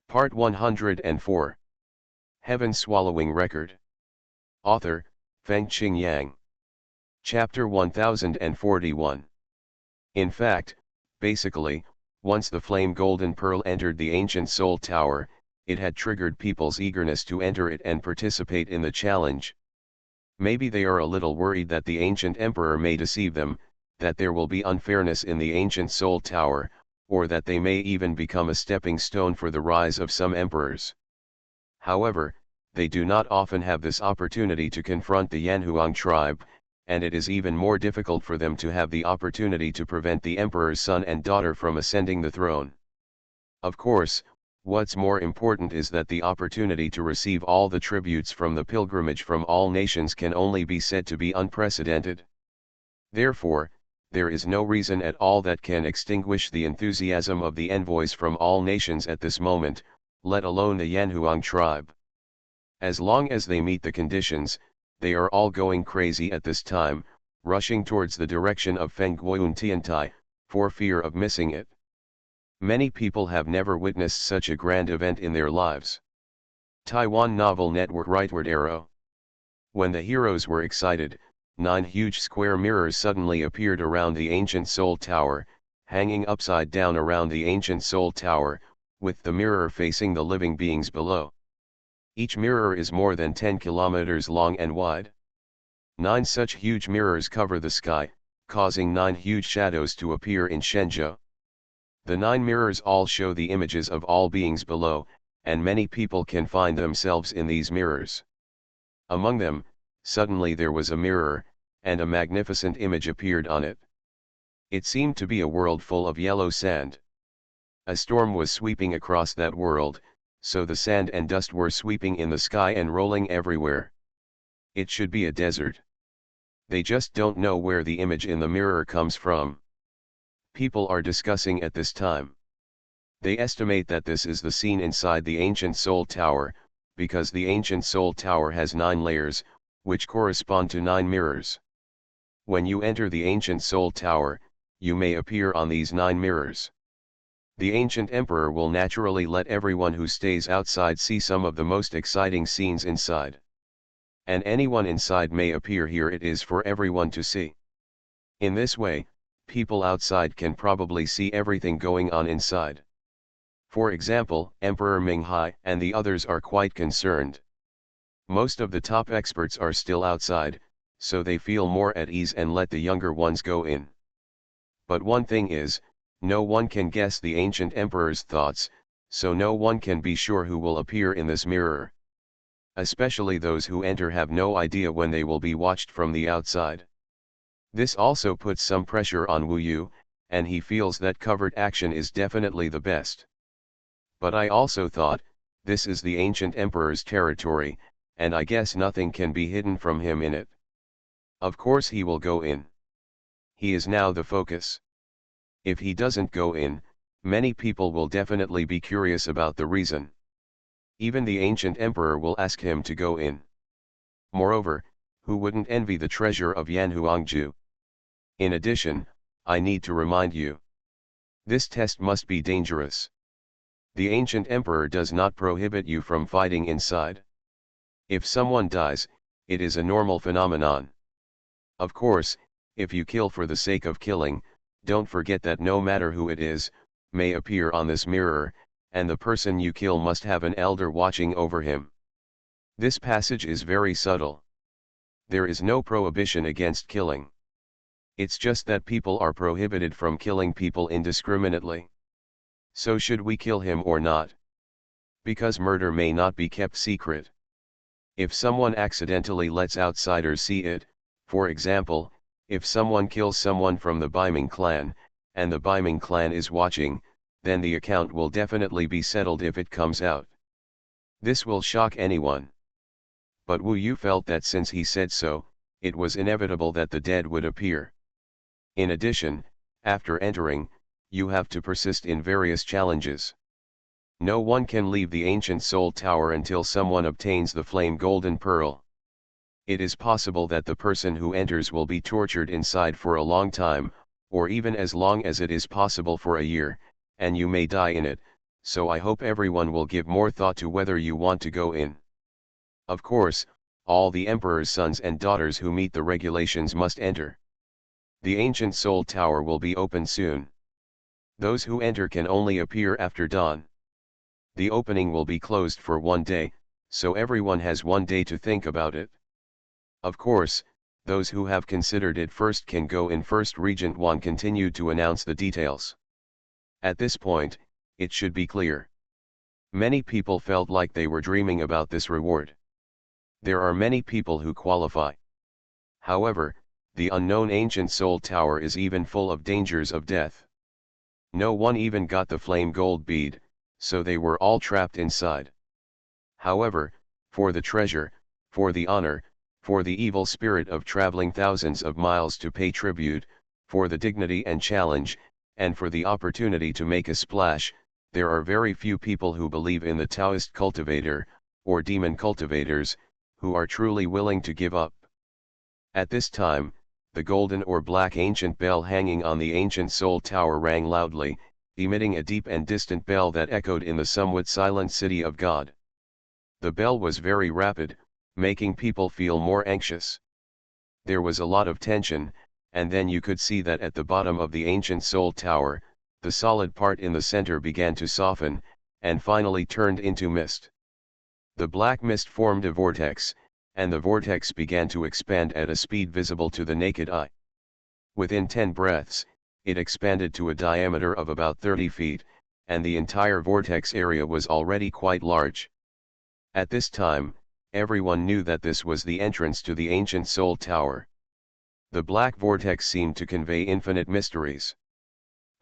Part 104. Heaven Swallowing Record. Author, Fengqing Yang. Chapter 1041. In fact, basically, once the flame golden pearl entered the ancient soul tower, it had triggered people's eagerness to enter it and participate in the challenge. Maybe they are a little worried that the ancient emperor may deceive them, that there will be unfairness in the ancient soul tower, or that they may even become a stepping stone for the rise of some emperors. However, they do not often have this opportunity to confront the Xuanhuan tribe, and it is even more difficult for them to have the opportunity to prevent the emperor's son and daughter from ascending the throne. Of course, what's more important is that the opportunity to receive all the tributes from the pilgrimage from all nations can only be said to be unprecedented. Therefore, there is no reason at all that can extinguish the enthusiasm of the envoys from all nations at this moment, let alone the Xuanhuan tribe. As long as they meet the conditions, they are all going crazy at this time, rushing towards the direction of Fengguoyun Tiantai, for fear of missing it. Many people have never witnessed such a grand event in their lives. Taiwan Novel Network Rightward Arrow. When the heroes were excited, 9 huge square mirrors suddenly appeared around the ancient soul tower, hanging upside down around the ancient soul tower, with the mirror facing the living beings below. Each mirror is more than 10 kilometers long and wide. 9 such huge mirrors cover the sky, causing 9 huge shadows to appear in Shenzhou. The 9 mirrors all show the images of all beings below, and many people can find themselves in these mirrors. Among them, suddenly there was a mirror, and a magnificent image appeared on it. It seemed to be a world full of yellow sand. A storm was sweeping across that world, so the sand and dust were sweeping in the sky and rolling everywhere. It should be a desert. They just don't know where the image in the mirror comes from. People are discussing at this time. They estimate that this is the scene inside the ancient soul tower, because the ancient soul tower has 9 layers, which correspond to 9 mirrors. When you enter the ancient soul tower, you may appear on these 9 mirrors. The ancient emperor will naturally let everyone who stays outside see some of the most exciting scenes inside. And anyone inside may appear here. It is for everyone to see. In this way, people outside can probably see everything going on inside. For example, Emperor Minghai and the others are quite concerned. Most of the top experts are still outside, so they feel more at ease and let the younger ones go in. But one thing is, no one can guess the ancient emperor's thoughts, so no one can be sure who will appear in this mirror. Especially those who enter have no idea when they will be watched from the outside. This also puts some pressure on Wu Yu, and he feels that covert action is definitely the best. But I also thought, this is the ancient emperor's territory, and I guess nothing can be hidden from him in it. Of course he will go in. He is now the focus. If he doesn't go in, many people will definitely be curious about the reason. Even the ancient emperor will ask him to go in. Moreover, who wouldn't envy the treasure of Yanhuangju? In addition, I need to remind you. This test must be dangerous. The ancient emperor does not prohibit you from fighting inside. If someone dies, it is a normal phenomenon. Of course, if you kill for the sake of killing, don't forget that no matter who it is, may appear on this mirror, and the person you kill must have an elder watching over him. This passage is very subtle. There is no prohibition against killing. It's just that people are prohibited from killing people indiscriminately. So should we kill him or not? Because murder may not be kept secret. If someone accidentally lets outsiders see it, for example, if someone kills someone from the Baiming clan, and the Baiming clan is watching, then the account will definitely be settled if it comes out. This will shock anyone. But Wu Yu felt that since he said so, it was inevitable that the dead would appear. In addition, after entering, you have to persist in various challenges. No one can leave the ancient soul tower until someone obtains the flame golden pearl. It is possible that the person who enters will be tortured inside for a long time, or even as long as it is possible for a year, and you may die in it, so I hope everyone will give more thought to whether you want to go in. Of course, all the emperor's sons and daughters who meet the regulations must enter. The ancient soul tower will be open soon. Those who enter can only appear after dawn. The opening will be closed for 1 day, so everyone has 1 day to think about it. Of course, those who have considered it first can go in first. Regent Xuan continued to announce the details. At this point, it should be clear. Many people felt like they were dreaming about this reward. There are many people who qualify. However, the unknown ancient soul tower is even full of dangers of death. No one even got the flame gold bead, so they were all trapped inside. However, for the treasure, for the honor, for the evil spirit of traveling thousands of miles to pay tribute, for the dignity and challenge, and for the opportunity to make a splash, there are very few people who believe in the Taoist cultivator, or demon cultivators, who are truly willing to give up. At this time, the golden or black ancient bell hanging on the ancient soul tower rang loudly, emitting a deep and distant bell that echoed in the somewhat silent city of God. The bell was very rapid, making people feel more anxious. There was a lot of tension, and then you could see that at the bottom of the ancient soul tower, the solid part in the center began to soften, and finally turned into mist. The black mist formed a vortex, and the vortex began to expand at a speed visible to the naked eye. Within 10 breaths, it expanded to a diameter of about 30 feet, and the entire vortex area was already quite large. At this time, everyone knew that this was the entrance to the ancient soul tower. The black vortex seemed to convey infinite mysteries.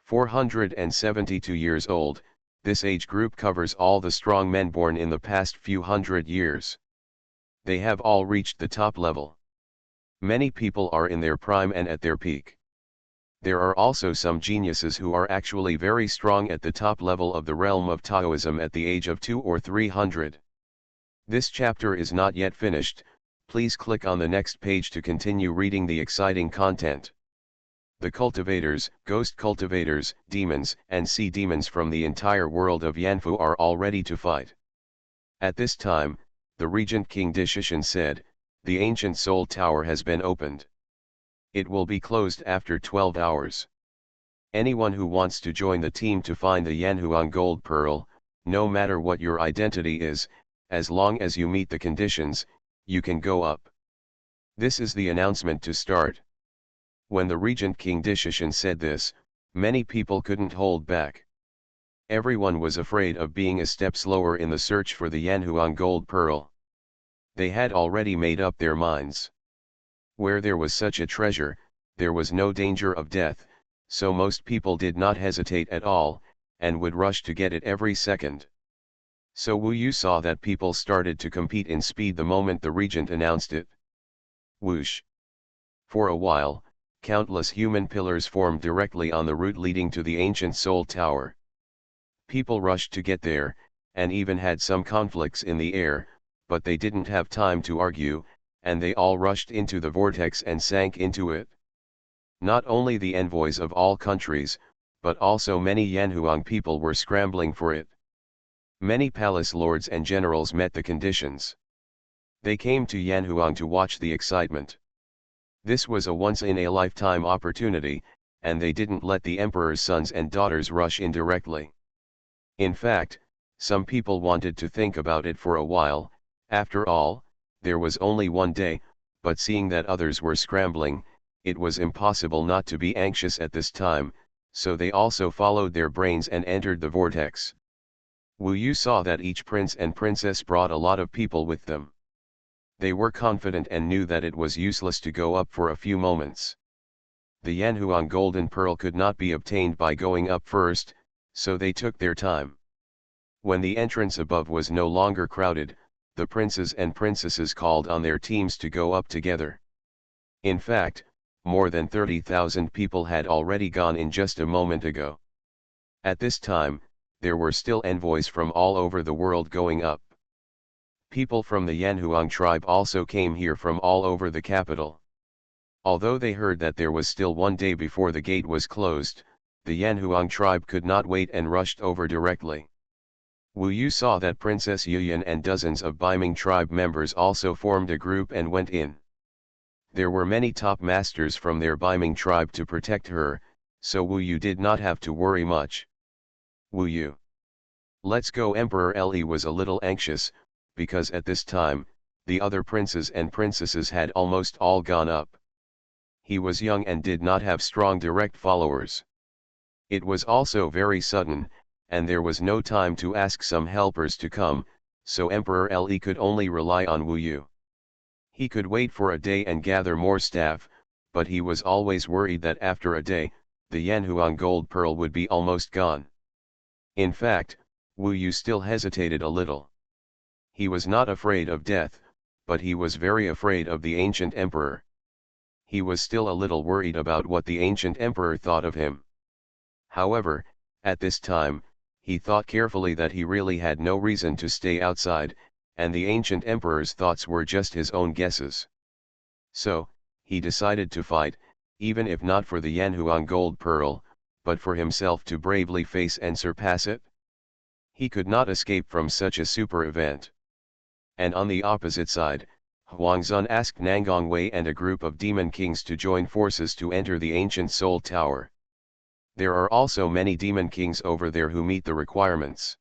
472 years old, this age group covers all the strong men born in the past few hundred years. They have all reached the top level. Many people are in their prime and at their peak. There are also some geniuses who are actually very strong at the top level of the realm of Taoism at the age of 200 or 300. This chapter is not yet finished. Please click on the next page to continue reading the exciting content. The cultivators, ghost cultivators, demons, and sea demons from the entire world of Yanfu are all ready to fight. At this time, the regent King Dishishan said, "The ancient soul tower has been opened. It will be closed after 12 hours. Anyone who wants to join the team to find the Yanhuang gold pearl, no matter what your identity is, as long as you meet the conditions, you can go up." This is the announcement to start. When the regent King Dishishan said this, many people couldn't hold back. Everyone was afraid of being a step slower in the search for the Yanhuang gold pearl. They had already made up their minds. Where there was such a treasure, there was no danger of death, so most people did not hesitate at all, and would rush to get it every second. So Wu Yu saw that people started to compete in speed the moment the regent announced it. Whoosh! For a while, countless human pillars formed directly on the route leading to the ancient soul tower. People rushed to get there, and even had some conflicts in the air, but they didn't have time to argue, and they all rushed into the vortex and sank into it. Not only the envoys of all countries, but also many Yanhuang people were scrambling for it. Many palace lords and generals met the conditions. They came to Yanhuang to watch the excitement. This was a once-in-a-lifetime opportunity, and they didn't let the emperor's sons and daughters rush in directly. In fact, some people wanted to think about it for a while. After all, there was only 1 day, but seeing that others were scrambling, it was impossible not to be anxious at this time, so they also followed their brains and entered the vortex. Wu Yu saw that each prince and princess brought a lot of people with them. They were confident and knew that it was useless to go up for a few moments. The Yanhuang golden pearl could not be obtained by going up first, so they took their time. When the entrance above was no longer crowded, the princes and princesses called on their teams to go up together. In fact, more than 30,000 people had already gone in just a moment ago. At this time, there were still envoys from all over the world going up. People from the Yanhuang tribe also came here from all over the capital. Although they heard that there was still 1 day before the gate was closed, the Yanhuang tribe could not wait and rushed over directly. Wu Yu saw that Princess Yuyan and dozens of Biming tribe members also formed a group and went in. There were many top masters from their Biming tribe to protect her, so Wu Yu did not have to worry much. Wu Yu. Let's go. Emperor Li was a little anxious, because at this time, the other princes and princesses had almost all gone up. He was young and did not have strong direct followers. It was also very sudden, and there was no time to ask some helpers to come, so Emperor Li could only rely on Wu Yu. He could wait for a day and gather more staff, but he was always worried that after a day, the Yanhuang gold pearl would be almost gone. In fact, Wu Yu still hesitated a little. He was not afraid of death, but he was very afraid of the ancient emperor. He was still a little worried about what the ancient emperor thought of him. However, at this time, he thought carefully that he really had no reason to stay outside, and the ancient emperor's thoughts were just his own guesses. So, he decided to fight, even if not for the Yanhuang gold pearl, but for himself to bravely face and surpass it. He could not escape from such a super event. And on the opposite side, Huangzun asked Nangongwei and a group of demon kings to join forces to enter the ancient Soul Tower. There are also many demon kings over there who meet the requirements.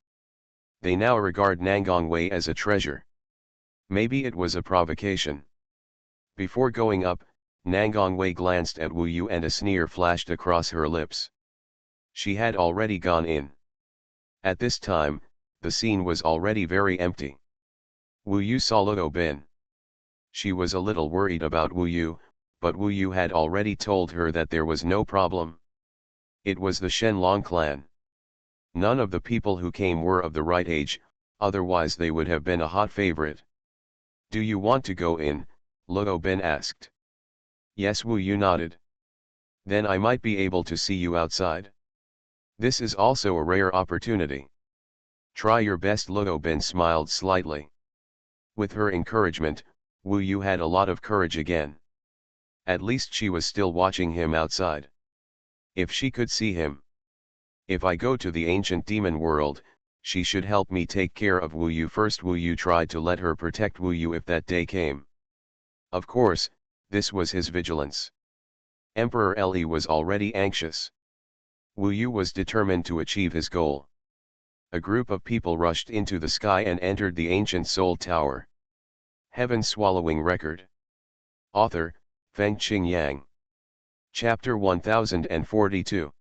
They now regard Nangongwei as a treasure. Maybe it was a provocation. Before going up, Nangongwei glanced at Wu Yu and a sneer flashed across her lips. She had already gone in. At this time, the scene was already very empty. Wu Yu saw Luo Bin. She was a little worried about Wu Yu, but Wu Yu had already told her that there was no problem. It was the Shenlong clan. None of the people who came were of the right age, otherwise they would have been a hot favorite. Do you want to go in? Luo Bin asked. Yes, Wu Yu nodded. Then I might be able to see you outside. This is also a rare opportunity. Try your best. Luo Bin smiled slightly. With her encouragement, Wu Yu had a lot of courage again. At least she was still watching him outside. If she could see him. If I go to the ancient demon world, she should help me take care of Wu Yu first. Wu Yu tried to let her protect Wu Yu if that day came. Of course, this was his vigilance. Emperor Li was already anxious. Wu Yu was determined to achieve his goal. A group of people rushed into the sky and entered the ancient Soul Tower. Heaven Swallowing Record. Author, Fengqing Yang. Chapter 1042.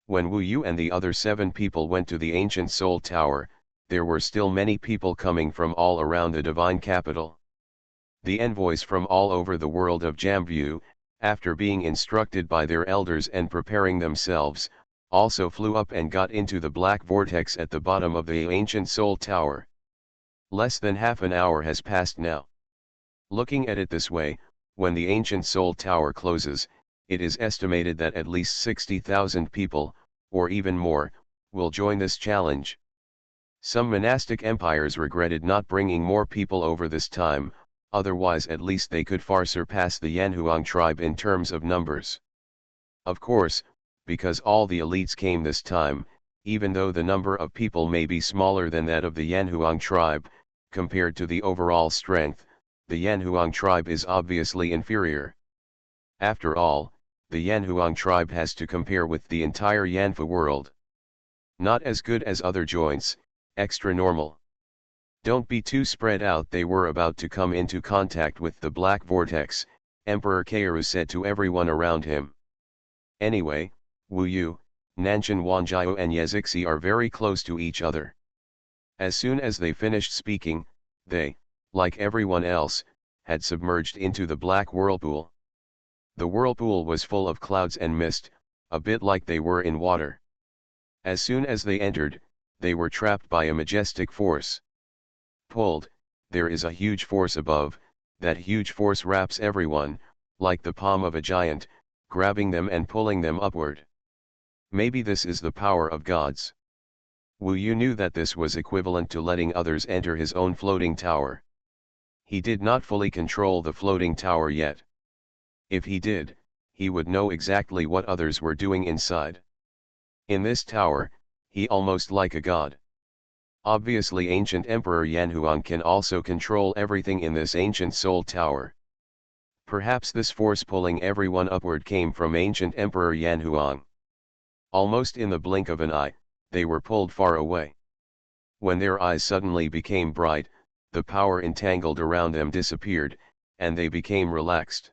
When Wu Yu and the other 7 people went to the ancient Soul Tower, there were still many people coming from all around the divine capital. The envoys from all over the world of Jambu, after being instructed by their elders and preparing themselves, also flew up and got into the black vortex at the bottom of the ancient Soul Tower. Less than half an hour has passed now. Looking at it this way, when the ancient Soul Tower closes, it is estimated that at least 60,000 people, or even more, will join this challenge. Some monastic empires regretted not bringing more people over this time, otherwise at least they could far surpass the Yanhuang tribe in terms of numbers. Of course, because all the elites came this time, even though the number of people may be smaller than that of the Yanhuang tribe, compared to the overall strength, the Yanhuang tribe is obviously inferior. After all, the Yanhuang tribe has to compare with the entire Yanfu world. Not as good as other joints, extra normal. Don't be too spread out. They were about to come into contact with the black vortex, Emperor Kairu said to everyone around him. Anyway, Wu Yu, Nanshan Wanjiao and Yezixi are very close to each other. As soon as they finished speaking, they, like everyone else, had submerged into the black whirlpool. The whirlpool was full of clouds and mist, a bit like they were in water. As soon as they entered, they were trapped by a majestic force. Pulled, there is a huge force above, that huge force wraps everyone, like the palm of a giant, grabbing them and pulling them upward. Maybe this is the power of gods. Wu Yu knew that this was equivalent to letting others enter his own floating tower. He did not fully control the floating tower yet. If he did, he would know exactly what others were doing inside. In this tower, he almost like a god. Obviously ancient Emperor Yanhuang can also control everything in this ancient soul tower. Perhaps this force pulling everyone upward came from ancient Emperor Yanhuang. Almost in the blink of an eye, they were pulled far away. When their eyes suddenly became bright, the power entangled around them disappeared, and they became relaxed.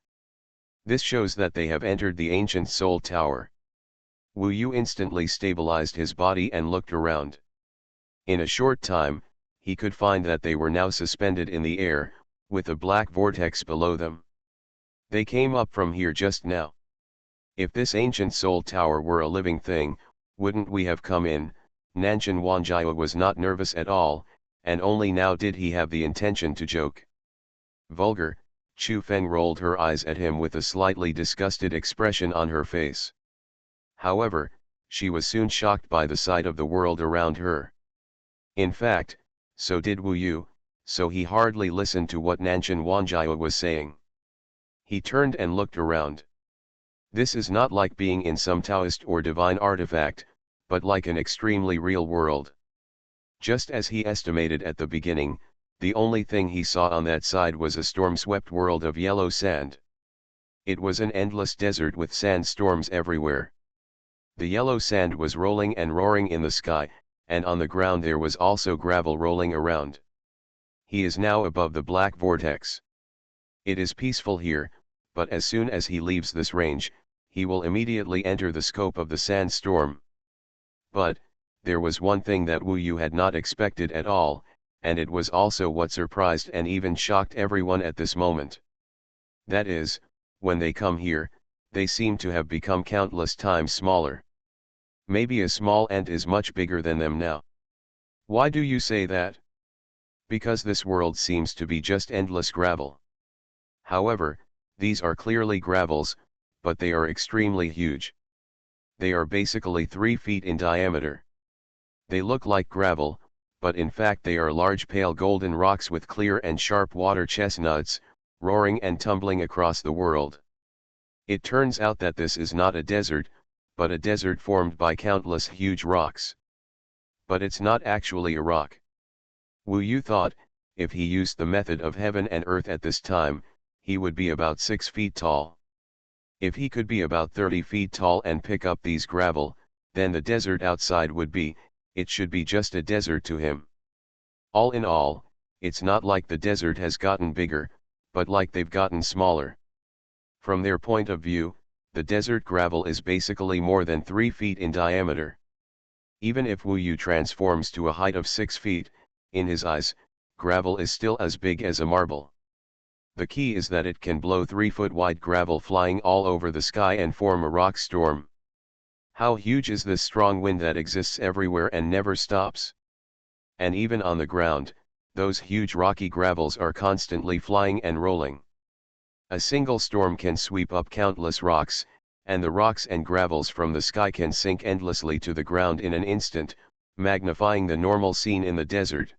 This shows that they have entered the ancient soul tower. Wu Yu instantly stabilized his body and looked around. In a short time, he could find that they were now suspended in the air, with a black vortex below them. They came up from here just now. If this ancient soul tower were a living thing, wouldn't we have come in? Nanshan Wanjiao was not nervous at all, and only now did he have the intention to joke. Vulgar, Chu Feng rolled her eyes at him with a slightly disgusted expression on her face. However, she was soon shocked by the sight of the world around her. In fact, so did Wu Yu, so he hardly listened to what Nanshan Wanjiao was saying. He turned and looked around. This is not like being in some Taoist or divine artifact, but like an extremely real world. Just as he estimated at the beginning, the only thing he saw on that side was a storm-swept world of yellow sand. It was an endless desert with sandstorms everywhere. The yellow sand was rolling and roaring in the sky, and on the ground there was also gravel rolling around. He is now above the black vortex. It is peaceful here, but as soon as he leaves this range, he will immediately enter the scope of the sandstorm. But, there was one thing that Wu Yu had not expected at all, and it was also what surprised and even shocked everyone at this moment. That is, when they come here, they seem to have become countless times smaller. Maybe a small ant is much bigger than them now. Why do you say that? Because this world seems to be just endless gravel. However, these are clearly gravels, but they are extremely huge. They are basically 3 feet in diameter. They look like gravel, but in fact they are large pale golden rocks with clear and sharp water chestnuts, roaring and tumbling across the world. It turns out that this is not a desert, but a desert formed by countless huge rocks. But it's not actually a rock. Wu Yu thought, if he used the method of heaven and earth at this time, he would be about 6 feet tall. If he could be about 30 feet tall and pick up these gravel, then the desert outside would be, it should be just a desert to him. All in all, it's not like the desert has gotten bigger, but like they've gotten smaller. From their point of view, the desert gravel is basically more than 3 feet in diameter. Even if Wu Yu transforms to a height of 6 feet, in his eyes, gravel is still as big as a marble. The key is that it can blow 3-foot wide gravel flying all over the sky and form a rock storm. How huge is this strong wind that exists everywhere and never stops? And even on the ground, those huge rocky gravels are constantly flying and rolling. A single storm can sweep up countless rocks, and the rocks and gravels from the sky can sink endlessly to the ground in an instant, magnifying the normal scene in the desert.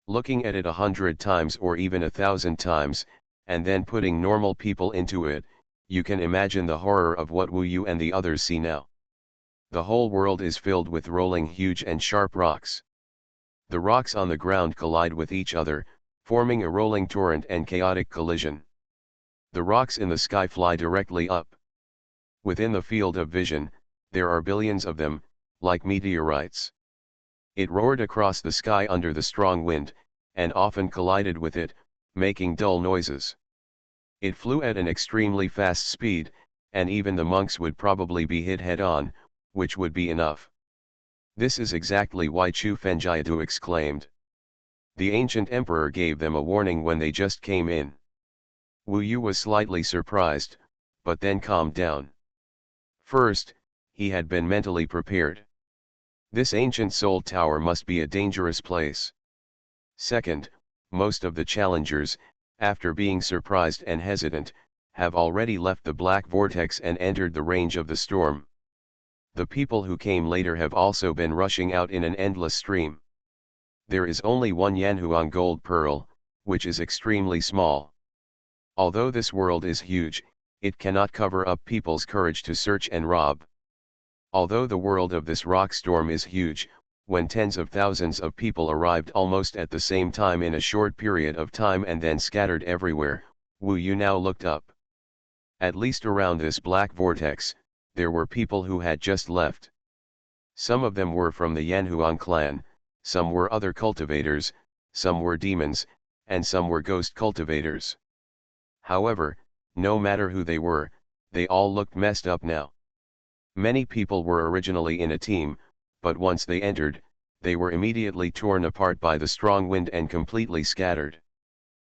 Looking at it 100 times or even 1,000 times, and then putting normal people into it, you can imagine the horror of what Wu Yu and the others see now. The whole world is filled with rolling huge and sharp rocks. The rocks on the ground collide with each other, forming a rolling torrent and chaotic collision. The rocks in the sky fly directly up. Within the field of vision, there are billions of them, like meteorites. It roared across the sky under the strong wind, and often collided with it, making dull noises. It flew at an extremely fast speed, and even the monks would probably be hit head-on, which would be enough. This is exactly why Chu Fenjiadu exclaimed. The ancient emperor gave them a warning when they just came in. Wu Yu was slightly surprised, but then calmed down. First, he had been mentally prepared. This ancient soul tower must be a dangerous place. Second, most of the challengers, after being surprised and hesitant, have already left the black vortex and entered the range of the storm. The people who came later have also been rushing out in an endless stream. There is only one Yanhuang gold pearl, which is extremely small. Although this world is huge, it cannot cover up people's courage to search and rob. Although the world of this rock storm is huge, when tens of thousands of people arrived almost at the same time in a short period of time and then scattered everywhere, Wu Yu now looked up. At least around this black vortex, there were people who had just left. Some of them were from the Yanhuang clan, some were other cultivators, some were demons, and some were ghost cultivators. However, no matter who they were, they all looked messed up now. Many people were originally in a team, but once they entered, they were immediately torn apart by the strong wind and completely scattered.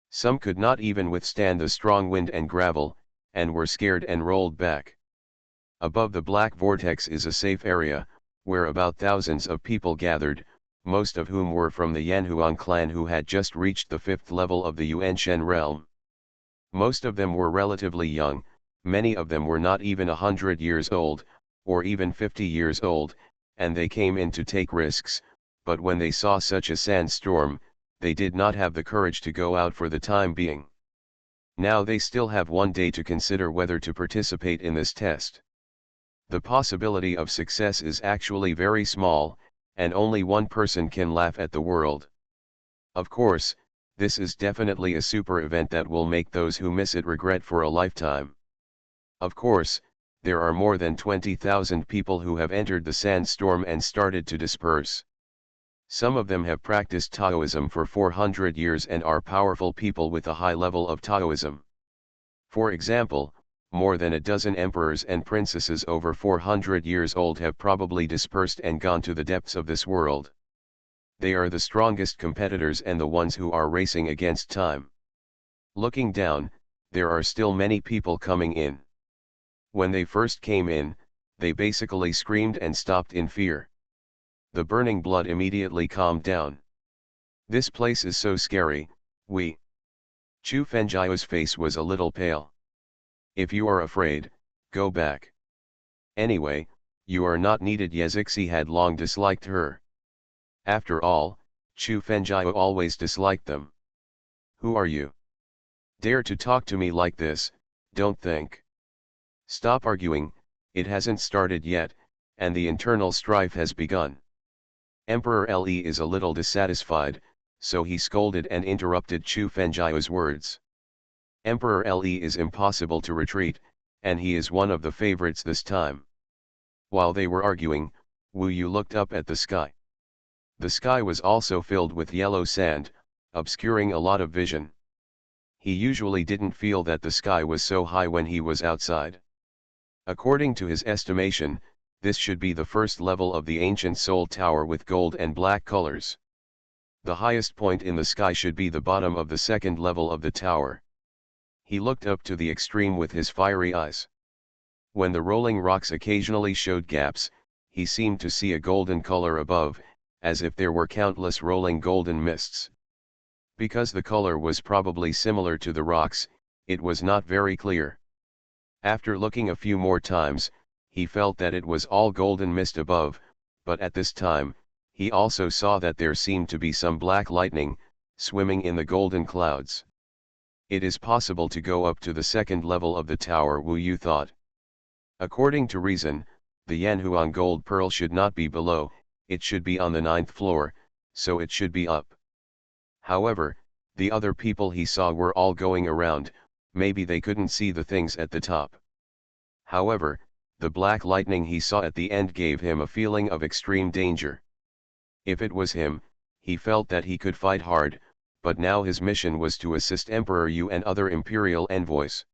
Some could not even withstand the strong wind and gravel, and were scared and rolled back. Above the black vortex is a safe area, where about thousands of people gathered, most of whom were from the Yanhuang clan who had just reached the 5th level of the Yuanshen realm. Most of them were relatively young, many of them were not even 100 years old, or even 50 years old, and they came in to take risks, but when they saw such a sandstorm, they did not have the courage to go out for the time being. Now they still have one day to consider whether to participate in this test. The possibility of success is actually very small, and only one person can laugh at the world. Of course, this is definitely a super event that will make those who miss it regret for a lifetime. Of course, there are more than 20,000 people who have entered the sandstorm and started to disperse. Some of them have practiced Taoism for 400 years and are powerful people with a high level of Taoism. For example, more than a dozen emperors and princesses over 400 years old have probably dispersed and gone to the depths of this world. They are the strongest competitors and the ones who are racing against time. Looking down, there are still many people coming in. When they first came in, they basically screamed and stopped in fear. The burning blood immediately calmed down. This place is so scary, Chu Fenjiao's face was a little pale. If you are afraid, go back. Anyway, you are not needed. Yezixi had long disliked her. After all, Chu Fenjiao always disliked them. Who are you? Dare to talk to me like this, don't think. Stop arguing, it hasn't started yet, and the internal strife has begun. Emperor Li is a little dissatisfied, so he scolded and interrupted Chu Fenjiao's words. Emperor Li is impossible to retreat, and he is one of the favorites this time. While they were arguing, Wu Yu looked up at the sky. The sky was also filled with yellow sand, obscuring a lot of vision. He usually didn't feel that the sky was so high when he was outside. According to his estimation, this should be the first level of the ancient Soul Tower with gold and black colors. The highest point in the sky should be the bottom of the second level of the tower. He looked up to the extreme with his fiery eyes. When the rolling rocks occasionally showed gaps, he seemed to see a golden color above, as if there were countless rolling golden mists. Because the color was probably similar to the rocks, it was not very clear. After looking a few more times, he felt that it was all golden mist above, but at this time, he also saw that there seemed to be some black lightning, swimming in the golden clouds. It is possible to go up to the second level of the tower, Wu Yu thought. According to reason, the Yanhuang gold pearl should not be below, it should be on the 9th floor, so it should be up. However, the other people he saw were all going around, maybe they couldn't see the things at the top. However, the black lightning he saw at the end gave him a feeling of extreme danger. If it was him, he felt that he could fight hard, but now his mission was to assist Emperor Yu and other imperial envoys.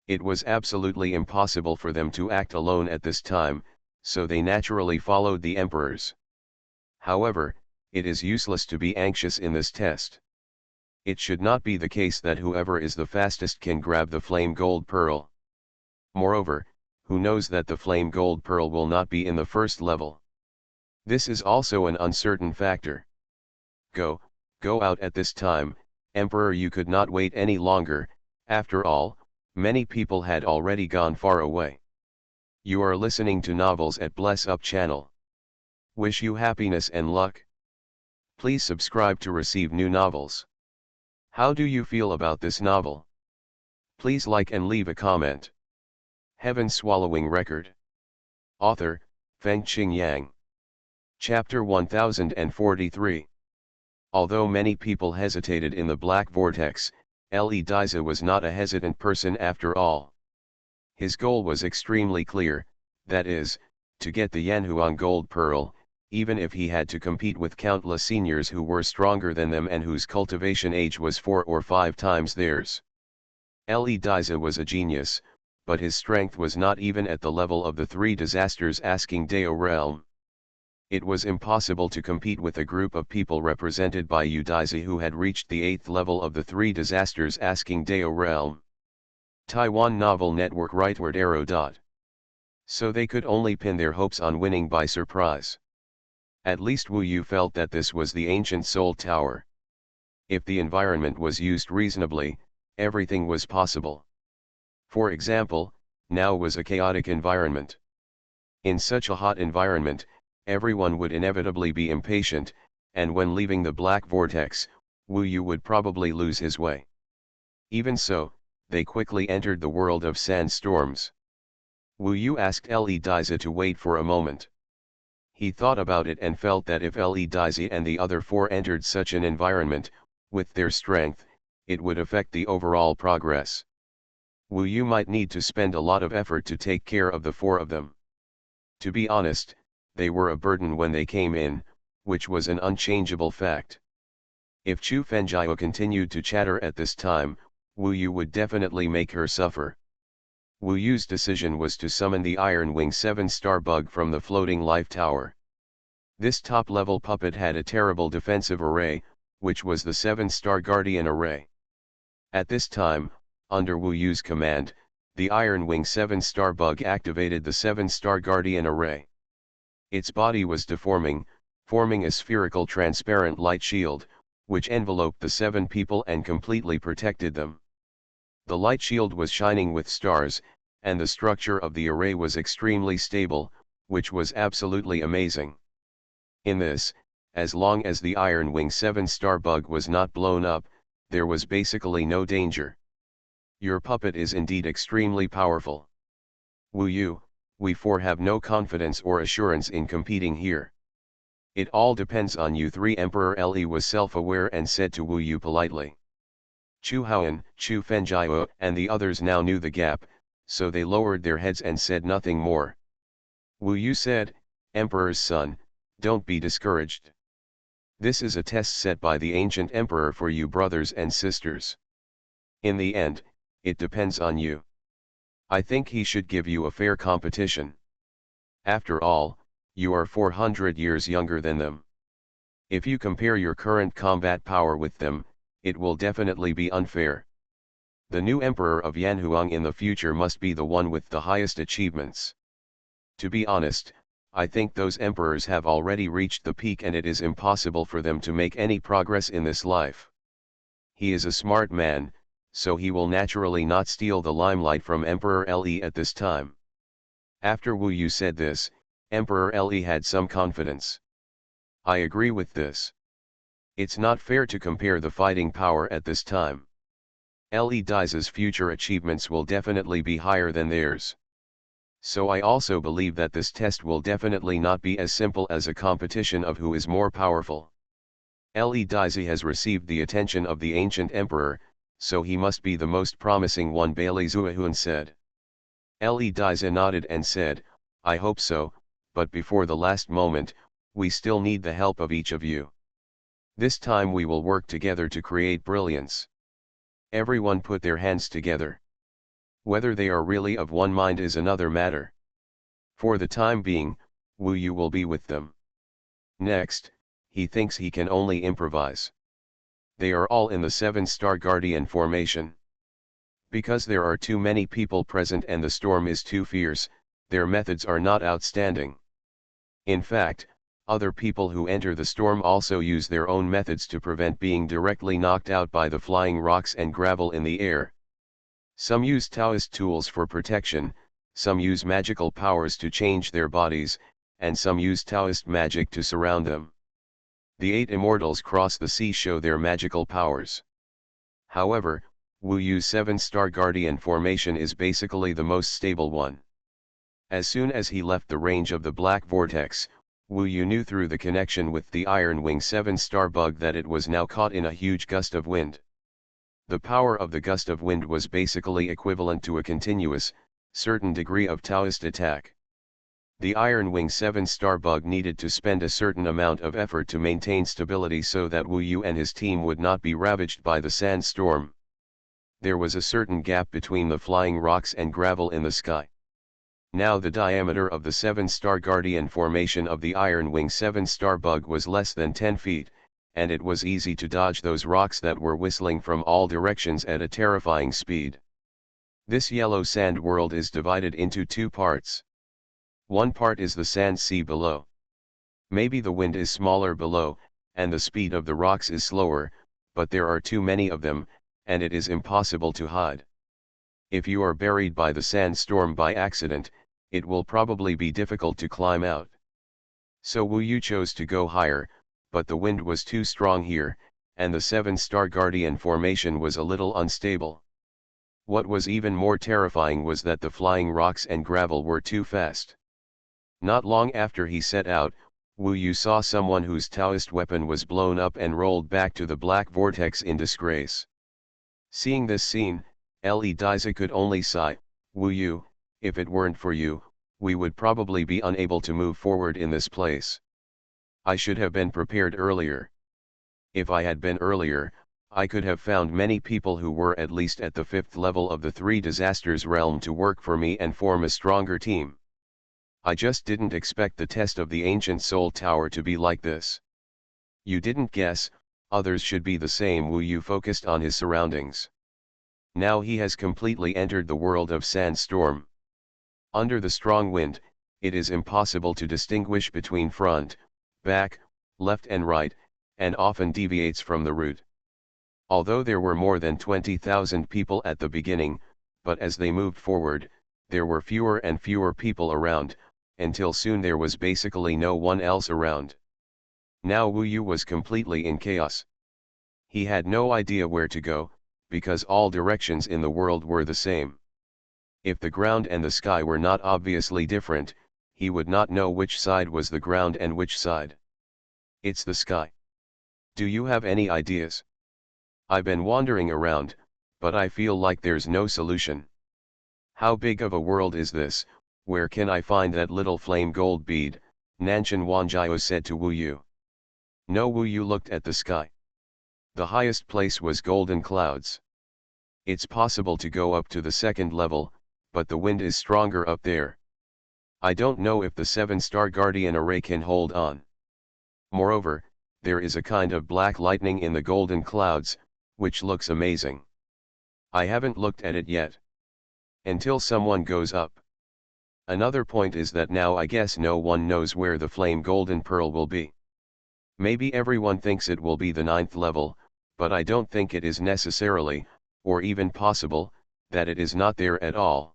It was absolutely impossible for them to act alone at this time, so they naturally followed the emperors. However, it is useless to be anxious in this test. It should not be the case that whoever is the fastest can grab the flame gold pearl. Moreover, who knows that the flame gold pearl will not be in the first level? This is also an uncertain factor. Go out at this time, Emperor Yu could not wait any longer, after all, many people had already gone far away. You are listening to novels at Bless Up channel. Wish you happiness and luck. Please subscribe to receive new novels. How do you feel about this novel? Please like and leave a comment. Heaven Swallowing Record. Author, Feng Qing Yang. Chapter 1043. Although many people hesitated in the black vortex, Le Diza was not a hesitant person after all. His goal was extremely clear, that is, to get the Xuanhuan gold pearl, even if he had to compete with countless seniors who were stronger than them and whose cultivation age was 4 or 5 times theirs. Le Diza was a genius, but his strength was not even at the level of the 3 disasters asking Deo realm. It was impossible to compete with a group of people represented by Udizi who had reached the 8th level of the 3 disasters asking Deo realm. Taiwan Novel Network Rightward Arrow. So they could only pin their hopes on winning by surprise. At least Wu Yu felt that this was the ancient Soul Tower. If the environment was used reasonably, everything was possible. For example, now was a chaotic environment. In such a hot environment, everyone would inevitably be impatient, and when leaving the black vortex, Wu Yu would probably lose his way. Even so, they quickly entered the world of sandstorms. Wu Yu asked Le Diza to wait for a moment. He thought about it and felt that if Le Diza and the other 4 entered such an environment, with their strength, it would affect the overall progress. Wu Yu might need to spend a lot of effort to take care of the 4 of them. To be honest, they were a burden when they came in, which was an unchangeable fact. If Chu Fenjiao continued to chatter at this time, Wu Yu would definitely make her suffer. Wu Yu's decision was to summon the Iron Wing 7-star bug from the floating life tower. This top-level puppet had a terrible defensive array, which was the 7-star guardian array. At this time, under Wu Yu's command, the Iron Wing 7-star bug activated the 7-star guardian array. Its body was deforming, forming a spherical transparent light shield, which enveloped the 7 people and completely protected them. The light shield was shining with stars, and the structure of the array was extremely stable, which was absolutely amazing. In this, as long as the Iron Wing 7-star bug was not blown up, there was basically no danger. Your puppet is indeed extremely powerful. Wu Yu, we 4 have no confidence or assurance in competing here. It all depends on you 3. Emperor Le was self-aware and said to Wu Yu politely. Xuanhuan, Chu Fenjiao and the others now knew the gap, so they lowered their heads and said nothing more. Wu Yu said, Emperor's son, don't be discouraged. This is a test set by the ancient emperor for you brothers and sisters. In the end, it depends on you. I think he should give you a fair competition. After all, you are 400 years younger than them. If you compare your current combat power with them, it will definitely be unfair. The new emperor of Xuanhuan in the future must be the one with the highest achievements. To be honest, I think those emperors have already reached the peak and it is impossible for them to make any progress in this life. He is a smart man, so he will naturally not steal the limelight from Emperor Le at this time. After Wu Yu said this, Emperor Le had some confidence. I agree with this. It's not fair to compare the fighting power at this time. Le Diza's future achievements will definitely be higher than theirs. So I also believe that this test will definitely not be as simple as a competition of who is more powerful. Le Diza has received the attention of the ancient emperor, so he must be the most promising one, Bailey Xuanhuan said. Le Diza nodded and said, I hope so, but before the last moment, we still need the help of each of you. This time we will work together to create brilliance. Everyone put their hands together. Whether they are really of one mind is another matter. For the time being, Wu Yu will be with them. Next, he thinks he can only improvise. They are all in the 7-star guardian formation. Because there are too many people present and the storm is too fierce, their methods are not outstanding. In fact, other people who enter the storm also use their own methods to prevent being directly knocked out by the flying rocks and gravel in the air. Some use Taoist tools for protection, some use magical powers to change their bodies, and some use Taoist magic to surround them. The 8 Immortals cross the sea show their magical powers. However, Wu Yu's 7-star guardian formation is basically the most stable one. As soon as he left the range of the black vortex, Wu Yu knew through the connection with the Iron Wing 7-star bug that it was now caught in a huge gust of wind. The power of the gust of wind was basically equivalent to a continuous, certain degree of Taoist attack. The Iron Wing 7-star bug needed to spend a certain amount of effort to maintain stability so that Wu Yu and his team would not be ravaged by the sandstorm. There was a certain gap between the flying rocks and gravel in the sky. Now the diameter of the 7-star Guardian formation of the Iron Wing 7-star bug was less than 10 feet, and it was easy to dodge those rocks that were whistling from all directions at a terrifying speed. This yellow sand world is divided into two parts. One part is the sand sea below. Maybe the wind is smaller below, and the speed of the rocks is slower, but there are too many of them, and it is impossible to hide. If you are buried by the sandstorm by accident, it will probably be difficult to climb out. So Wu Yu chose to go higher, but the wind was too strong here, and the 7-star Guardian formation was a little unstable. What was even more terrifying was that the flying rocks and gravel were too fast. Not long after he set out, Wu Yu saw someone whose Taoist weapon was blown up and rolled back to the black vortex in disgrace. Seeing this scene, Le Diza could only sigh, "Wu Yu, if it weren't for you, we would probably be unable to move forward in this place. I should have been prepared earlier. If I had been earlier, I could have found many people who were at least at the 5th level of the 3 disasters realm to work for me and form a stronger team. I just didn't expect the test of the ancient soul tower to be like this." You didn't guess, others should be the same. Wu Yu focused on his surroundings. Now he has completely entered the world of sandstorm. Under the strong wind, it is impossible to distinguish between front, back, left and right, and often deviates from the route. Although there were more than 20,000 people at the beginning, but as they moved forward, there were fewer and fewer people around, until soon there was basically no one else around. Now Wu Yu was completely in chaos. He had no idea where to go, because all directions in the world were the same. If the ground and the sky were not obviously different, he would not know which side was the ground and which side. It's the sky. Do you have any ideas? I've been wandering around, but I feel like there's no solution. How big of a world is this? Where can I find that little flame gold bead? Nanshan Wanjiao said to Wu Yu. No, Wu Yu looked at the sky. The highest place was golden clouds. It's possible to go up to the 2nd level, but the wind is stronger up there. I don't know if the 7-star Guardian array can hold on. Moreover, there is a kind of black lightning in the golden clouds, which looks amazing. I haven't looked at it yet. Until someone goes up. Another point is that now I guess no one knows where the flame golden pearl will be. Maybe everyone thinks it will be the 9th level, but I don't think it is necessarily, or even possible, that it is not there at all.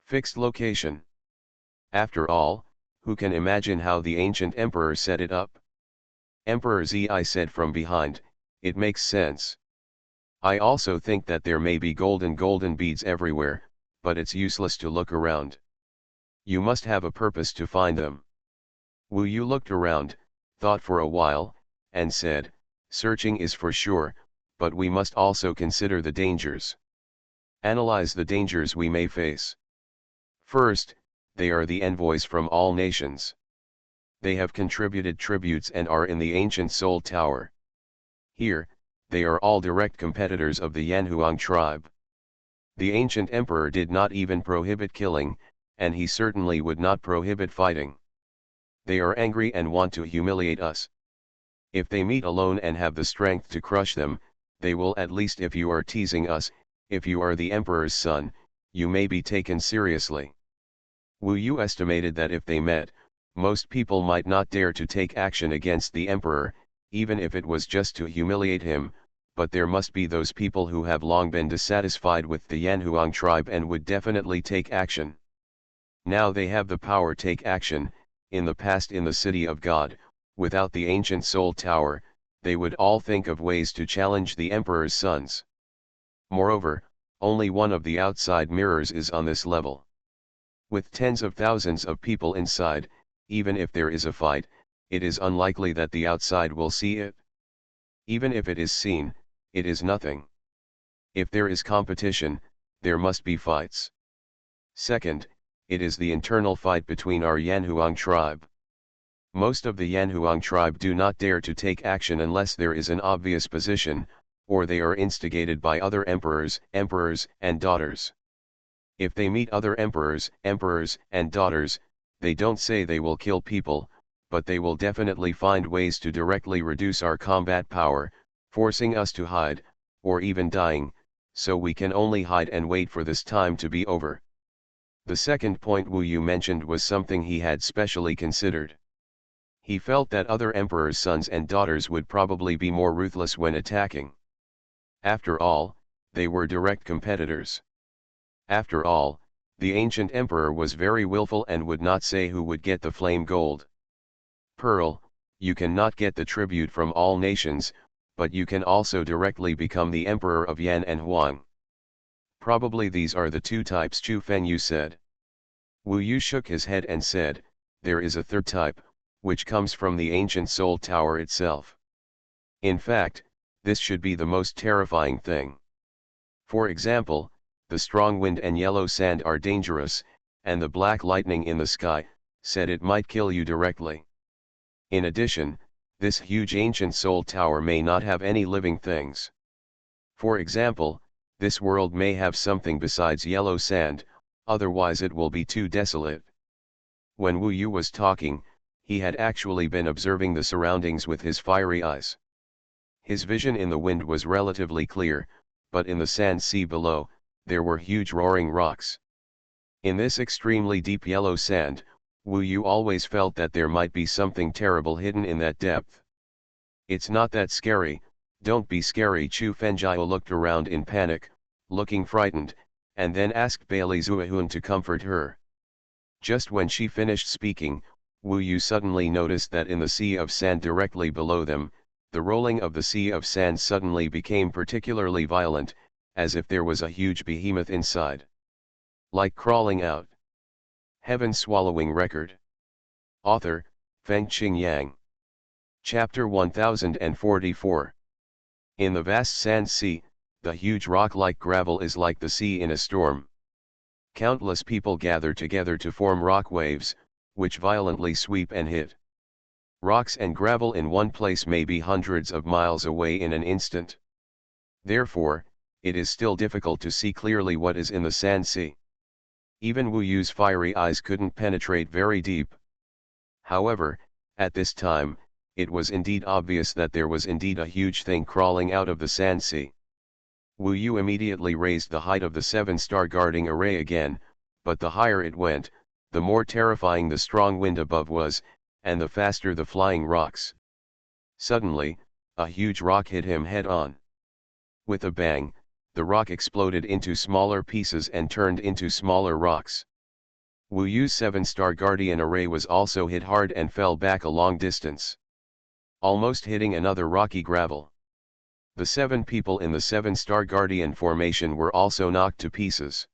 Fixed location. After all, who can imagine how the ancient emperor set it up? Emperor Zi said from behind, it makes sense. I also think that there may be golden beads everywhere, but it's useless to look around. You must have a purpose to find them. Wu Yu looked around, thought for a while, and said, searching is for sure, but we must also consider the dangers. Analyze the dangers we may face. First, they are the envoys from all nations. They have contributed tributes and are in the ancient Soul Tower. Here, they are all direct competitors of the Yanhuang tribe. The ancient emperor did not even prohibit killing, and he certainly would not prohibit fighting. They are angry and want to humiliate us. If they meet alone and have the strength to crush them, they will at least. If you are teasing us, if you are the emperor's son, you may be taken seriously. Wu Yu estimated that if they met, most people might not dare to take action against the emperor, even if it was just to humiliate him, but there must be those people who have long been dissatisfied with the Yanhuang tribe and would definitely take action. Now they have the power to take action. In the past, in the City of God, without the ancient Soul Tower, they would all think of ways to challenge the emperor's sons. Moreover, only one of the outside mirrors is on this level. With tens of thousands of people inside, even if there is a fight, it is unlikely that the outside will see it. Even if it is seen, it is nothing. If there is competition, there must be fights. Second, it is the internal fight between our Yanhuang tribe. Most of the Yanhuang tribe do not dare to take action unless there is an obvious position, or they are instigated by other emperors, and daughters. If they meet other emperors, and daughters, they don't say they will kill people, but they will definitely find ways to directly reduce our combat power, forcing us to hide, or even dying, so we can only hide and wait for this time to be over. The second point Wu Yu mentioned was something he had specially considered. He felt that other emperors' sons and daughters would probably be more ruthless when attacking. After all, they were direct competitors. After all, the ancient emperor was very willful and would not say who would get the flame gold. Pearl, you cannot get the tribute from all nations, but you can also directly become the emperor of Yan and Huang. Probably these are the two types Chu Fengyu said. Wu Yu shook his head and said, there is a third type, which comes from the ancient soul tower itself. In fact, this should be the most terrifying thing. For example, the strong wind and yellow sand are dangerous, and the black lightning in the sky, said it might kill you directly. In addition, this huge ancient soul tower may not have any living things. For example, this world may have something besides yellow sand, otherwise it will be too desolate. When Wu Yu was talking, he had actually been observing the surroundings with his fiery eyes. His vision in the wind was relatively clear, but in the sand sea below, there were huge roaring rocks. In this extremely deep yellow sand, Wu Yu always felt that there might be something terrible hidden in that depth. It's not that scary, don't be scary. Chu Fengjiao looked around in panic, looking frightened, and then asked Bailey Xuanhuan to comfort her. Just when she finished speaking, Wu Yu suddenly noticed that in the sea of sand directly below them, the rolling of the sea of sand suddenly became particularly violent, as if there was a huge behemoth inside. Like crawling out. Heaven Swallowing Record. Author, Fengqing Yang. Chapter 1044. In the vast sand sea, the huge rock-like gravel is like the sea in a storm. Countless people gather together to form rock waves, which violently sweep and hit. Rocks and gravel in one place may be hundreds of miles away in an instant. Therefore, it is still difficult to see clearly what is in the sand sea. Even Wu Yu's fiery eyes couldn't penetrate very deep. However, at this time, it was indeed obvious that there was indeed a huge thing crawling out of the sand sea. Wu Yu immediately raised the height of the 7-star guarding array again, but the higher it went, the more terrifying the strong wind above was, and the faster the flying rocks. Suddenly, a huge rock hit him head-on. With a bang, the rock exploded into smaller pieces and turned into smaller rocks. Wu Yu's 7-star guardian array was also hit hard and fell back a long distance, almost hitting another rocky gravel. The 7 people in the 7-star guardian formation were also knocked to pieces.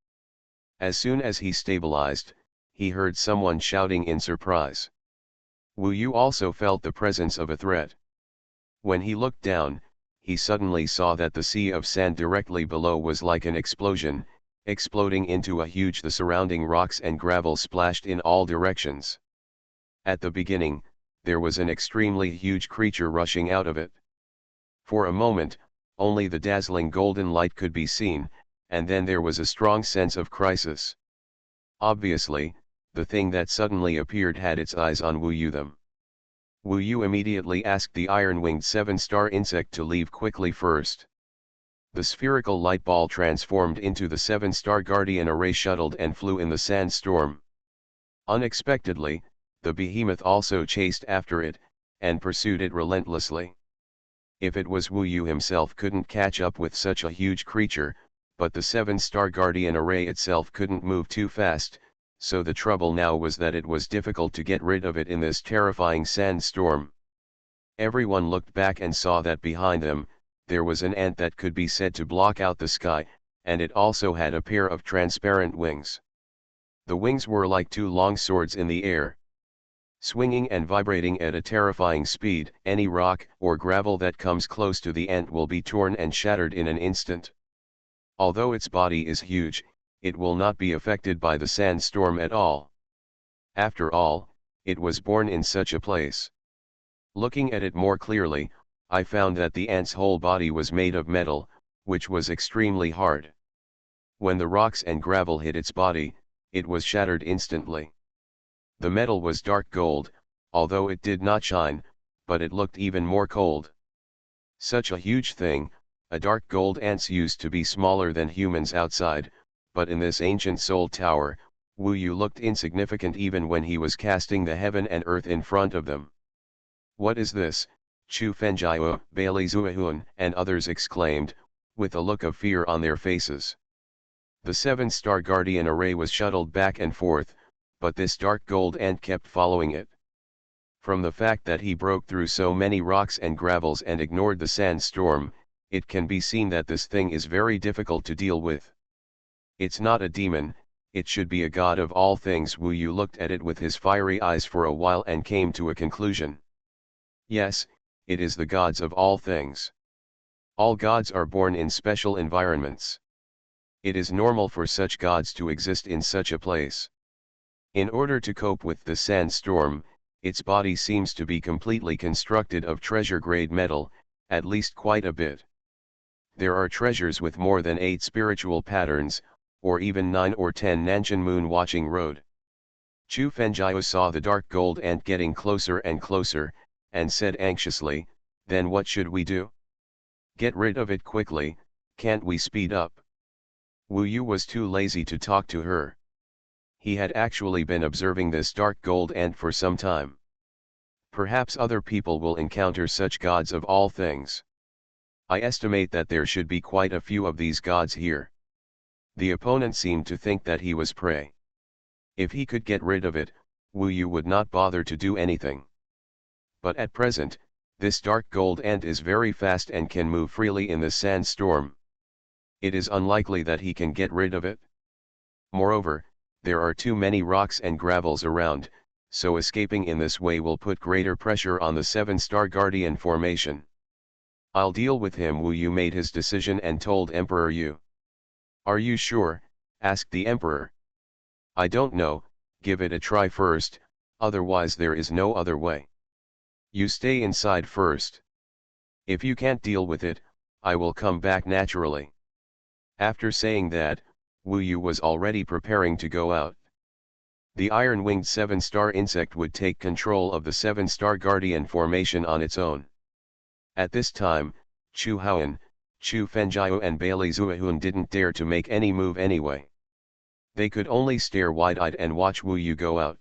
As soon as he stabilized, he heard someone shouting in surprise. Wu Yu also felt the presence of a threat. When he looked down, he suddenly saw that the sea of sand directly below was like an explosion, exploding into a huge. The surrounding rocks and gravel splashed in all directions. At the beginning, there was an extremely huge creature rushing out of it. For a moment, only the dazzling golden light could be seen, and then there was a strong sense of crisis. Obviously, the thing that suddenly appeared had its eyes on Wu Yu them. Wu Yu immediately asked the iron-winged 7-star insect to leave quickly first. The spherical light ball transformed into the 7-star guardian array, shuttled and flew in the sandstorm. Unexpectedly, the behemoth also chased after it, and pursued it relentlessly. If it was Wu Yu himself couldn't catch up with such a huge creature, but the 7-star guardian array itself couldn't move too fast, so the trouble now was that it was difficult to get rid of it in this terrifying sandstorm. Everyone looked back and saw that behind them, there was an ant that could be said to block out the sky, and it also had a pair of transparent wings. The wings were like 2 long swords in the air. Swinging and vibrating at a terrifying speed, any rock or gravel that comes close to the ant will be torn and shattered in an instant. Although its body is huge, it will not be affected by the sandstorm at all. After all, it was born in such a place. Looking at it more clearly, I found that the ant's whole body was made of metal, which was extremely hard. When the rocks and gravel hit its body, it was shattered instantly. The metal was dark gold, although it did not shine, but it looked even more cold. Such a huge thing, a dark gold ants used to be smaller than humans outside, but in this ancient soul tower, Wu Yu looked insignificant even when he was casting the heaven and earth in front of them. "What is this?" Chu Fenjiao, Bailey Xuanhuan, and others exclaimed, with a look of fear on their faces. The 7-star guardian array was shuttled back and forth, but this dark gold ant kept following it. From the fact that he broke through so many rocks and gravels and ignored the sandstorm, it can be seen that this thing is very difficult to deal with. It's not a demon, it should be a god of all things. Wu Yu looked at it with his fiery eyes for a while and came to a conclusion. Yes, it is the gods of all things. All gods are born in special environments. It is normal for such gods to exist in such a place. In order to cope with the sandstorm, its body seems to be completely constructed of treasure-grade metal, at least quite a bit. There are treasures with more than 8 spiritual patterns, or even 9 or 10 Nanshan Moon Watching Road. Chu Fenjiao saw the dark gold ant getting closer and closer, and said anxiously, "Then what should we do? Get rid of it quickly, can't we speed up?" Wu Yu was too lazy to talk to her. He had actually been observing this dark gold ant for some time. Perhaps other people will encounter such gods of all things. I estimate that there should be quite a few of these gods here. The opponent seemed to think that he was prey. If he could get rid of it, Wu Yu would not bother to do anything. But at present, this dark gold ant is very fast and can move freely in the sandstorm. It is unlikely that he can get rid of it. Moreover, there are too many rocks and gravels around, so escaping in this way will put greater pressure on the 7-star guardian formation. "I'll deal with him." Wu Yu made his decision and told Emperor Yu. "Are you sure?" asked the emperor. "I don't know, give it a try first, otherwise there is no other way. You stay inside first. If you can't deal with it, I will come back naturally." After saying that, Wu Yu was already preparing to go out. The iron-winged 7-star insect would take control of the 7-star guardian formation on its own. At this time, Xuanhuan, Chu Fenjiao and Bailey Xuanhuan didn't dare to make any move anyway. They could only stare wide-eyed and watch Wu Yu go out.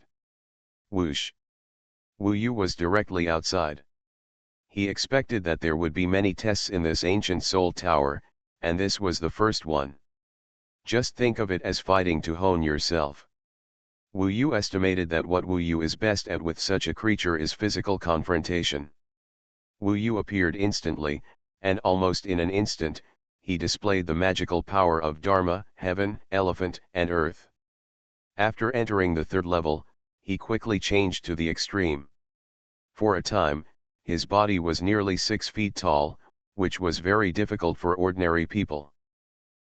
Whoosh! Wu Yu was directly outside. He expected that there would be many tests in this ancient soul tower, and this was the first one. Just think of it as fighting to hone yourself. Wu Yu estimated that what Wu Yu is best at with such a creature is physical confrontation. Wu Yu appeared instantly, and almost in an instant, he displayed the magical power of Dharma, heaven, elephant, and earth. After entering the 3rd level, he quickly changed to the extreme. For a time, his body was nearly 6 feet tall, which was very difficult for ordinary people.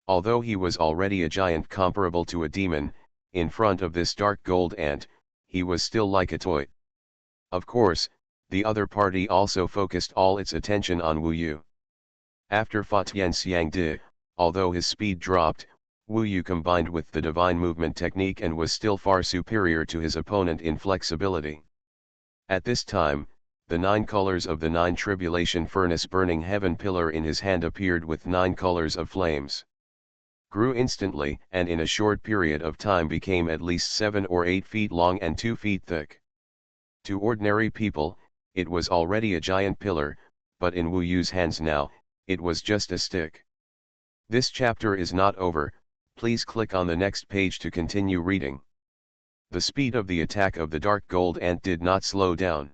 Although he was already a giant comparable to a demon, in front of this dark gold ant, he was still like a toy. Of course, the other party also focused all its attention on Wu Yu. After Fa Tian Xiang Di, although his speed dropped, Wu Yu combined with the divine movement technique and was still far superior to his opponent in flexibility. At this time, the 9 colors of the 9 tribulation furnace burning heaven pillar in his hand appeared with 9 colors of flames. Grew instantly and in a short period of time became at least 7 or 8 feet long and 2 feet thick. To ordinary people, it was already a giant pillar, but in Wu Yu's hands now, it was just a stick. This chapter is not over, please click on the next page to continue reading. The speed of the attack of the dark gold ant did not slow down.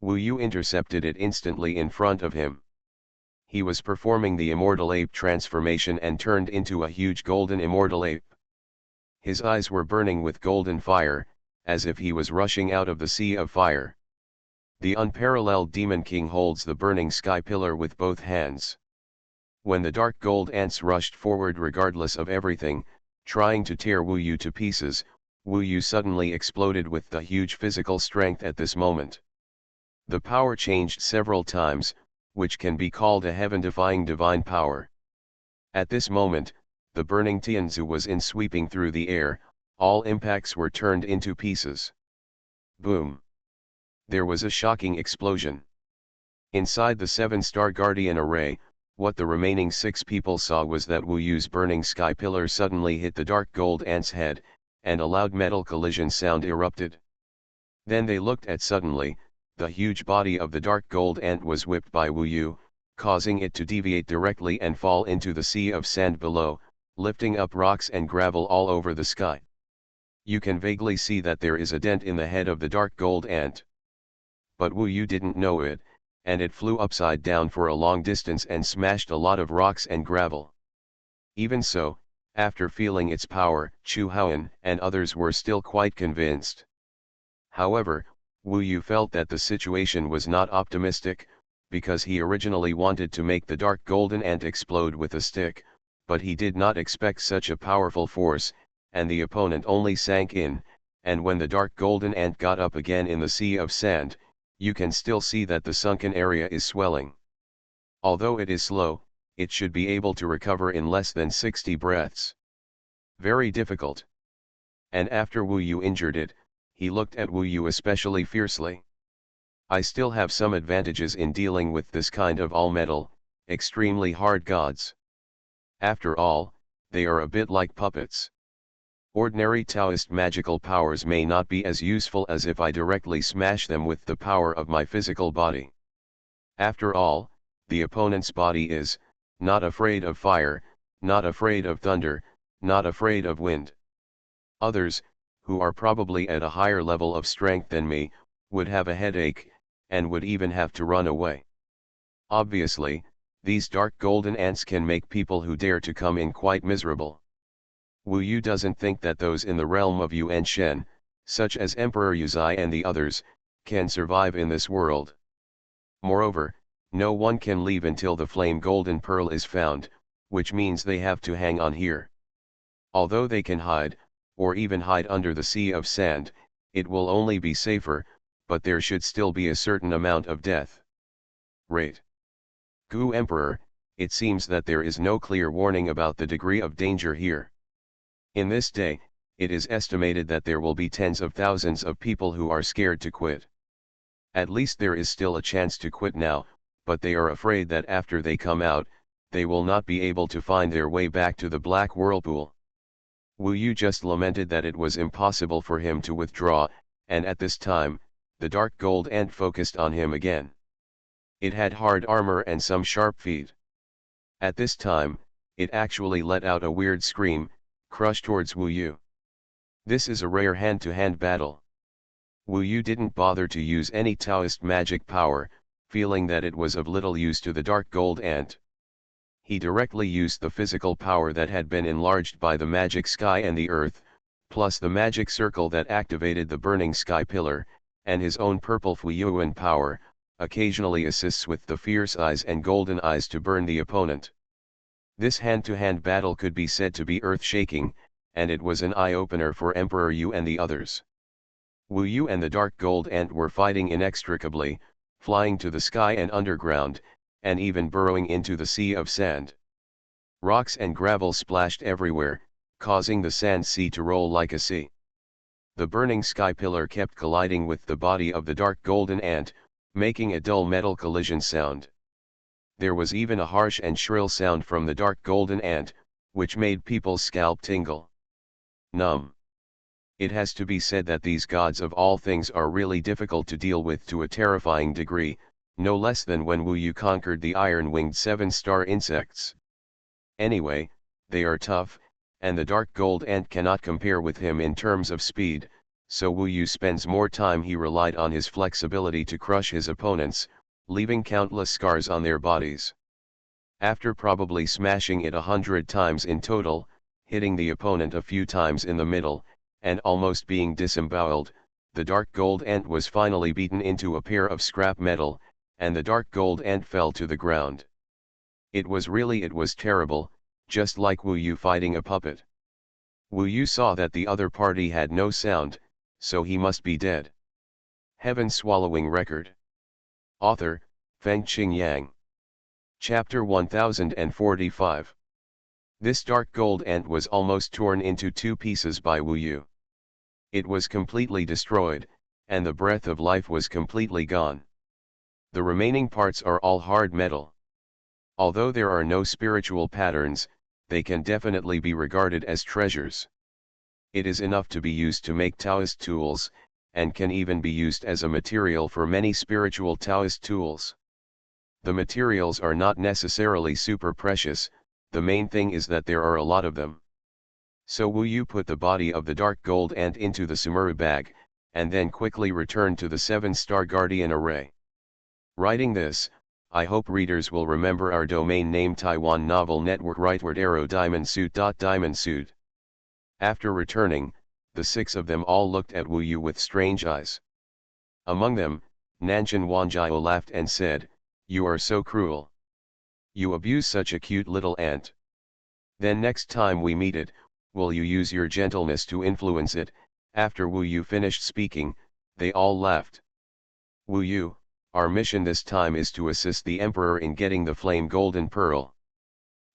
Wu Yu intercepted it instantly in front of him. He was performing the immortal ape transformation and turned into a huge golden immortal ape. His eyes were burning with golden fire, as if he was rushing out of the sea of fire. The unparalleled Demon King holds the burning sky pillar with both hands. When the dark gold ants rushed forward regardless of everything, trying to tear Wu Yu to pieces, Wu Yu suddenly exploded with the huge physical strength at this moment. The power changed several times, which can be called a heaven-defying divine power. At this moment, the burning Tianzu was in sweeping through the air, all impacts were turned into pieces. Boom! There was a shocking explosion. Inside the 7-star Guardian array, what the remaining 6 people saw was that Wu Yu's burning sky pillar suddenly hit the dark gold ant's head, and a loud metal collision sound erupted. Then they looked at suddenly, the huge body of the dark gold ant was whipped by Wu Yu, causing it to deviate directly and fall into the sea of sand below, lifting up rocks and gravel all over the sky. You can vaguely see that there is a dent in the head of the dark gold ant. But Wu Yu didn't know it, and it flew upside down for a long distance and smashed a lot of rocks and gravel. Even so, after feeling its power, Xuanhuan and others were still quite convinced. However, Wu Yu felt that the situation was not optimistic, because he originally wanted to make the dark golden ant explode with a stick, but he did not expect such a powerful force, and the opponent only sank in, and when the dark golden ant got up again in the sea of sand, you can still see that the sunken area is swelling. Although it is slow, it should be able to recover in less than 60 breaths. Very difficult. And after Wu Yu injured it, he looked at Wu Yu especially fiercely. I still have some advantages in dealing with this kind of all-metal, extremely hard gods. After all, they are a bit like puppets. Ordinary Taoist magical powers may not be as useful as if I directly smash them with the power of my physical body. After all, the opponent's body is, not afraid of fire, not afraid of thunder, not afraid of wind. Others, who are probably at a higher level of strength than me, would have a headache, and would even have to run away. Obviously, these dark golden ants can make people who dare to come in quite miserable. Wu Yu doesn't think that those in the realm of Yuan Shen, such as Emperor Yuzai and the others, can survive in this world. Moreover, no one can leave until the flame golden pearl is found, which means they have to hang on here. Although they can hide, or even hide under the sea of sand, it will only be safer, but there should still be a certain amount of death rate. Gu Emperor, it seems that there is no clear warning about the degree of danger here. In this day, it is estimated that there will be tens of thousands of people who are scared to quit. At least there is still a chance to quit now, but they are afraid that after they come out, they will not be able to find their way back to the black whirlpool. Wu Yu just lamented that it was impossible for him to withdraw, and at this time, the dark gold ant focused on him again. It had hard armor and some sharp feet. At this time, it actually let out a weird scream, crushed towards Wu Yu. This is a rare hand-to-hand battle. Wu Yu didn't bother to use any Taoist magic power, feeling that it was of little use to the dark gold ant. He directly used the physical power that had been enlarged by the magic sky and the earth, plus the magic circle that activated the burning sky pillar, and his own purple Fuiyuan power, occasionally assists with the fierce eyes and golden eyes to burn the opponent. This hand-to-hand battle could be said to be earth-shaking, and it was an eye-opener for Emperor Yu and the others. Wu Yu and the dark gold ant were fighting inextricably, flying to the sky and underground, and even burrowing into the sea of sand. Rocks and gravel splashed everywhere, causing the sand sea to roll like a sea. The burning sky pillar kept colliding with the body of the dark golden ant, making a dull metal collision sound. There was even a harsh and shrill sound from the dark golden ant, which made people's scalp tingle. Numb. It has to be said that these gods of all things are really difficult to deal with to a terrifying degree, no less than when Wu Yu conquered the iron-winged 7-star insects. Anyway, they are tough, and the dark gold ant cannot compare with him in terms of speed, so Wu Yu spends more time. He relied on his flexibility to crush his opponents, leaving countless scars on their bodies. After probably smashing it 100 times in total, hitting the opponent a few times in the middle, and almost being disemboweled, the dark gold ant was finally beaten into a pair of scrap metal, and the dark gold ant fell to the ground. It was terrible, just like Wu Yu fighting a puppet. Wu Yu saw that the other party had no sound, so he must be dead. Heaven Swallowing Record. Author, Fengqing Yang. Chapter 1045. This dark gold ant was almost torn into two pieces by Wu Yu. It was completely destroyed, and the breath of life was completely gone. The remaining parts are all hard metal. Although there are no spiritual patterns, they can definitely be regarded as treasures. It is enough to be used to make Taoist tools, and can even be used as a material for many spiritual Taoist tools. The materials are not necessarily super precious, the main thing is that there are a lot of them. So Wu Yu put the body of the dark gold ant into the sumuru bag, and then quickly returned to the 7-star guardian array. Writing this, I hope readers will remember our domain name Taiwan Novel Network rightward arrow diamond suit. After returning, the 6 of them all looked at Wu Yu with strange eyes. Among them, Nanshan Wanjiao laughed and said, "You are so cruel. You abuse such a cute little ant. Then next time we meet it, will you use your gentleness to influence it?" After Wu Yu finished speaking, they all laughed. "Wu Yu, our mission this time is to assist the Emperor in getting the flame golden pearl.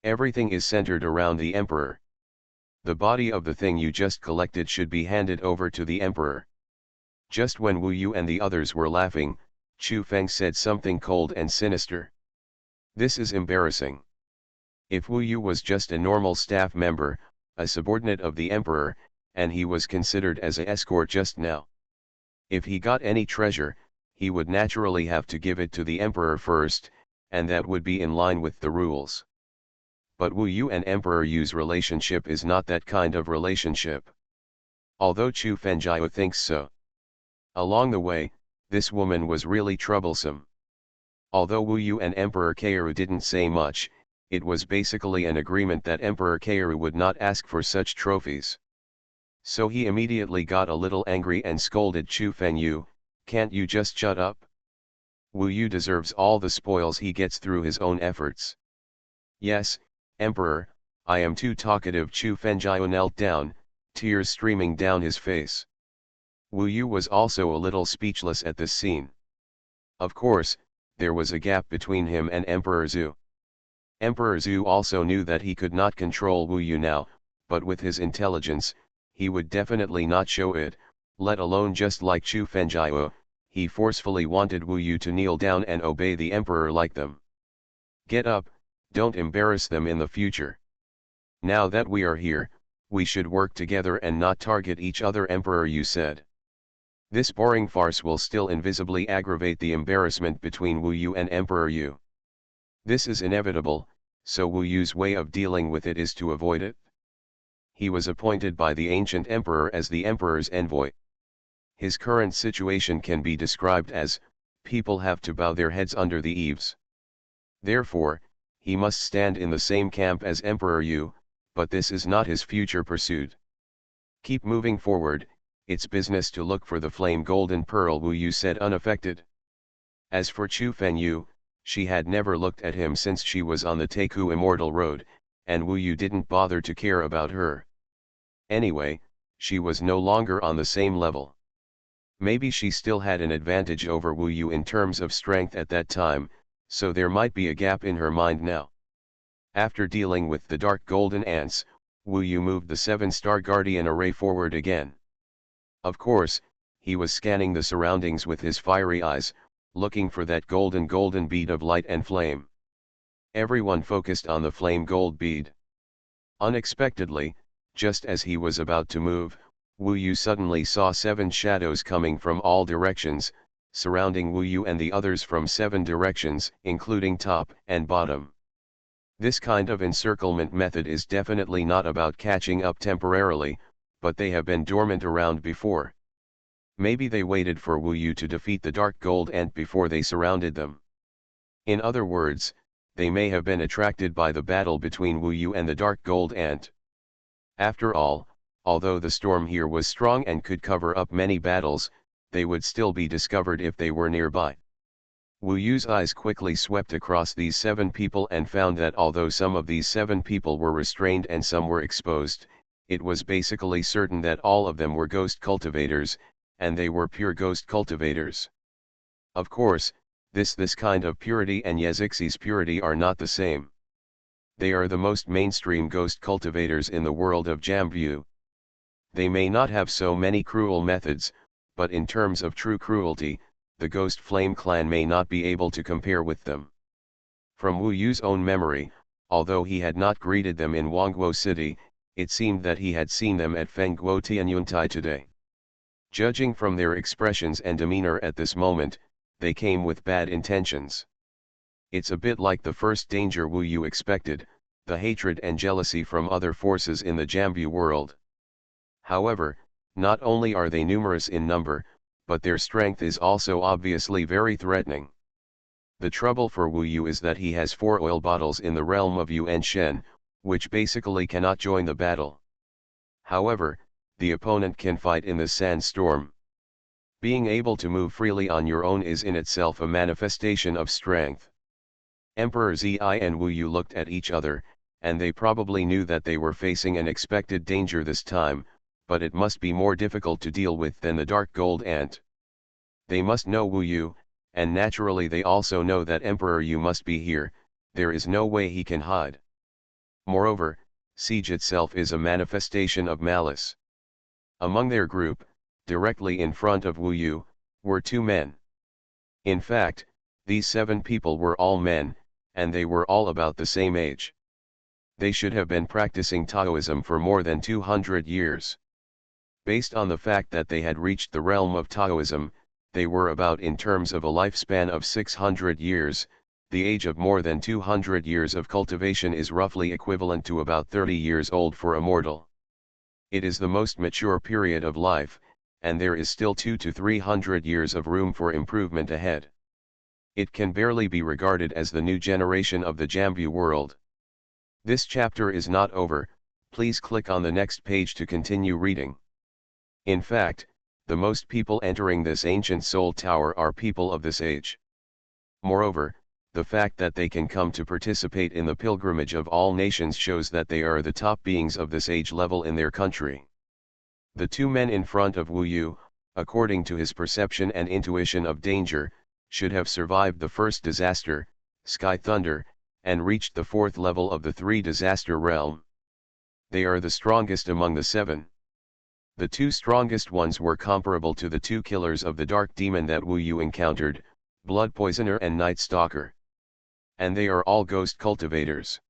Everything is centered around the Emperor. The body of the thing you just collected should be handed over to the Emperor." Just when Wu Yu and the others were laughing, Chu Feng said something cold and sinister. "This is embarrassing. If Wu Yu was just a normal staff member, a subordinate of the Emperor, and he was considered as an escort just now. If he got any treasure, he would naturally have to give it to the Emperor first, and that would be in line with the rules. But Wu Yu and Emperor Yu's relationship is not that kind of relationship. Although Chu Fenjiao thinks so. Along the way, this woman was really troublesome. Although Wu Yu and Emperor Keiru didn't say much, it was basically an agreement that Emperor Keiru would not ask for such trophies. So he immediately got a little angry and scolded Chu Fengyu, "Can't you just shut up? Wu Yu deserves all the spoils he gets through his own efforts." "Yes, Emperor, I am too talkative." Chu Fenjiao knelt down, tears streaming down his face. Wu Yu was also a little speechless at this scene. Of course, there was a gap between him and Emperor Zhu. Emperor Zhu also knew that he could not control Wu Yu now, but with his intelligence, he would definitely not show it, let alone just like Chu Fenjiao, he forcefully wanted Wu Yu to kneel down and obey the Emperor like them. "Get up, don't embarrass them in the future. Now that we are here, we should work together and not target each other," Emperor Yu said. This boring farce will still invisibly aggravate the embarrassment between Wu Yu and Emperor Yu. This is inevitable, so Wu Yu's way of dealing with it is to avoid it. He was appointed by the ancient emperor as the emperor's envoy. His current situation can be described as, people have to bow their heads under the eaves. Therefore, he must stand in the same camp as Emperor Yu, but this is not his future pursuit. "Keep moving forward, it's business to look for the flame golden pearl," Wu Yu said unaffected. As for Chu Fengyu, she had never looked at him since she was on the Teiku Immortal Road, and Wu Yu didn't bother to care about her. Anyway, she was no longer on the same level. Maybe she still had an advantage over Wu Yu in terms of strength at that time, so there might be a gap in her mind now. After dealing with the dark golden ants, Wu Yu moved the 7-star guardian array forward again. Of course, he was scanning the surroundings with his fiery eyes, looking for that golden bead of light and flame. Everyone focused on the flame gold bead. Unexpectedly, just as he was about to move, Wu Yu suddenly saw 7 shadows coming from all directions, surrounding Wu Yu and the others from 7 directions, including top and bottom. This kind of encirclement method is definitely not about catching up temporarily, but they have been dormant around before. Maybe they waited for Wu Yu to defeat the dark gold ant before they surrounded them. In other words, they may have been attracted by the battle between Wu Yu and the dark gold ant. After all although the storm here was strong and could cover up many battles, they would still be discovered if they were nearby. Wu Yu's eyes quickly swept across these 7 people and found that although some of these 7 people were restrained and some were exposed, it was basically certain that all of them were ghost cultivators, and they were pure ghost cultivators. Of course, this kind of purity and Yezixi's purity are not the same. They are the most mainstream ghost cultivators in the world of Jambu. They may not have so many cruel methods, but in terms of true cruelty, the Ghost Flame clan may not be able to compare with them. From Wu Yu's own memory, although he had not greeted them in Wangguo City, it seemed that he had seen them at Fengguo Tianyuntai today. Judging from their expressions and demeanor at this moment, they came with bad intentions. It's a bit like the first danger Wu Yu expected, the hatred and jealousy from other forces in the Jambu world. However, not only are they numerous in number, but their strength is also obviously very threatening. The trouble for Wu Yu is that he has 4 oil bottles in the realm of Yuan Shen, which basically cannot join the battle. However, the opponent can fight in the sandstorm. Being able to move freely on your own is in itself a manifestation of strength. Emperor Zi and Wu Yu looked at each other, and they probably knew that they were facing an expected danger this time, but it must be more difficult to deal with than the dark gold ant. They must know Wu Yu, and naturally they also know that Emperor Yu must be here, there is no way he can hide. Moreover, siege itself is a manifestation of malice. Among their group, directly in front of Wu Yu, were 2 men. In fact, these 7 people were all men, and they were all about the same age. They should have been practicing Taoism for more than 200 years. Based on the fact that they had reached the realm of Taoism, they were about in terms of a lifespan of 600 years, the age of more than 200 years of cultivation is roughly equivalent to about 30 years old for a mortal. It is the most mature period of life, and there is still 200 to 300 years of room for improvement ahead. It can barely be regarded as the new generation of the Jambu world. This chapter is not over, please click on the next page to continue reading. In fact, the most people entering this ancient soul tower are people of this age. Moreover, the fact that they can come to participate in the pilgrimage of all nations shows that they are the top beings of this age level in their country. The 2 men in front of Wu Yu, according to his perception and intuition of danger, should have survived the first disaster, Sky Thunder, and reached the 4th level of the 3 disaster realm. They are the strongest among the 7. The 2 strongest ones were comparable to the 2 killers of the dark demon that Wu Yu encountered, Blood Poisoner and Night Stalker. And they are all ghost cultivators.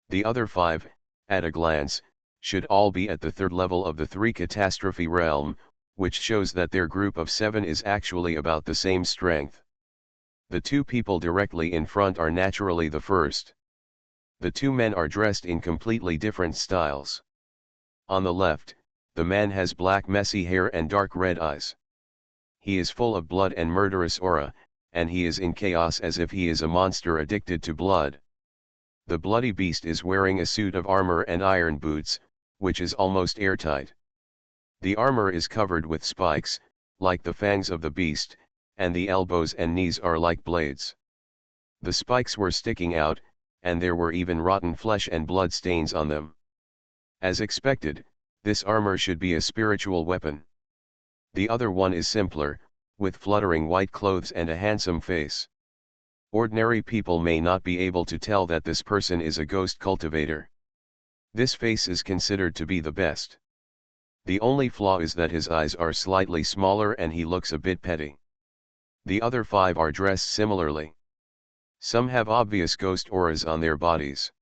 The other 5, at a glance, should all be at the 3rd level of the 3 catastrophe realm, which shows that their group of 7 is actually about the same strength. The 2 people directly in front are naturally the first. The 2 men are dressed in completely different styles. On the left, the man has black messy hair and dark red eyes. He is full of blood and murderous aura, and he is in chaos as if he is a monster addicted to blood. The bloody beast is wearing a suit of armor and iron boots, which is almost airtight. The armor is covered with spikes, like the fangs of the beast, and the elbows and knees are like blades. The spikes were sticking out, and there were even rotten flesh and blood stains on them. As expected, this armor should be a spiritual weapon. The other one is simpler, with fluttering white clothes and a handsome face. Ordinary people may not be able to tell that this person is a ghost cultivator. This face is considered to be the best. The only flaw is that his eyes are slightly smaller and he looks a bit petty. The other 5 are dressed similarly. Some have obvious ghost auras on their bodies.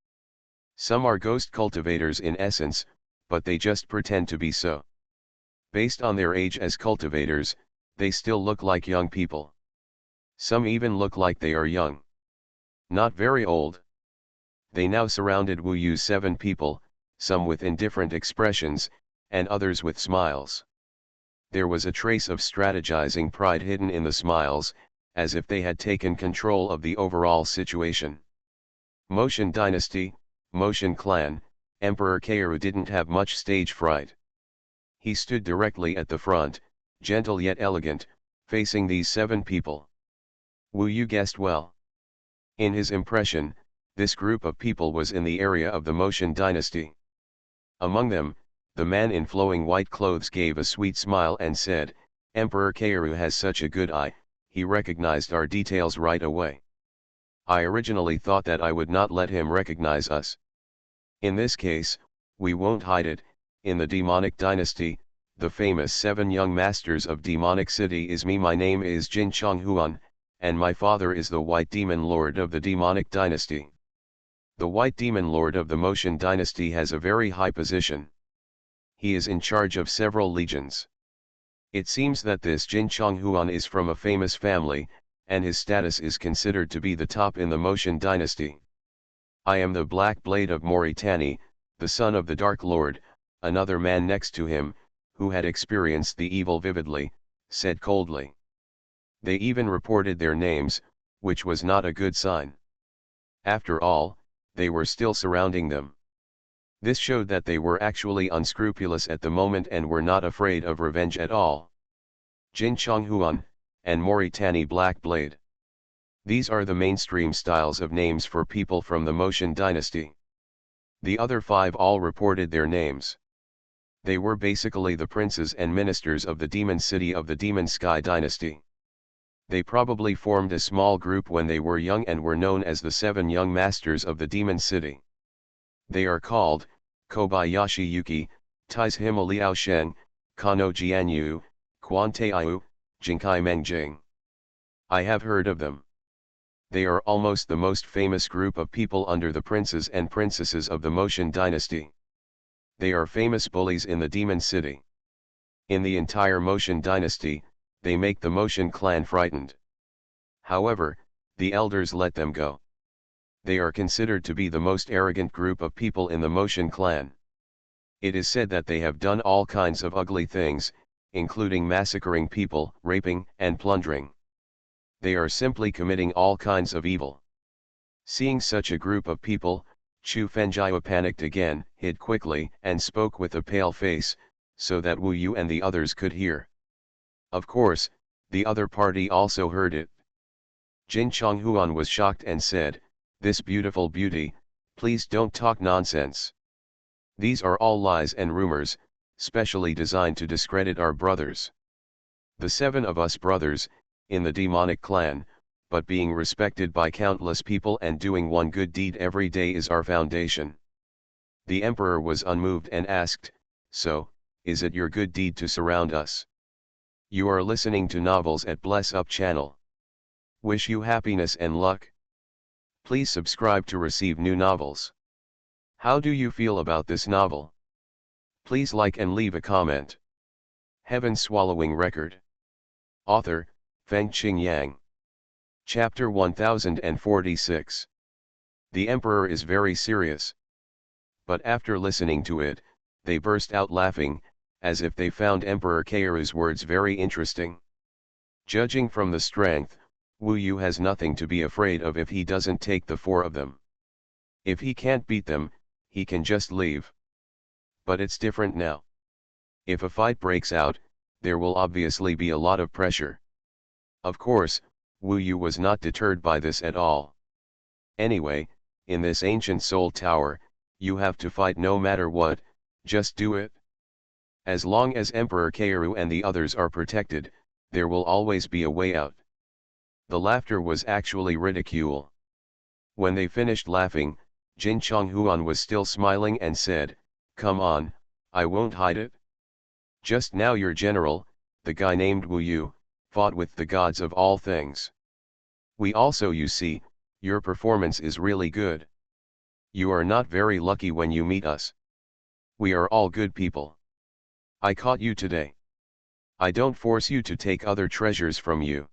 Some are ghost cultivators in essence, but they just pretend to be so. Based on their age as cultivators, they still look like young people. Some even look like they are young. Not very old. They now surrounded Wu Yu's 7 people, some with indifferent expressions, and others with smiles. There was a trace of strategizing pride hidden in the smiles, as if they had taken control of the overall situation. Motion Dynasty, Motion Clan, Emperor Kaoru didn't have much stage fright. He stood directly at the front, gentle yet elegant, facing these 7 people. Wu Yu guessed well. In his impression, this group of people was in the area of the Motion dynasty. Among them, the man in flowing white clothes gave a sweet smile and said, "Emperor Keiru has such a good eye, he recognized our details right away. I originally thought that I would not let him recognize us. In this case, we won't hide it. In the demonic dynasty, the famous 7 young masters of demonic city is me. My name is Jin Xuanhuan, and my father is the White Demon Lord of the demonic dynasty. The White Demon Lord of the Motion dynasty has a very high position. He is in charge of several legions. It seems that this Jin Xuanhuan is from a famous family, and his status is considered to be the top in the Motion dynasty. I am the Black Blade of Mauritania, the son of the Dark Lord." Another man next to him, who had experienced the evil vividly, said coldly. They even reported their names, which was not a good sign. After all, they were still surrounding them. This showed that they were actually unscrupulous at the moment and were not afraid of revenge at all. Jin Xuanhuan, and Mauritania Black Blade. These are the mainstream styles of names for people from the Motion dynasty. The other 5 all reported their names. They were basically the princes and ministers of the demon city of the Demon Sky dynasty. They probably formed a small group when they were young and were known as the 7 young masters of the demon city. They are called Kobayashi Yuki, Taizhima Liao Shen, Kano Jianyu, Quan Taiyu, Jinkai Mengjing. I have heard of them. They are almost the most famous group of people under the princes and princesses of the Motion dynasty. They are famous bullies in the demon city. In the entire Motion dynasty, they make the Motion clan frightened. However, the elders let them go. They are considered to be the most arrogant group of people in the Motion clan. It is said that they have done all kinds of ugly things, including massacring people, raping, and plundering. They are simply committing all kinds of evil. Seeing such a group of people, Chu Fengjia panicked again, hid quickly, and spoke with a pale face, so that Wu Yu and the others could hear. Of course, the other party also heard it. Jin Chonghuan was shocked and said, "This beautiful beauty, please don't talk nonsense. These are all lies and rumors, specially designed to discredit our brothers. The 7 of us brothers, in the demonic clan, but being respected by countless people and doing one good deed every day is our foundation." The emperor was unmoved and asked, "So, is it your good deed to surround us?" You are listening to Novels at Bless Up channel. Wish you happiness and luck. Please subscribe to receive new novels. How do you feel about this novel? Please like and leave a comment. Heaven Swallowing Record. Author, Fengqing Yang. Chapter 1046. The Emperor is very serious. But after listening to it, they burst out laughing, as if they found Emperor Keiru's words very interesting. Judging from the strength, Wu Yu has nothing to be afraid of if he doesn't take the 4 of them. If he can't beat them, he can just leave. But it's different now. If a fight breaks out, there will obviously be a lot of pressure. Of course, Wu Yu was not deterred by this at all. Anyway, in this ancient soul tower, you have to fight no matter what, just do it. As long as Emperor Keiru and the others are protected, there will always be a way out. The laughter was actually ridicule. When they finished laughing, Jin Chonghuan was still smiling and said, "Come on, I won't hide it. Just now your general, the guy named Wu Yu, fought with the gods of all things. We also, you see, your performance is really good. You are not very lucky when you meet us. We are all good people. I caught you today. I don't force you to take other treasures from you.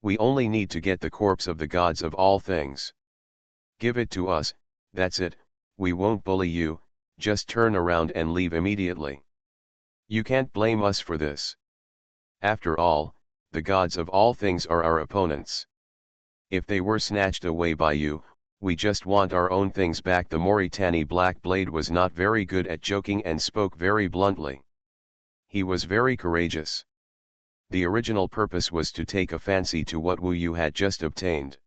We only need to get the corpse of the gods of all things. Give it to us, that's it, we won't bully you, just turn around and leave immediately. You can't blame us for this. After all, the gods of all things are our opponents. If they were snatched away by you, we just want our own things back." The Mauritania Black Blade was not very good at joking and spoke very bluntly. He was very courageous. The original purpose was to take a fancy to what Wu Yu had just obtained.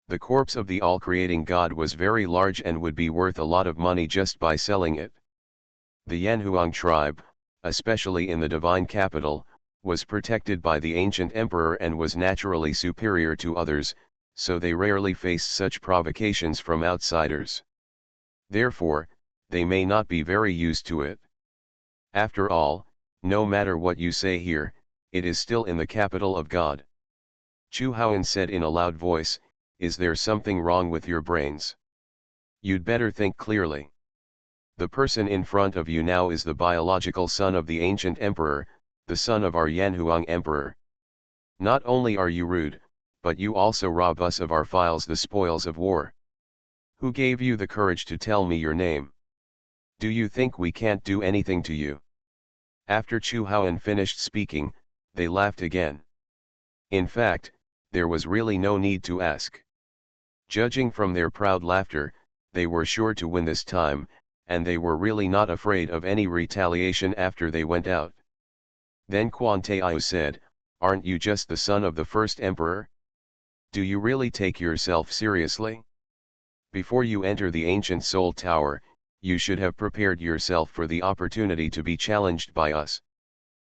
The corpse of the all-creating god was very large and would be worth a lot of money just by selling it. The Yanhuang tribe, especially in the divine capital, was protected by the ancient emperor and was naturally superior to others, so they rarely faced such provocations from outsiders. Therefore, they may not be very used to it. After all, no matter what you say here, it is still in the capital of God. Xuanhuan said in a loud voice, "Is there something wrong with your brains? You'd better think clearly. The person in front of you now is the biological son of the ancient emperor, the son of our Yanhuang emperor. Not only are you rude, but you also rob us of our files, the spoils of war. Who gave you the courage to tell me your name? Do you think we can't do anything to you?" After Xuanhuan finished speaking, they laughed again. In fact, there was really no need to ask. Judging from their proud laughter, they were sure to win this time, and they were really not afraid of any retaliation after they went out. Then Quan Taiyu said, "Aren't you just the son of the first emperor? Do you really take yourself seriously? Before you enter the ancient Soul Tower, you should have prepared yourself for the opportunity to be challenged by us.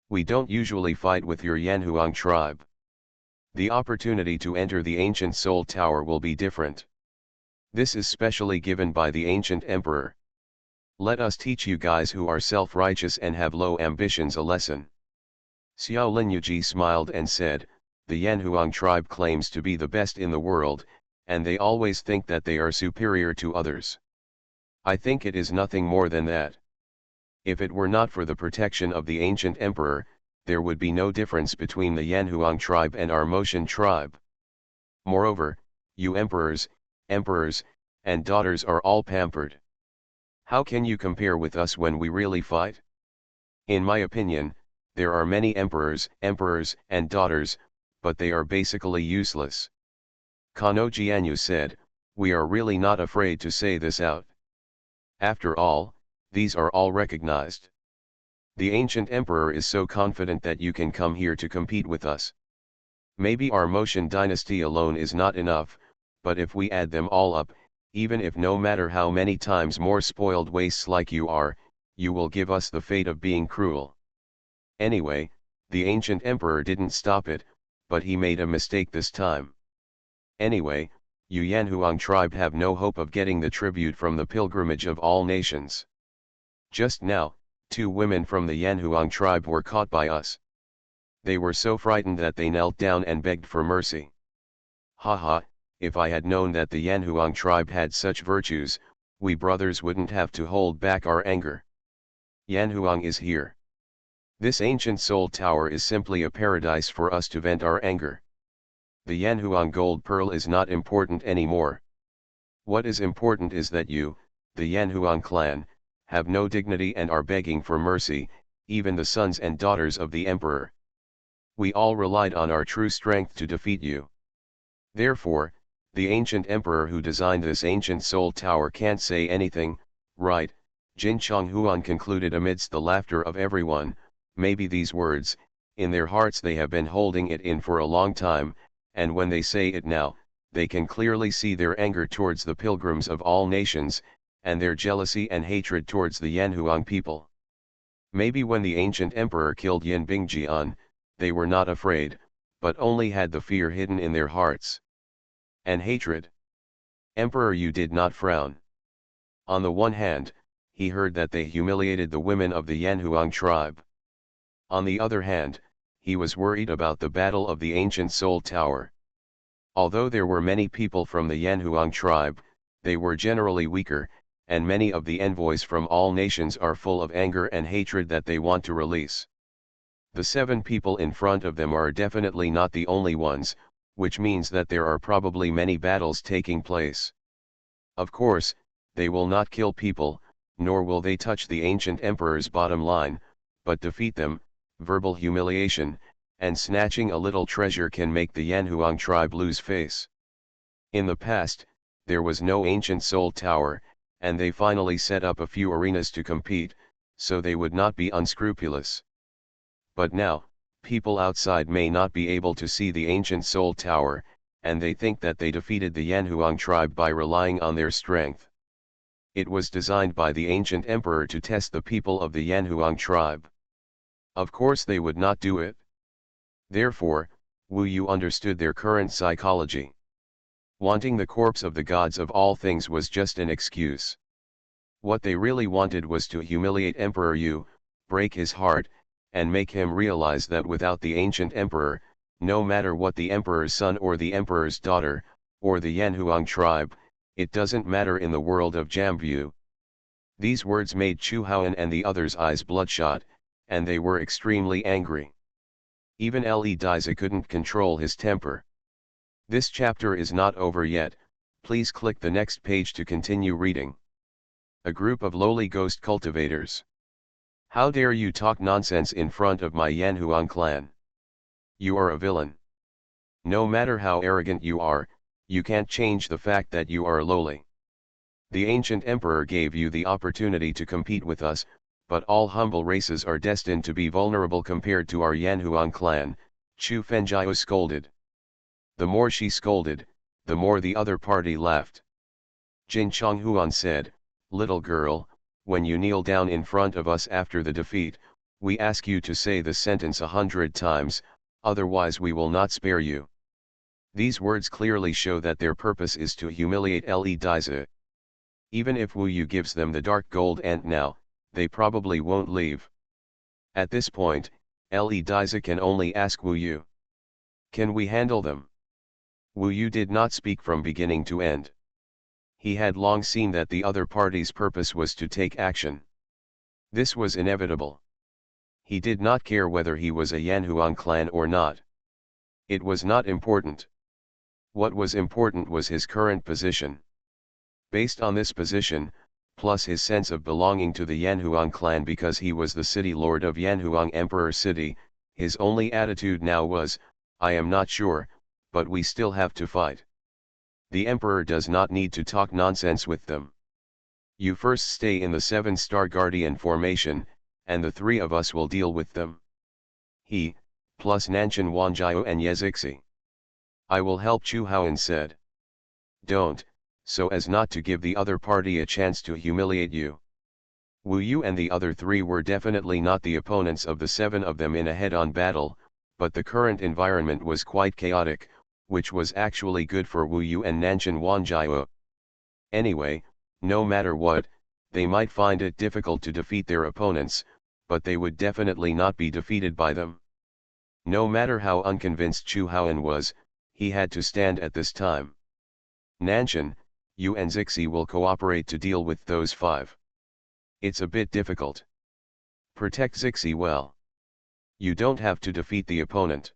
We don't usually fight with your Yanhuang tribe. The opportunity to enter the ancient Soul Tower will be different. This is specially given by the ancient emperor. Let us teach you guys who are self-righteous and have low ambitions a lesson." Xiao Linyuji smiled and said, "The Yanhuang tribe claims to be the best in the world, and they always think that they are superior to others. I think it is nothing more than that. If it were not for the protection of the ancient emperor, there would be no difference between the Yanhuang tribe and our Motion tribe. Moreover, you emperors, and daughters are all pampered. How can you compare with us when we really fight? In my opinion, there are many emperors, and daughters, but they are basically useless." Kano Jianyu said, "We are really not afraid to say this out. After all, these are all recognized. The ancient emperor is so confident that you can come here to compete with us. Maybe our Motion dynasty alone is not enough, but if we add them all up, even if no matter how many times more spoiled wastes like you are, you will give us the fate of being cruel." Anyway, the ancient emperor didn't stop it, but he made a mistake this time. Anyway, you Yanhuang tribe have no hope of getting the tribute from the pilgrimage of all nations. Just now, 2 women from the Yanhuang tribe were caught by us. They were so frightened that they knelt down and begged for mercy. Haha, if I had known that the Yanhuang tribe had such virtues, we brothers wouldn't have to hold back our anger. Yanhuang is here. This ancient soul tower is simply a paradise for us to vent our anger. The Yanhuang gold pearl is not important anymore. What is important is that you, the Yanhuang clan, have no dignity and are begging for mercy, even the sons and daughters of the emperor. We all relied on our true strength to defeat you. Therefore, the ancient emperor who designed this ancient soul tower can't say anything, right?" Jin Chonghuan concluded amidst the laughter of everyone. Maybe these words, in their hearts they have been holding it in for a long time, and when they say it now, they can clearly see their anger towards the pilgrims of all nations, and their jealousy and hatred towards the Yanhuang people. Maybe when the ancient emperor killed Yin Bingjian, they were not afraid, but only had the fear hidden in their hearts. And hatred. Emperor, you did not frown. On the one hand, he heard that they humiliated the women of the Yanhuang tribe. On the other hand, he was worried about the battle of the ancient soul tower. Although there were many people from the Yanhuang tribe, they were generally weaker, and many of the envoys from all nations are full of anger and hatred that they want to release. The 7 people in front of them are definitely not the only ones, which means that there are probably many battles taking place. Of course, they will not kill people, nor will they touch the ancient emperor's bottom line, but defeat them. Verbal humiliation, and snatching a little treasure can make the Yanhuang tribe lose face. In the past, there was no ancient soul tower, and they finally set up a few arenas to compete, so they would not be unscrupulous. But now, people outside may not be able to see the ancient Soul Tower, and they think that they defeated the Yanhuang tribe by relying on their strength. It was designed by the ancient emperor to test the people of the Yanhuang tribe. Of course they would not do it. Therefore, Wu Yu understood their current psychology. Wanting the corpse of the gods of all things was just an excuse. What they really wanted was to humiliate Emperor Yu, break his heart, and make him realize that without the ancient emperor, no matter what the emperor's son or the emperor's daughter, or the Yanhuang tribe, it doesn't matter in the world of Jambu. These words made Xuanhuan and the others' eyes bloodshot, and they were extremely angry. Even Le Diza couldn't control his temper. This chapter is not over yet, please click the next page to continue reading. A group of lowly ghost cultivators. How dare you talk nonsense in front of my Yanhuang clan? You are a villain. No matter how arrogant you are, you can't change the fact that you are lowly. The ancient emperor gave you the opportunity to compete with us, but all humble races are destined to be vulnerable compared to our Yanhuang clan, Chu Fenjiao scolded. The more she scolded, the more the other party laughed. Jin Chonghuan said, "Little girl, when you kneel down in front of us after the defeat, we ask you to say the sentence 100 times, otherwise we will not spare you." These words clearly show that their purpose is to humiliate Le Diza. Even if Wu Yu gives them the dark gold ant now, they probably won't leave. At this point, Le Diza can only ask Wu Yu, "Can we handle them?" Wu Yu did not speak from beginning to end. He had long seen that the other party's purpose was to take action. This was inevitable. He did not care whether he was a Yanhuang clan or not. It was not important. What was important was his current position. Based on this position, plus his sense of belonging to the Yanhuang clan because he was the city lord of Yanhuang Emperor City, his only attitude now was, "I am not sure, but we still have to fight." The emperor does not need to talk nonsense with them. You first stay in the 7-star Guardian formation, and the three of us will deal with them. He, plus Nanshan Wanjiao and Yezixi. I will help, Xuanhuan said. Don't, so as not to give the other party a chance to humiliate you. Wu Yu and the other three were definitely not the opponents of the 7 of them in a head-on battle, but the current environment was quite chaotic, which was actually good for Wu Yu and Nanshan Wanjiao. Anyway, no matter what, they might find it difficult to defeat their opponents, but they would definitely not be defeated by them. No matter how unconvinced Xuanhuan was, he had to stand at this time. Nanshan, you and Zixi will cooperate to deal with those 5. It's a bit difficult. Protect Zixi well. You don't have to defeat the opponent.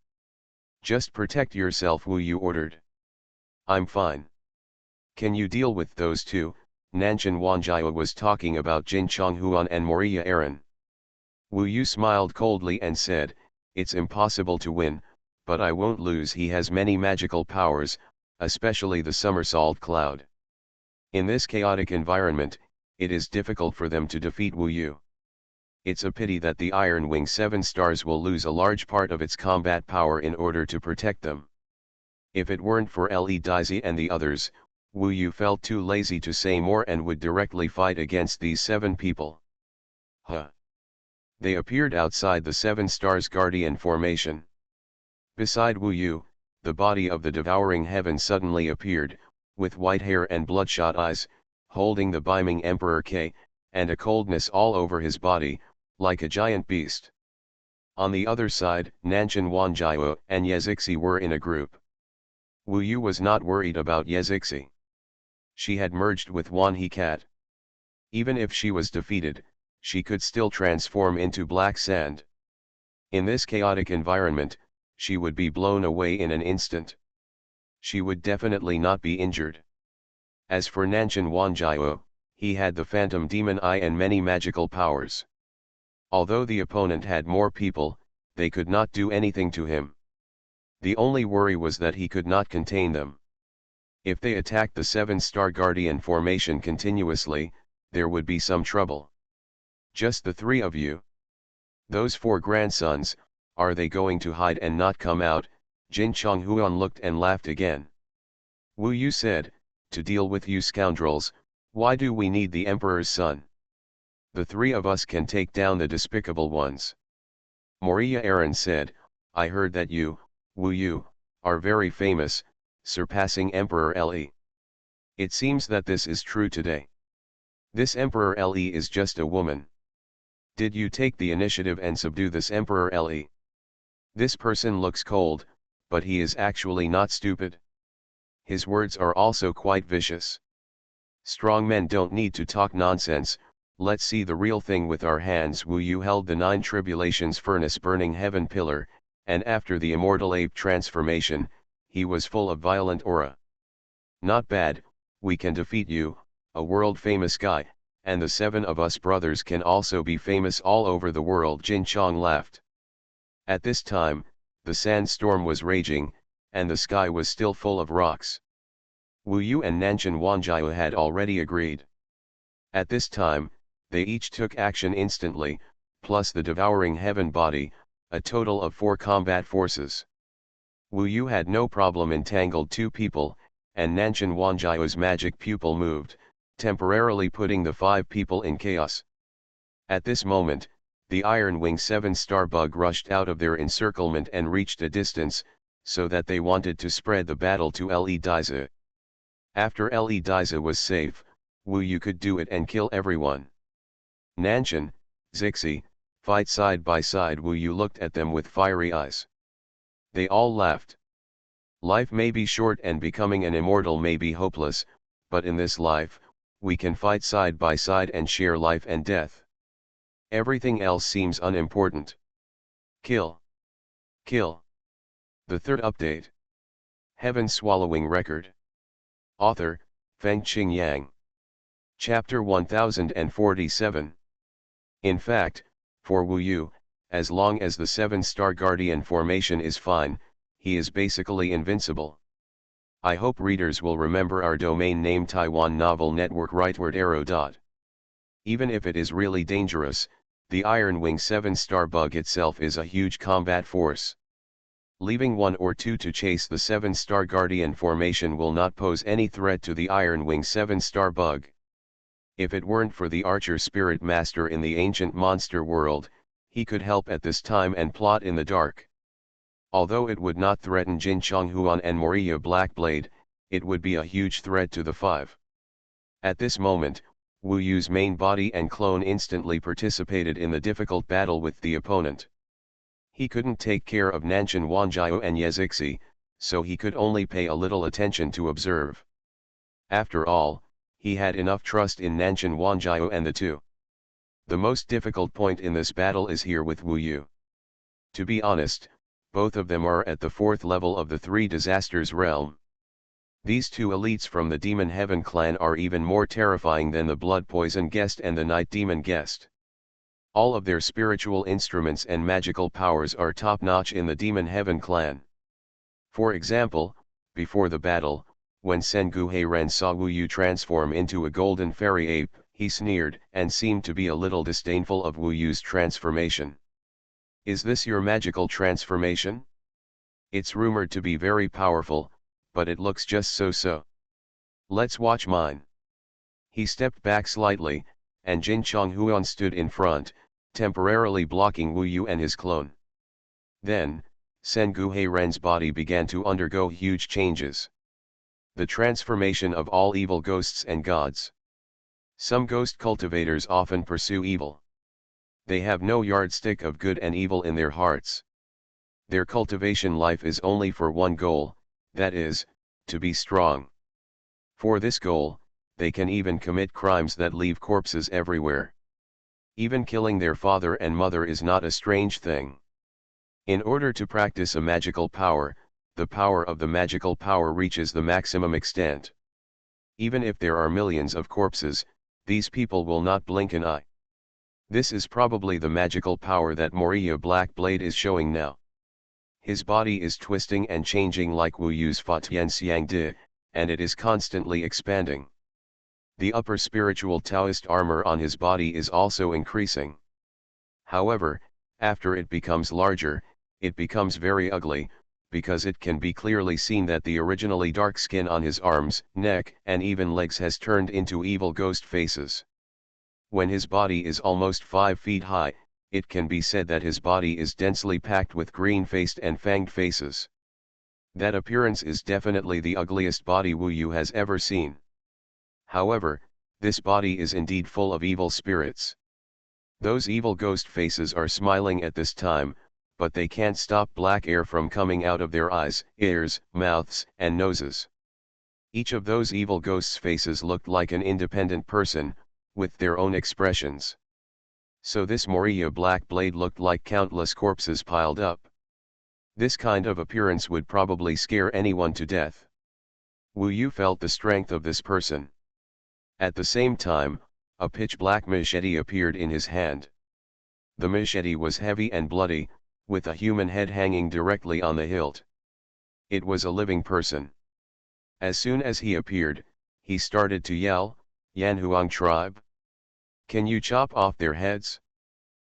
Just protect yourself, Wu Yu ordered. I'm fine. Can you deal with those 2? Nanshan Wanjiao was talking about Jin Chonghuan and Moriya Aaron. Wu Yu smiled coldly and said, "It's impossible to win, but I won't lose. He has many magical powers, especially the somersault cloud. In this chaotic environment, it is difficult for them to defeat Wu Yu. It's a pity that the Iron Wing 7 stars will lose a large part of its combat power in order to protect them. If it weren't for Le Diza and the others, Wu Yu felt too lazy to say more and would directly fight against these 7 people." Huh. They appeared outside the 7 stars Guardian formation. Beside Wu Yu, the body of the devouring heaven suddenly appeared, with white hair and bloodshot eyes, holding the beaming Emperor K, and a coldness all over his body, like a giant beast. On the other side, Nanshan Wanjiao and Yezixi were in a group. Wu Yu was not worried about Yezixi. She had merged with Wan He Cat. Even if she was defeated, she could still transform into black sand. In this chaotic environment, she would be blown away in an instant. She would definitely not be injured. As for Nanshan Wanjiao, he had the Phantom Demon Eye and many magical powers. Although the opponent had more people, they could not do anything to him. The only worry was that he could not contain them. If they attacked the 7-star Guardian formation continuously, there would be some trouble. Just the 3 of you. Those 4 grandsons, Are they going to hide and not come out? Jin Chonghuan looked and laughed again. Wu Yu said, to deal with you scoundrels, why do we need the Emperor's son? The three of us can take down the despicable ones. Moriya Aaron said, I heard that you, Wu Yu, are very famous, surpassing Emperor Le. It seems that this is true today. This Emperor Le is just a woman. Did you take the initiative and subdue this Emperor Le? This person looks cold, but he is actually not stupid. His words are also quite vicious. Strong men don't need to talk nonsense, let's see the real thing with our hands. Wu Yu held the 9 tribulations furnace burning heaven pillar, and after the immortal ape transformation, he was full of violent aura. Not bad, we can defeat you, a world famous guy, and the 7 of us brothers can also be famous all over the world. Jin Chong laughed. At this time, the sandstorm was raging, and the sky was still full of rocks. Wu Yu and Nanshan Wanjiao had already agreed. At this time, they each took action instantly, plus the devouring heaven body, a total of 4 combat forces. Wu Yu had no problem entangled 2 people, and Nanshan Wanjiao's magic pupil moved, temporarily putting the 5 people in chaos. At this moment, the Iron Wing 7-star bug rushed out of their encirclement and reached a distance, so that they wanted to spread the battle to Le Daiza. After Le Daiza was safe, Wu Yu could do it and kill everyone. Nanshan, Zixi, fight side by side. Wu Yu looked at them with fiery eyes. They all laughed. Life may be short and becoming an immortal may be hopeless, but in this life, we can fight side by side and share life and death. Everything else seems unimportant. Kill. Kill. The third update. Heaven Swallowing Record. Author, Fengqing Yang. Chapter 1047. In fact, for Wu Yu, as long as the 7-star guardian formation is fine, he is basically invincible. I hope readers will remember our domain name Taiwan Novel Network rightward arrow. Even if it is really dangerous, the Iron Wing 7-star bug itself is a huge combat force. Leaving 1 or 2 to chase the 7-star guardian formation will not pose any threat to the Iron Wing 7-star bug. If it weren't for the Archer Spirit Master in the ancient monster world, he could help at this time and plot in the dark. Although it would not threaten Jin Chonghuan and Moriya Blackblade, it would be a huge threat to the 5. At this moment, Wu Yu's main body and clone instantly participated in the difficult battle with the opponent. He couldn't take care of Nanshan Wanjiao and Yezixi, so he could only pay a little attention to observe. After all, he had enough trust in Nanshan Wanjiao and the 2. The most difficult point in this battle is here with Wu Yu. To be honest, both of them are at the 4th level of the 3 disasters realm. These 2 elites from the Demon Heaven clan are even more terrifying than the Blood Poison Guest and the Night Demon Guest. All of their spiritual instruments and magical powers are top-notch in the Demon Heaven clan. For example, before the battle, when Sengu Heiren saw Wu Yu transform into a golden fairy ape, he sneered and seemed to be a little disdainful of Wu Yu's transformation. Is this your magical transformation? It's rumored to be very powerful, but it looks just so-so. Let's watch mine. He stepped back slightly, and Jin Chonghuan stood in front, temporarily blocking Wu Yu and his clone. Then, Sengu Heiren's body began to undergo huge changes. The transformation of all evil ghosts and gods. Some ghost cultivators often pursue evil. They have no yardstick of good and evil in their hearts. Their cultivation life is only for one goal, that is, to be strong. For this goal, they can even commit crimes that leave corpses everywhere. Even killing their father and mother is not a strange thing. In order to practice a magical power, the power of the magical power reaches the maximum extent. Even if there are millions of corpses, these people will not blink an eye. This is probably the magical power that Moriya Blackblade is showing now. His body is twisting and changing like Wu Yu's Fa Tian Xiang Di, and it is constantly expanding. The upper spiritual Taoist armor on his body is also increasing. However, after it becomes larger, it becomes very ugly, because it can be clearly seen that the originally dark skin on his arms, neck, and even legs has turned into evil ghost faces. When his body is almost 5 feet high, it can be said that his body is densely packed with green-faced and fanged faces. That appearance is definitely the ugliest body Wu Yu has ever seen. However, this body is indeed full of evil spirits. Those evil ghost faces are smiling at this time, but they can't stop black air from coming out of their eyes, ears, mouths, and noses. Each of those evil ghosts' faces looked like an independent person, with their own expressions. So this Moria Black Blade looked like countless corpses piled up. This kind of appearance would probably scare anyone to death. Wu Yu felt the strength of this person. At the same time, a pitch-black machete appeared in his hand. The machete was heavy and bloody, with a human head hanging directly on the hilt. It was a living person. As soon as he appeared, he started to yell, "Yanhuang tribe? Can you chop off their heads?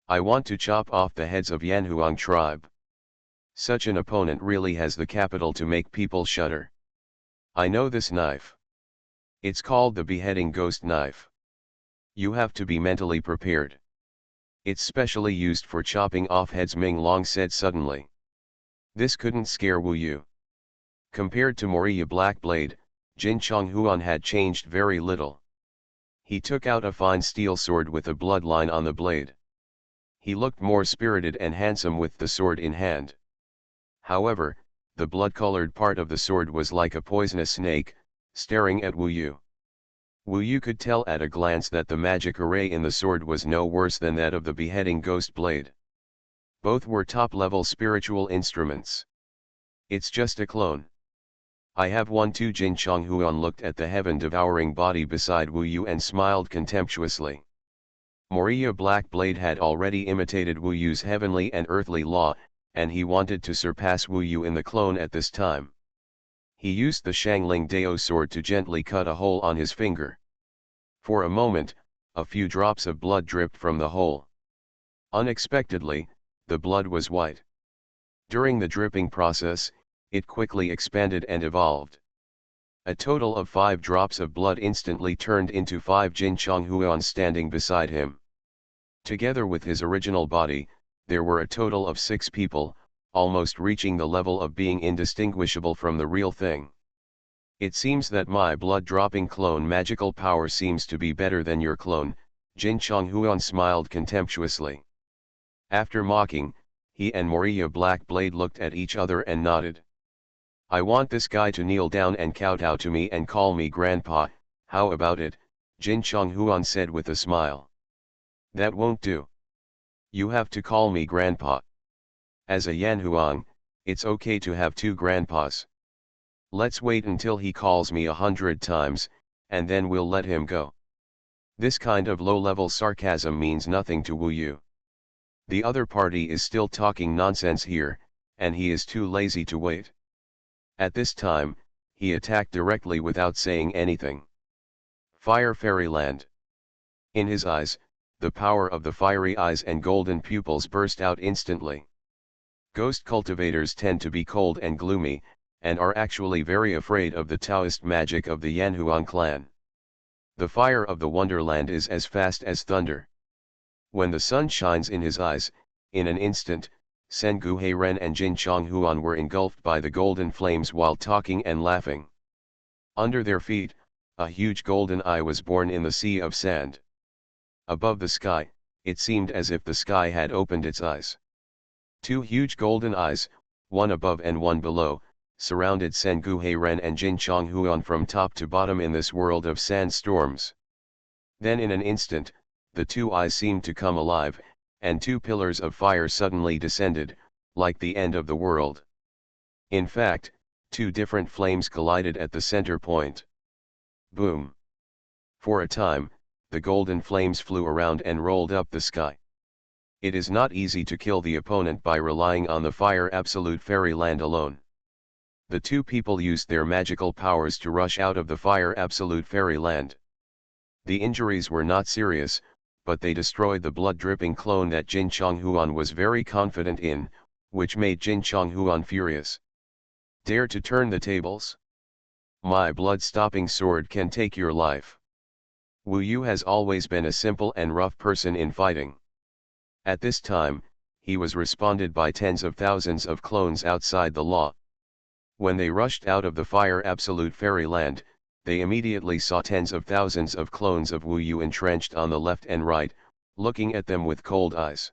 I want to chop off the heads of Yanhuang tribe." Such an opponent really has the capital to make people shudder. I know this knife. It's called the beheading ghost knife. You have to be mentally prepared. It's specially used for chopping off heads, Ming Long said suddenly. This couldn't scare Wu Yu. Compared to Moria Black Blade, Jin Chonghuan had changed very little. He took out a fine steel sword with a bloodline on the blade. He looked more spirited and handsome with the sword in hand. However, the blood-colored part of the sword was like a poisonous snake, staring at Wu Yu. Wu Yu could tell at a glance that the magic array in the sword was no worse than that of the beheading ghost blade. Both were top-level spiritual instruments. It's just a clone. I have one too. Jin Chonghuan looked at the heaven-devouring body beside Wu Yu and smiled contemptuously. Moria Black Blade had already imitated Wu Yu's heavenly and earthly law, and he wanted to surpass Wu Yu in the clone at this time. He used the Shangling Dao sword to gently cut a hole on his finger. For a moment, a few drops of blood dripped from the hole. Unexpectedly, the blood was white. During the dripping process, it quickly expanded and evolved. A total of 5 drops of blood instantly turned into 5 Jin Chonghuan standing beside him. Together with his original body, there were a total of 6 people, almost reaching the level of being indistinguishable from the real thing. It seems that my blood-dropping clone magical power seems to be better than your clone, Jin Chonghuan smiled contemptuously. After mocking, he and Moria Black Blade looked at each other and nodded. I want this guy to kneel down and kowtow to me and call me grandpa. How about it? Jin Chonghuan said with a smile. That won't do. You have to call me grandpa. As a Yanhuang, it's okay to have 2 grandpas. Let's wait until he calls me 100 times, and then we'll let him go. This kind of low-level sarcasm means nothing to Wu Yu. The other party is still talking nonsense here, and he is too lazy to wait. At this time, he attacked directly without saying anything. Fire Fairyland. In his eyes, the power of the fiery eyes and golden pupils burst out instantly. Ghost cultivators tend to be cold and gloomy, and are actually very afraid of the Taoist magic of the Yanhuang clan. The fire of the Wonderland is as fast as thunder. When the sun shines in his eyes, in an instant, Sen Guhairen and Jin Chonghuan were engulfed by the golden flames while talking and laughing. Under their feet, a huge golden eye was born in the sea of sand. Above the sky, it seemed as if the sky had opened its eyes. 2 huge golden eyes, one above and one below, surrounded Sen Guhairen and Jin Chonghuan from top to bottom in this world of sandstorms. Then in an instant, the 2 eyes seemed to come alive, and 2 pillars of fire suddenly descended, like the end of the world. In fact, 2 different flames collided at the center point. Boom! For a time, the golden flames flew around and rolled up the sky. It is not easy to kill the opponent by relying on the fire absolute fairyland alone. The 2 people used their magical powers to rush out of the fire absolute fairyland. The injuries were not serious, but they destroyed the blood-dripping clone that Jin Chonghuan was very confident in, which made Jin Chonghuan furious. Dare to turn the tables? My blood-stopping sword can take your life. Wu Yu has always been a simple and rough person in fighting. At this time, he was responded by tens of thousands of clones outside the law. When they rushed out of the Fire Absolute Fairyland, they immediately saw tens of thousands of clones of Wu Yu entrenched on the left and right, looking at them with cold eyes.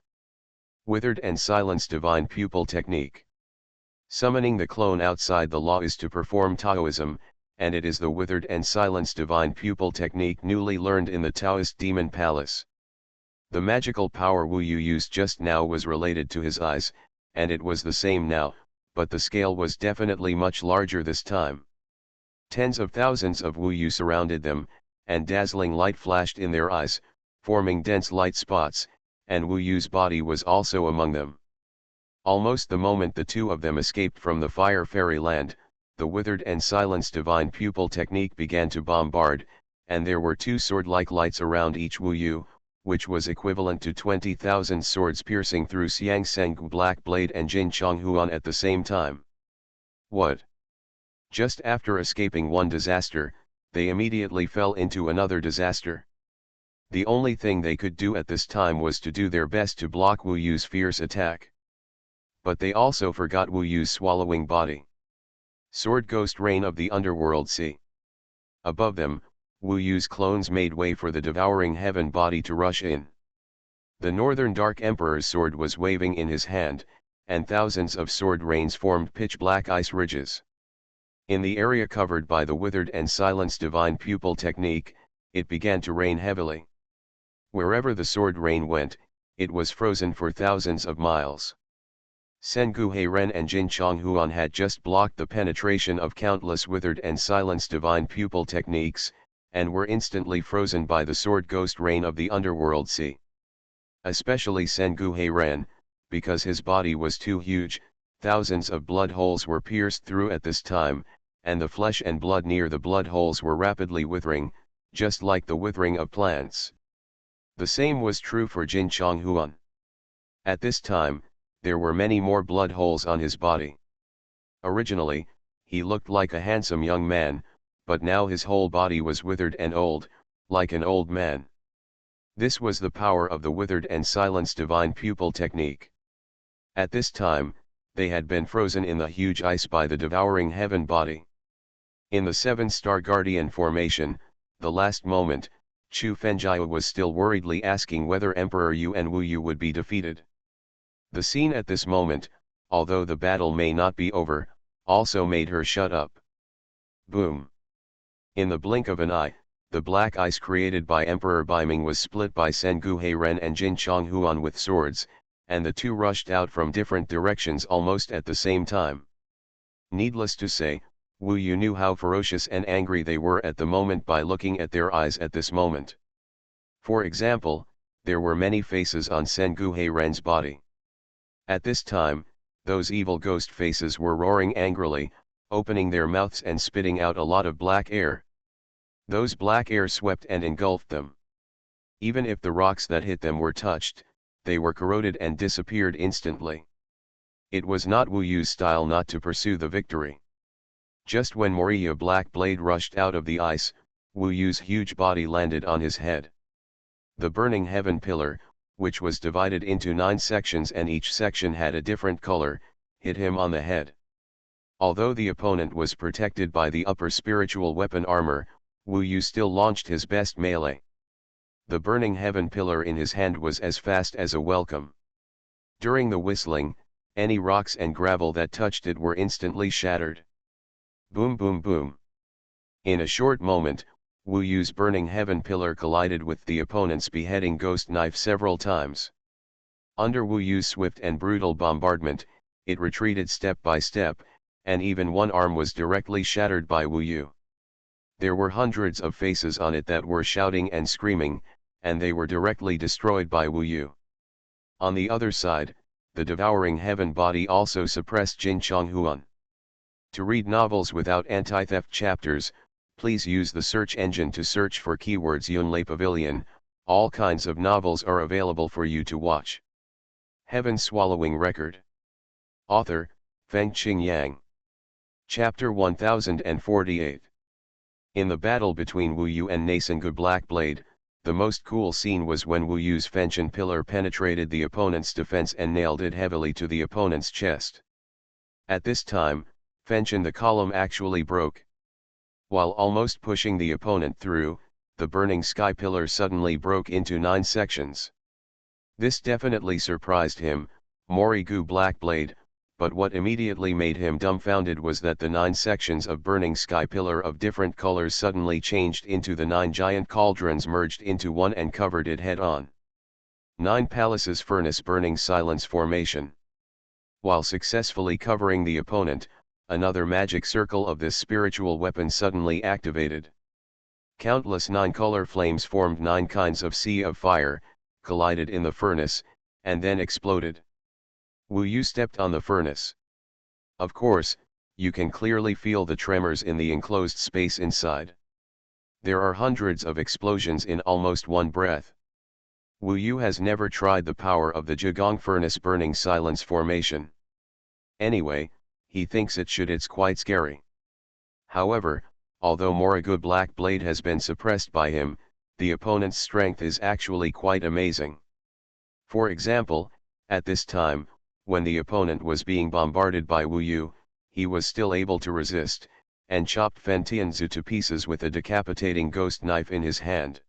Withered and Silence Divine Pupil Technique. Summoning the clone outside the law is to perform Taoism, and it is the Withered and Silence Divine Pupil Technique newly learned in the Taoist Demon Palace. The magical power Wu Yu used just now was related to his eyes, and it was the same now, but the scale was definitely much larger this time. Tens of thousands of Wu Yu surrounded them, and dazzling light flashed in their eyes, forming dense light spots, and Wu Yu's body was also among them. Almost the moment the two of them escaped from the Fire Fairyland, the Withered and Silence Divine Pupil Technique began to bombard, and there were two sword-like lights around each Wu Yu, which was equivalent to 20,000 swords piercing through Xiang Senggu Black Blade and Jin Chonghuan at the same time. What? Just after escaping one disaster, they immediately fell into another disaster. The only thing they could do at this time was to do their best to block Wu Yu's fierce attack. But they also forgot Wu Yu's swallowing body. Sword Ghost Rain of the Underworld Sea. Above them, Wu Yu's clones made way for the devouring heaven body to rush in. The Northern Dark Emperor's sword was waving in his hand, and thousands of sword rains formed pitch-black ice ridges. In the area covered by the Withered and Silence Divine Pupil Technique, it began to rain heavily. Wherever the sword rain went, it was frozen for thousands of miles. Sengu Heiren and Jin Chonghuan had just blocked the penetration of countless Withered and Silence Divine Pupil Techniques, and were instantly frozen by the Sword Ghost Rain of the Underworld Sea. Especially Sengu Heiren, because his body was too huge, thousands of blood holes were pierced through at this time, and the flesh and blood near the blood holes were rapidly withering, just like the withering of plants. The same was true for Jin Chonghuan. At this time, there were many more blood holes on his body. Originally, he looked like a handsome young man, but now his whole body was withered and old, like an old man. This was the power of the Withered and Silence Divine Pupil Technique. At this time, they had been frozen in the huge ice by the devouring heaven body. In the 7-star Guardian formation, the last moment, Chu Fengjia was still worriedly asking whether Emperor Yu and Wu Yu would be defeated. The scene at this moment, although the battle may not be over, also made her shut up. Boom! In the blink of an eye, the black ice created by Emperor Baiming was split by Sengu Heiren and Jin Chonghuan with swords, and the two rushed out from different directions almost at the same time. Needless to say, Wu Yu knew how ferocious and angry they were at the moment by looking at their eyes at this moment. For example, there were many faces on Sengu Heiren's body. At this time, those evil ghost faces were roaring angrily, opening their mouths and spitting out a lot of black air. Those black air swept and engulfed them. Even if the rocks that hit them were touched, they were corroded and disappeared instantly. It was not Wu Yu's style not to pursue the victory. Just when Moriya Black Blade rushed out of the ice, Wu Yu's huge body landed on his head. The Burning Heaven Pillar, which was divided into 9 sections and each section had a different color, hit him on the head. Although the opponent was protected by the upper spiritual weapon armor, Wu Yu still launched his best melee. The Burning Heaven Pillar in his hand was as fast as a welcome. During the whistling, any rocks and gravel that touched it were instantly shattered. Boom boom boom. In a short moment, Wu Yu's Burning Heaven Pillar collided with the opponent's beheading ghost knife several times. Under Wu Yu's swift and brutal bombardment, it retreated step by step, and even one arm was directly shattered by Wu Yu. There were hundreds of faces on it that were shouting and screaming, and they were directly destroyed by Wu Yu. On the other side, the devouring heaven body also suppressed Jin Chonghuan. To read novels without anti-theft chapters, please use the search engine to search for keywords Yunlei Pavilion. All kinds of novels are available for you to watch. Heaven Swallowing Record. Author, Fengqing Yang. Chapter 1048. In the battle between Wu Yu and Nasengu Blackblade, the most cool scene was when Wu Yu's Fengqian pillar penetrated the opponent's defense and nailed it heavily to the opponent's chest. At this time, Fengqian the column actually broke. While almost pushing the opponent through, the burning sky pillar suddenly broke into 9 sections. This definitely surprised him, Morigu Blackblade, but what immediately made him dumbfounded was that the 9 sections of burning sky pillar of different colors suddenly changed into the 9 giant cauldrons merged into one and covered it head-on. 9 Palaces Furnace Burning Silence Formation. While successfully covering the opponent, another magic circle of this spiritual weapon suddenly activated. Countless 9 color flames formed 9 kinds of sea of fire, collided in the furnace, and then exploded. Wu Yu stepped on the furnace. Of course, you can clearly feel the tremors in the enclosed space inside. There are hundreds of explosions in almost one breath. Wu Yu has never tried the power of the Zhigong Furnace Burning Silence Formation. Anyway, he thinks it's quite scary. However, although Morigu Blackblade has been suppressed by him, the opponent's strength is actually quite amazing. For example, at this time, when the opponent was being bombarded by Wu Yu, he was still able to resist, and chopped Fen Tianzu to pieces with a decapitating ghost knife in his hand.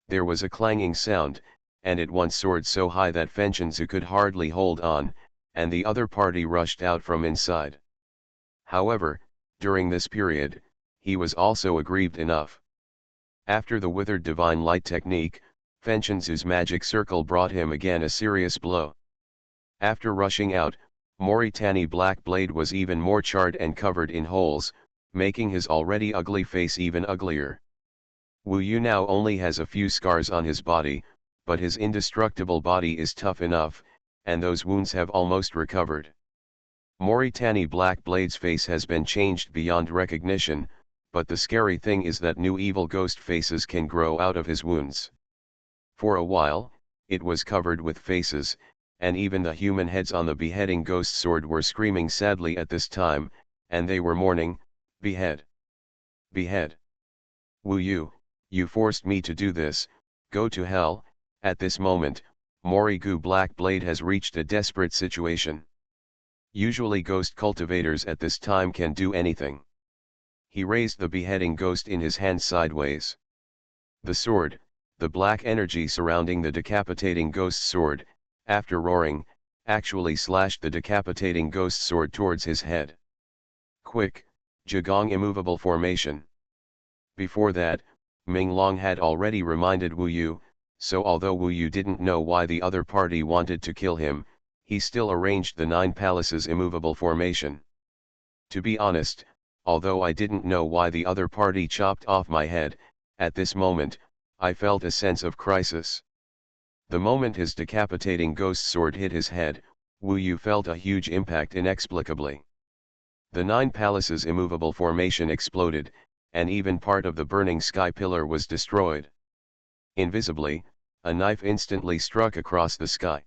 There was a clanging sound, and it once soared so high that Fen Tianzu could hardly hold on, and the other party rushed out from inside. However, during this period, he was also aggrieved enough. After the withered divine light technique, Fen Tianzu's magic circle brought him again a serious blow. After rushing out, Mauritani Blackblade was even more charred and covered in holes, making his already ugly face even uglier. Wu Yu now only has a few scars on his body, but his indestructible body is tough enough, and those wounds have almost recovered. Mauritani Blackblade's face has been changed beyond recognition, but the scary thing is that new evil ghost faces can grow out of his wounds. For a while, it was covered with faces, and even the human heads on the beheading ghost sword were screaming sadly at this time, and they were mourning, "Behead! Behead! Wu Yu, you forced me to do this, go to hell." At this moment, Morigu Blackblade has reached a desperate situation. Usually ghost cultivators at this time can do anything. He raised the beheading ghost in his hand sideways. The sword, the black energy surrounding the decapitating ghost sword, after roaring, actually slashed the decapitating ghost sword towards his head. Quick, Zhigong Immovable Formation. Before that, Ming Long had already reminded Wu Yu, so although Wu Yu didn't know why the other party wanted to kill him, he still arranged the 9 Palaces Immovable Formation. To be honest, although I didn't know why the other party chopped off my head, at this moment, I felt a sense of crisis. The moment his decapitating ghost sword hit his head, Wu Yu felt a huge impact inexplicably. The 9 Palaces Immovable Formation exploded, and even part of the burning sky pillar was destroyed. Invisibly, a knife instantly struck across the sky.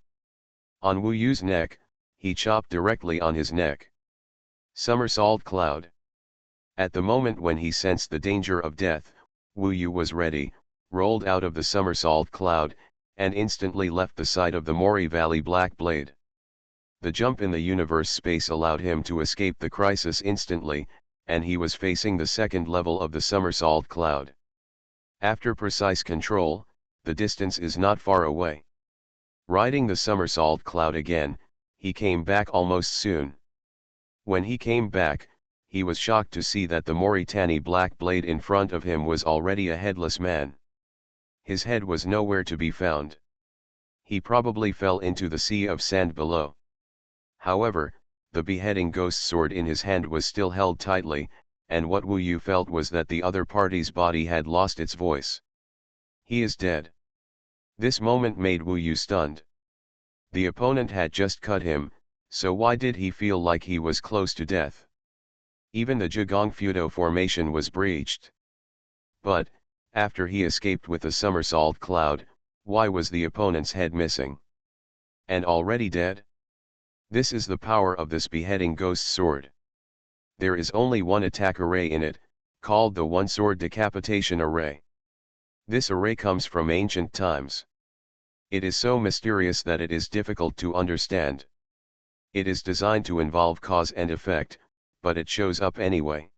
On Wu Yu's neck, he chopped directly on his neck. Somersault Cloud. At the moment when he sensed the danger of death, Wu Yu was ready, rolled out of the somersault cloud, and instantly left the side of the Mori Valley Blackblade. The jump in the universe space allowed him to escape the crisis instantly, and he was facing the second level of the somersault cloud. After precise control, the distance is not far away. Riding the somersault cloud again, he came back almost soon. When he came back, he was shocked to see that the Mauritani Blackblade in front of him was already a headless man. His head was nowhere to be found. He probably fell into the sea of sand below. However, the beheading ghost sword in his hand was still held tightly, and what Wu Yu felt was that the other party's body had lost its voice. He is dead. This moment made Wu Yu stunned. The opponent had just cut him, so why did he feel like he was close to death? Even the Zhigong Fudo formation was breached. But, after he escaped with the somersault cloud, why was the opponent's head missing? And already dead? This is the power of this beheading ghost sword. There is only one attack array in it, called the one-sword decapitation array. This array comes from ancient times. It is so mysterious that it is difficult to understand. It is designed to involve cause and effect, but it shows up anyway.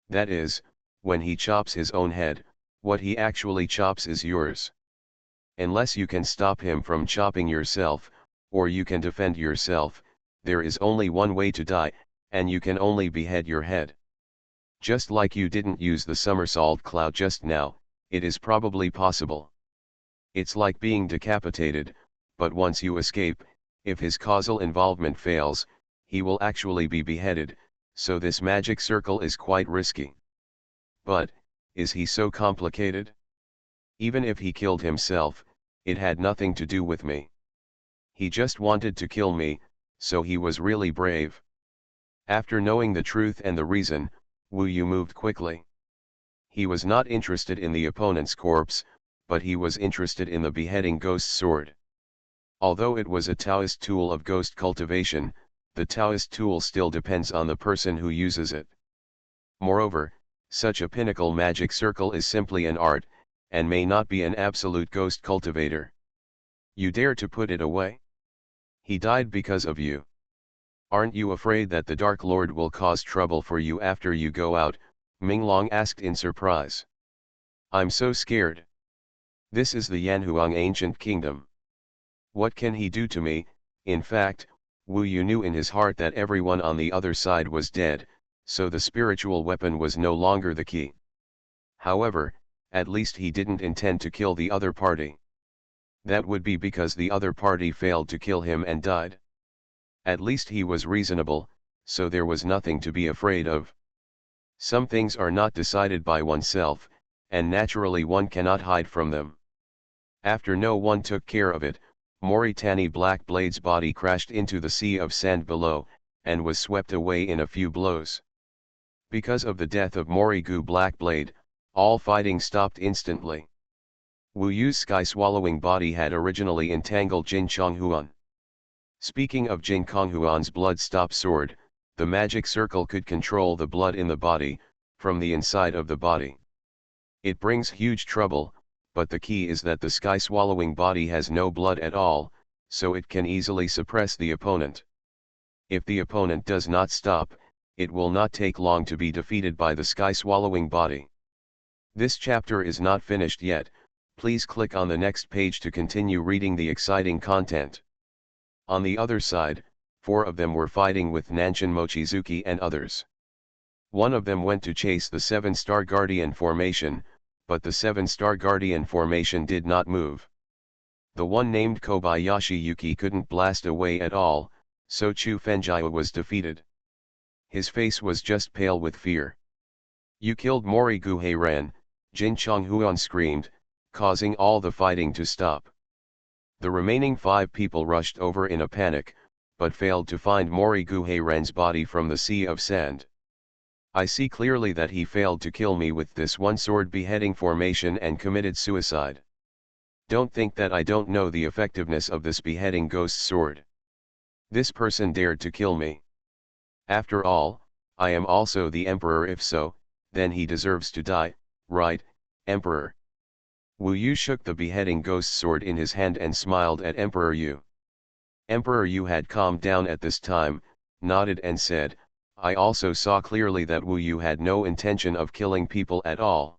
That is, when he chops his own head, what he actually chops is yours. Unless you can stop him from chopping yourself, or you can defend yourself, there is only one way to die, and you can only behead your head. Just like you didn't use the somersault cloud just now, it is probably possible. It's like being decapitated, but once you escape, if his causal involvement fails, he will actually be beheaded, so this magic circle is quite risky. But, is he so complicated? Even if he killed himself, it had nothing to do with me. He just wanted to kill me, so he was really brave. After knowing the truth and the reason, Wu Yu moved quickly. He was not interested in the opponent's corpse, but he was interested in the beheading ghost sword. Although it was a Taoist tool of ghost cultivation, the Taoist tool still depends on the person who uses it. Moreover, such a pinnacle magic circle is simply an art, and may not be an absolute ghost cultivator. You dare to put it away? He died because of you. Aren't you afraid that the Dark Lord will cause trouble for you after you go out? Minglong asked in surprise. I'm so scared. This is the Yanhuang ancient kingdom. What can he do to me? In fact, Wu Yu knew in his heart that everyone on the other side was dead, so the spiritual weapon was no longer the key. However, at least he didn't intend to kill the other party. That would be because the other party failed to kill him and died. At least he was reasonable, so there was nothing to be afraid of. Some things are not decided by oneself, and naturally one cannot hide from them. After no one took care of it, Mauritani Blackblade's body crashed into the sea of sand below, and was swept away in a few blows. Because of the death of Morigu Blackblade, all fighting stopped instantly. Wu Yu's sky-swallowing body had originally entangled Jin Chonghuan. Speaking of Jin Chonghuan's blood-stop sword, the magic circle could control the blood in the body, from the inside of the body. It brings huge trouble, but the key is that the sky-swallowing body has no blood at all, so it can easily suppress the opponent. If the opponent does not stop, it will not take long to be defeated by the sky-swallowing body. This chapter is not finished yet, please click on the next page to continue reading the exciting content. On the other side, 4 of them were fighting with Nanshin Mochizuki and others. One of them went to chase the 7-star Guardian formation, but the 7-star Guardian formation did not move. The one named Kobayashi Yuki couldn't blast away at all, so Chu Fenjia was defeated. His face was just pale with fear. You killed Mori Guheiran, Jin Chonghuan screamed, causing all the fighting to stop. The remaining 5 people rushed over in a panic, but failed to find Mori Guheiran's body from the sea of sand. I see clearly that he failed to kill me with this one-sword beheading formation and committed suicide. Don't think that I don't know the effectiveness of this beheading ghost sword. This person dared to kill me. After all, I am also the emperor. If so, then he deserves to die, right, Emperor? Wu Yu shook the beheading ghost sword in his hand and smiled at Emperor Yu. Emperor Yu had calmed down at this time, nodded and said, I also saw clearly that Wu Yu had no intention of killing people at all.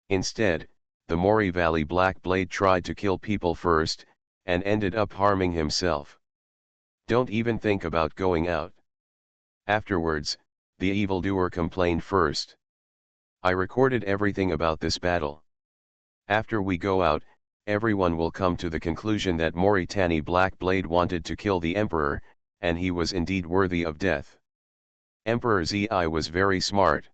Instead, the Mori Valley Black Blade tried to kill people first, and ended up harming himself. Don't even think about going out. Afterwards, the evildoer complained first. I recorded everything about this battle. After we go out, everyone will come to the conclusion that Mauritani Black Blade wanted to kill the emperor, and he was indeed worthy of death. Emperor Zi was very smart.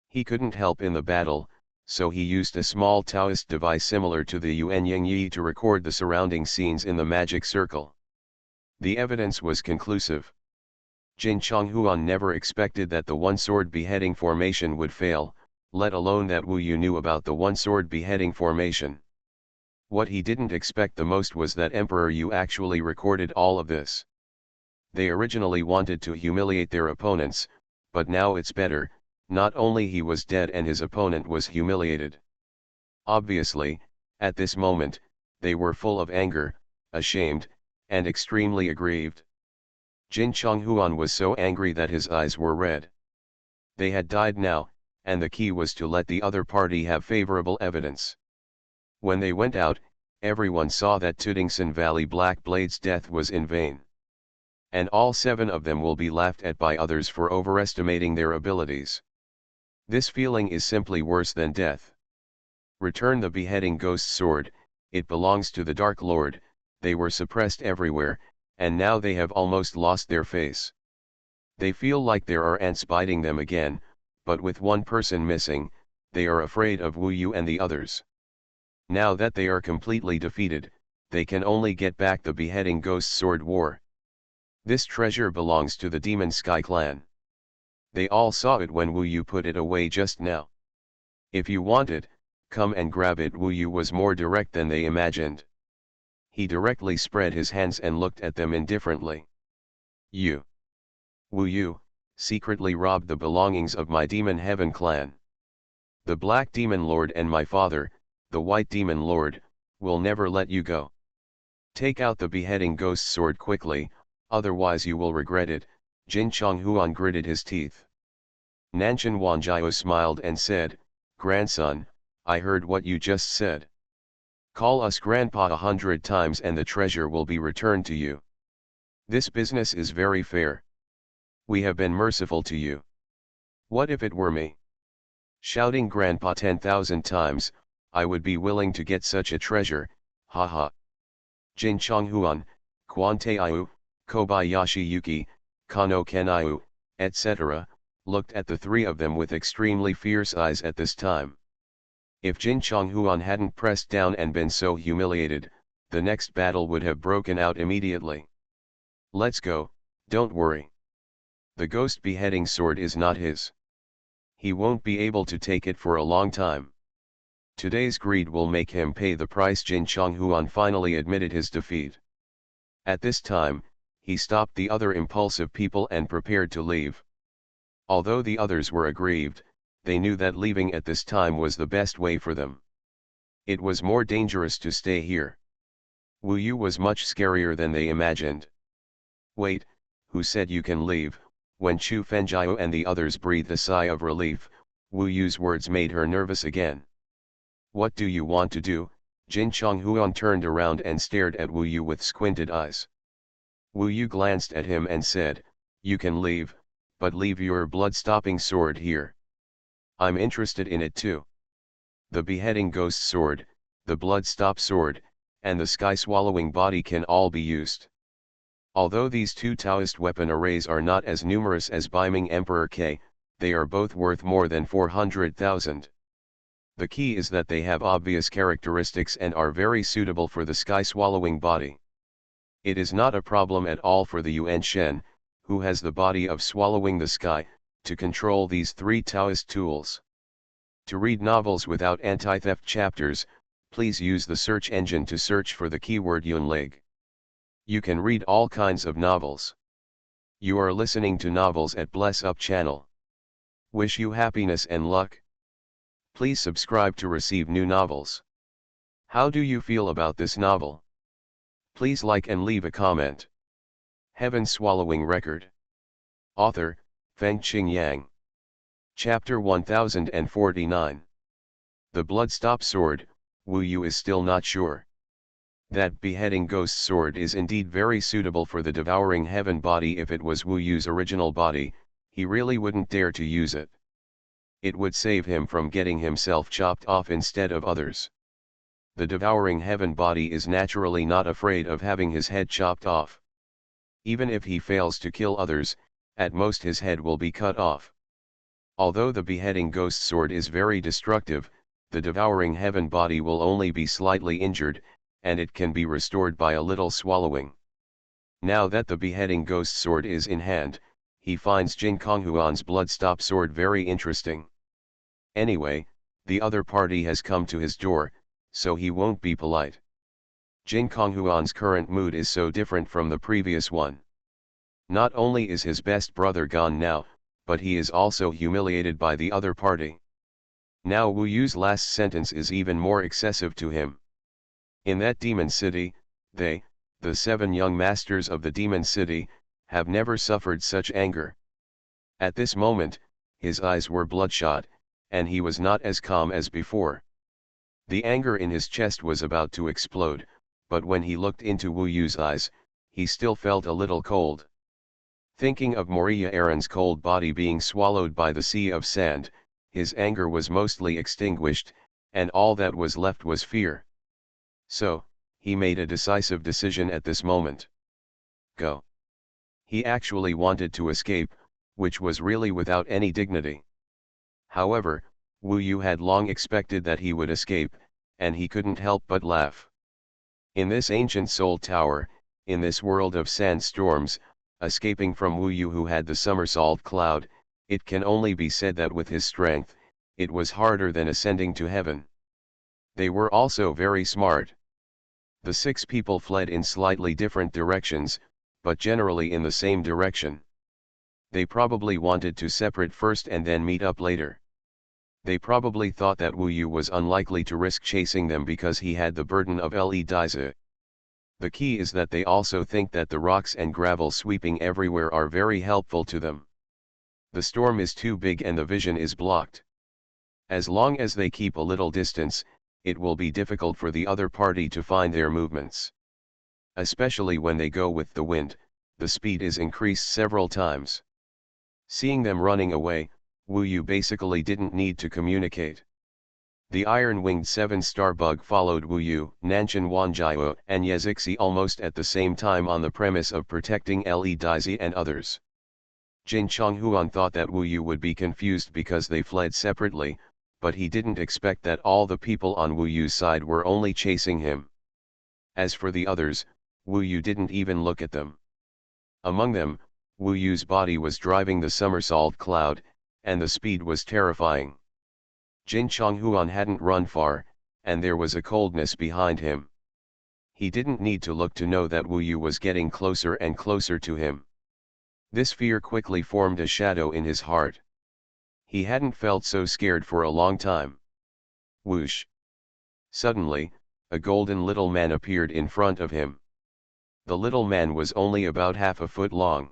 He couldn't help in the battle, so he used a small Taoist device similar to the Yuan Yang Yi to record the surrounding scenes in the magic circle. The evidence was conclusive. Jin Chonghuan never expected that the one-sword beheading formation would fail, let alone that Wu Yu knew about the one-sword beheading formation. What he didn't expect the most was that Emperor Yu actually recorded all of this. They originally wanted to humiliate their opponents, but now it's better, not only he was dead and his opponent was humiliated. Obviously, at this moment, they were full of anger, ashamed, and extremely aggrieved. Jin Chonghuan was so angry that his eyes were red. They had died now, and the key was to let the other party have favorable evidence. When they went out, everyone saw that Tudingson Valley Black Blade's death was in vain. And all 7 of them will be laughed at by others for overestimating their abilities. This feeling is simply worse than death. Return the beheading ghost sword, it belongs to the Dark Lord. They were suppressed everywhere, and now they have almost lost their face. They feel like there are ants biting them again, but with one person missing, they are afraid of Wu Yu and the others. Now that they are completely defeated, they can only get back the beheading ghost sword war. This treasure belongs to the Demon Sky clan. They all saw it when Wu Yu put it away just now. If you want it, come and grab it. Wu Yu was more direct than they imagined. He directly spread his hands and looked at them indifferently. You, Wu Yu, secretly robbed the belongings of my Demon Heaven clan. The Black Demon Lord and my father, the White Demon Lord, will never let you go. Take out the beheading ghost sword quickly, otherwise you will regret it. Jin Chonghuan gritted his teeth. Nanshan Wanjiao smiled and said, "Grandson, I heard what you just said. Call us grandpa 100 times and the treasure will be returned to you. This business is very fair. We have been merciful to you. What if it were me? Shouting grandpa 10,000 times, I would be willing to get such a treasure, haha." Jin Chonghuan, Quan Taiyu, Kobayashi Yuki, Kano Kenayu, etc., looked at the 3 of them with extremely fierce eyes at this time. If Jin Chonghuan hadn't pressed down and been so humiliated, the next battle would have broken out immediately. Let's go, don't worry. The ghost beheading sword is not his. He won't be able to take it for a long time. Today's greed will make him pay the price. Jin Chonghuan finally admitted his defeat. At this time, he stopped the other impulsive people and prepared to leave. Although the others were aggrieved, they knew that leaving at this time was the best way for them. It was more dangerous to stay here. Wu Yu was much scarier than they imagined. Wait, who said you can leave? When Chu Fenjiao and the others breathed a sigh of relief, Wu Yu's words made her nervous again. What do you want to do? Jin Chonghuan turned around and stared at Wu Yu with squinted eyes. Wu Yu glanced at him and said, "You can leave, but leave your blood-stopping sword here. I'm interested in it too. The beheading ghost sword, the blood-stop sword, and the sky-swallowing body can all be used. Although these 2 Taoist weapon arrays are not as numerous as Beiming Emperor K, they are both worth more than 400,000. The key is that they have obvious characteristics and are very suitable for the sky-swallowing body. It is not a problem at all for the Yuan Shen, who has the body of swallowing the sky, to control these 3 Taoist tools. To read novels without anti-theft chapters, please use the search engine to search for the keyword Yunlig. You can read all kinds of novels. You are listening to Novels at Bless Up channel. Wish you happiness and luck. Please subscribe to receive new novels. How do you feel about this novel? Please like and leave a comment. Heaven Swallowing Record. Author, Fengqing Yang. Chapter 1049. The Bloodstop Sword. Wu Yu is still not sure. That beheading ghost sword is indeed very suitable for the devouring heaven body. If it was Wu Yu's original body, he really wouldn't dare to use it. It would save him from getting himself chopped off instead of others. The devouring heaven body is naturally not afraid of having his head chopped off. Even if he fails to kill others, at most his head will be cut off. Although the beheading ghost sword is very destructive, the devouring heaven body will only be slightly injured, and it can be restored by a little swallowing. Now that the beheading ghost sword is in hand, he finds Jin Chonghuan's bloodstop sword very interesting. Anyway, the other party has come to his door, so he won't be polite. Jin Chonghuan's current mood is so different from the previous one. Not only is his best brother gone now, but he is also humiliated by the other party. Now Wu Yu's last sentence is even more excessive to him. In that demon city, they, the 7 young masters of the demon city, have never suffered such anger. At this moment, his eyes were bloodshot, and he was not as calm as before. The anger in his chest was about to explode, but when he looked into Wu Yu's eyes, he still felt a little cold. Thinking of Moria Aaron's cold body being swallowed by the sea of sand, his anger was mostly extinguished, and all that was left was fear. So, he made a decisive decision at this moment. Go. He actually wanted to escape, which was really without any dignity. However, Wu Yu had long expected that he would escape, and he couldn't help but laugh. In this ancient soul tower, in this world of sandstorms, escaping from Wu Yu who had the somersault cloud, it can only be said that with his strength, it was harder than ascending to heaven. They were also very smart. The 6 people fled in slightly different directions, but generally in the same direction. They probably wanted to separate first and then meet up later. They probably thought that Wu Yu was unlikely to risk chasing them because he had the burden of Le Dize. The key is that they also think that the rocks and gravel sweeping everywhere are very helpful to them. The storm is too big and the vision is blocked. As long as they keep a little distance, it will be difficult for the other party to find their movements. Especially when they go with the wind, the speed is increased several times. Seeing them running away, Wu Yu basically didn't need to communicate. The iron-winged 7-star bug followed Wu Yu, Nanshan Wanjiao, and Yezixi almost at the same time on the premise of protecting Le Dizi and others. Jin Xuanhuan thought that Wu Yu would be confused because they fled separately, but he didn't expect that all the people on Wu Yu's side were only chasing him. As for the others, Wu Yu didn't even look at them. Among them, Wu Yu's body was driving the somersault cloud, and the speed was terrifying. Jin Chonghuan hadn't run far, and there was a coldness behind him. He didn't need to look to know that Wu Yu was getting closer and closer to him. This fear quickly formed a shadow in his heart. He hadn't felt so scared for a long time. Whoosh! Suddenly, a golden little man appeared in front of him. The little man was only about half a foot long.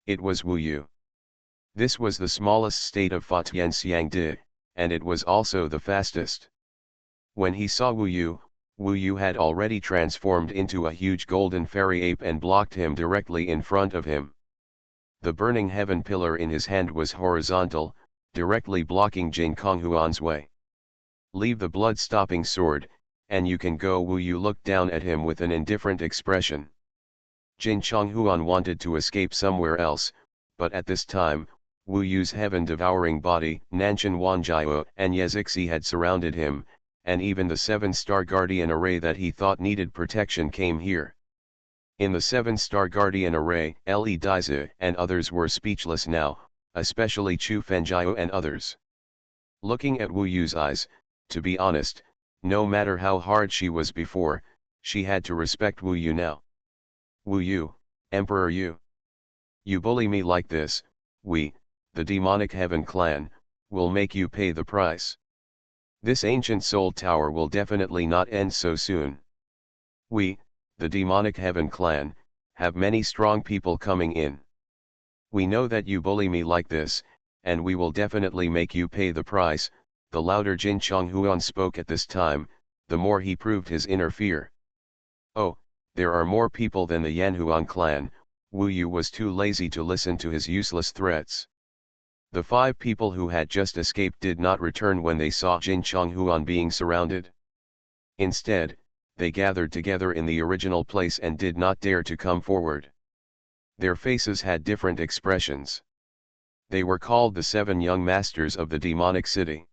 It was Wu Yu. This was the smallest state of Fa Tian Xiang Di, and it was also the fastest. When he saw Wu Yu had already transformed into a huge golden fairy ape and blocked him directly in front of him. The burning heaven pillar in his hand was horizontal, directly blocking Jin Konghuan's way. Leave the blood-stopping sword, and you can go. Wu Yu looked down at him with an indifferent expression. Jin Chonghuan wanted to escape somewhere else, but at this time, Wu Yu's heaven-devouring body, Nanshan Wanjiao, and Yezixi had surrounded him, and even the 7-star guardian array that he thought needed protection came here. In the 7-star guardian array, Le Dize and others were speechless now, especially Chu Fenjiao and others. Looking at Wu Yu's eyes, to be honest, no matter how hard she was before, she had to respect Wu Yu now. Wu Yu, Emperor Yu. You bully me like this, we, the demonic heaven clan, will make you pay the price. This ancient soul tower will definitely not end so soon. We, the demonic heaven clan, have many strong people coming in. We know that you bully me like this, and we will definitely make you pay the price. The louder Jin Chonghuan spoke at this time, the more he proved his inner fear. Oh, there are more people than the Yanhuan clan. Wu Yu was too lazy to listen to his useless threats. The 5 people who had just escaped did not return when they saw Jin Chonghuan being surrounded. Instead, they gathered together in the original place and did not dare to come forward. Their faces had different expressions. They were called the 7 young masters of the demonic city.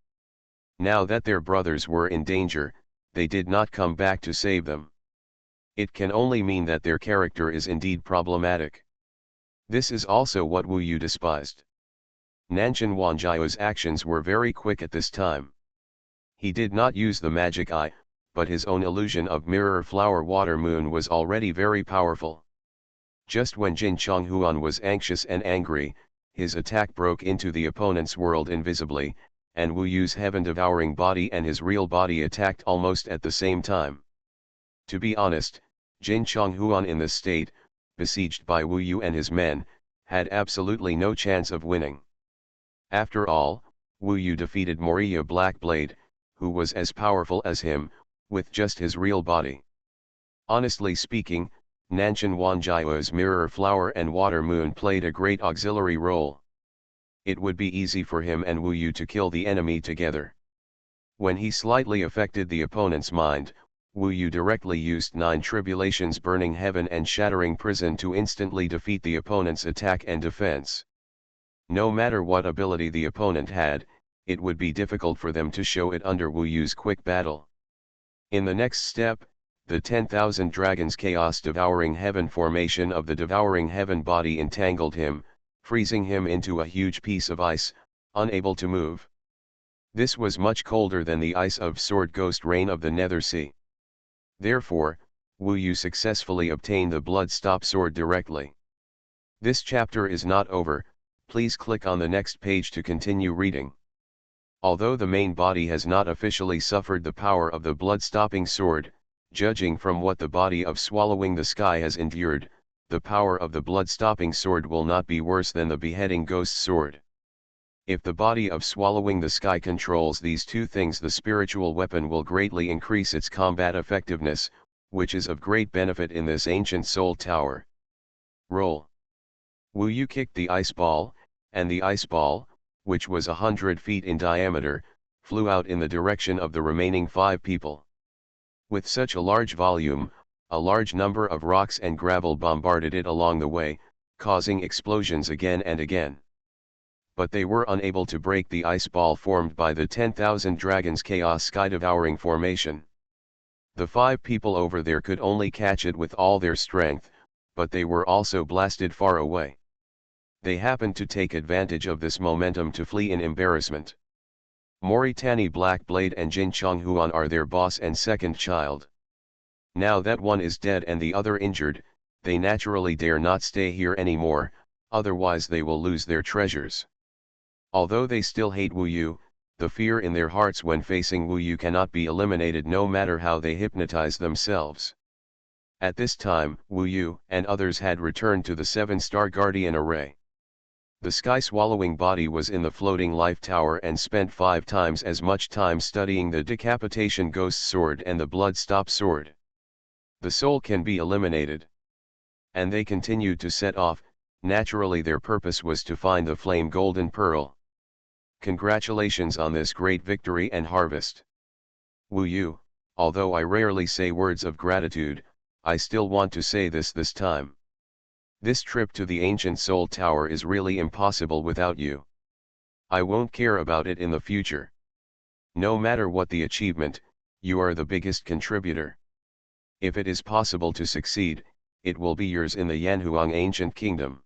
Now that their brothers were in danger, they did not come back to save them. It can only mean that their character is indeed problematic. This is also what Wu Yu despised. Nanshan Wanjiao's actions were very quick at this time. He did not use the magic eye, but his own illusion of mirror flower water moon was already very powerful. Just when Jin Chonghuan was anxious and angry, his attack broke into the opponent's world invisibly, and Wu Yu's heaven-devouring body and his real body attacked almost at the same time. To be honest, Jin Chonghuan in this state, besieged by Wu Yu and his men, had absolutely no chance of winning. After all, Wu Yu defeated Moriya Blackblade, who was as powerful as him, with just his real body. Honestly speaking, Nanshan Wanjiao's Mirror Flower and Water Moon played a great auxiliary role. It would be easy for him and Wu Yu to kill the enemy together. When he slightly affected the opponent's mind, Wu Yu directly used 9 Tribulations Burning Heaven and Shattering Prison to instantly defeat the opponent's attack and defense. No matter what ability the opponent had, it would be difficult for them to show it under Wu Yu's quick battle. In the next step, the 10,000 Dragons Chaos Devouring Heaven formation of the Devouring Heaven body entangled him, freezing him into a huge piece of ice, unable to move. This was much colder than the ice of Sword Ghost Rain of the Nether Sea. Therefore, Wu Yu successfully obtained the Blood Stop Sword directly. This chapter is not over, please click on the next page to continue reading. Although the main body has not officially suffered the power of the blood-stopping sword, judging from what the body of Swallowing the Sky has endured, the power of the blood-stopping sword will not be worse than the beheading ghost sword. If the body of Swallowing the Sky controls these two things, the spiritual weapon will greatly increase its combat effectiveness, which is of great benefit in this ancient soul tower. Roll. Wu Yu kicked the ice ball, and the ice ball, which was 100 feet in diameter, flew out in the direction of the remaining 5 people. With such a large volume, a large number of rocks and gravel bombarded it along the way, causing explosions again and again. But they were unable to break the ice ball formed by the 10,000 Dragons Chaos Sky Devouring formation. The 5 people over there could only catch it with all their strength, but they were also blasted far away. They happened to take advantage of this momentum to flee in embarrassment. Moritani Blackblade and Jin Chonghuan are their boss and second child. Now that one is dead and the other injured, they naturally dare not stay here anymore, otherwise they will lose their treasures. Although they still hate Wu Yu, the fear in their hearts when facing Wu Yu cannot be eliminated no matter how they hypnotize themselves. At this time, Wu Yu and others had returned to the 7-star Guardian Array. The sky-swallowing body was in the floating life tower and spent 5 times as much time studying the decapitation ghost sword and the blood stop sword. The soul can be eliminated. And they continued to set off. Naturally their purpose was to find the flame golden pearl. Congratulations on this great victory and harvest. Wu Yu, although I rarely say words of gratitude, I still want to say this time. This trip to the ancient soul tower is really impossible without you. I won't care about it in the future. No matter what the achievement, you are the biggest contributor. If it is possible to succeed, it will be yours in the Yanhuang ancient kingdom.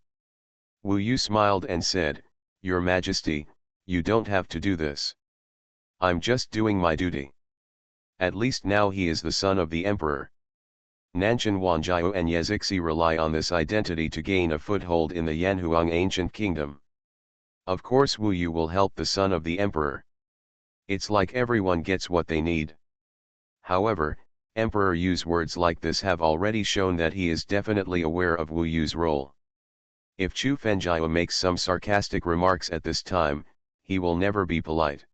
Wu Yu smiled and said, Your Majesty, you don't have to do this. I'm just doing my duty. At least now he is the son of the emperor. Nanshan Wanjiao and Yezixi rely on this identity to gain a foothold in the Yanhuang ancient kingdom. Of course Wu Yu will help the son of the emperor. It's like everyone gets what they need. However, Emperor Yu's words like this have already shown that he is definitely aware of Wu Yu's role. If Chu Fenjiao makes some sarcastic remarks at this time, he will never be polite.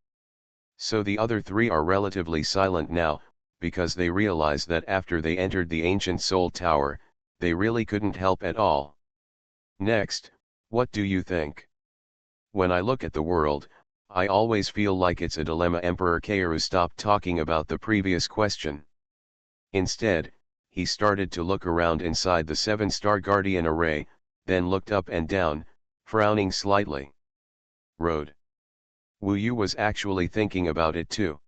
So the other 3 are relatively silent now, because they realize that after they entered the ancient soul tower, they really couldn't help at all. Next, what do you think? When I look at the world, I always feel like it's a dilemma. Emperor Keiru stopped talking about the previous question. Instead, he started to look around inside the 7-star Guardian Array, then looked up and down, frowning slightly. Road. Wu Yu was actually thinking about it too.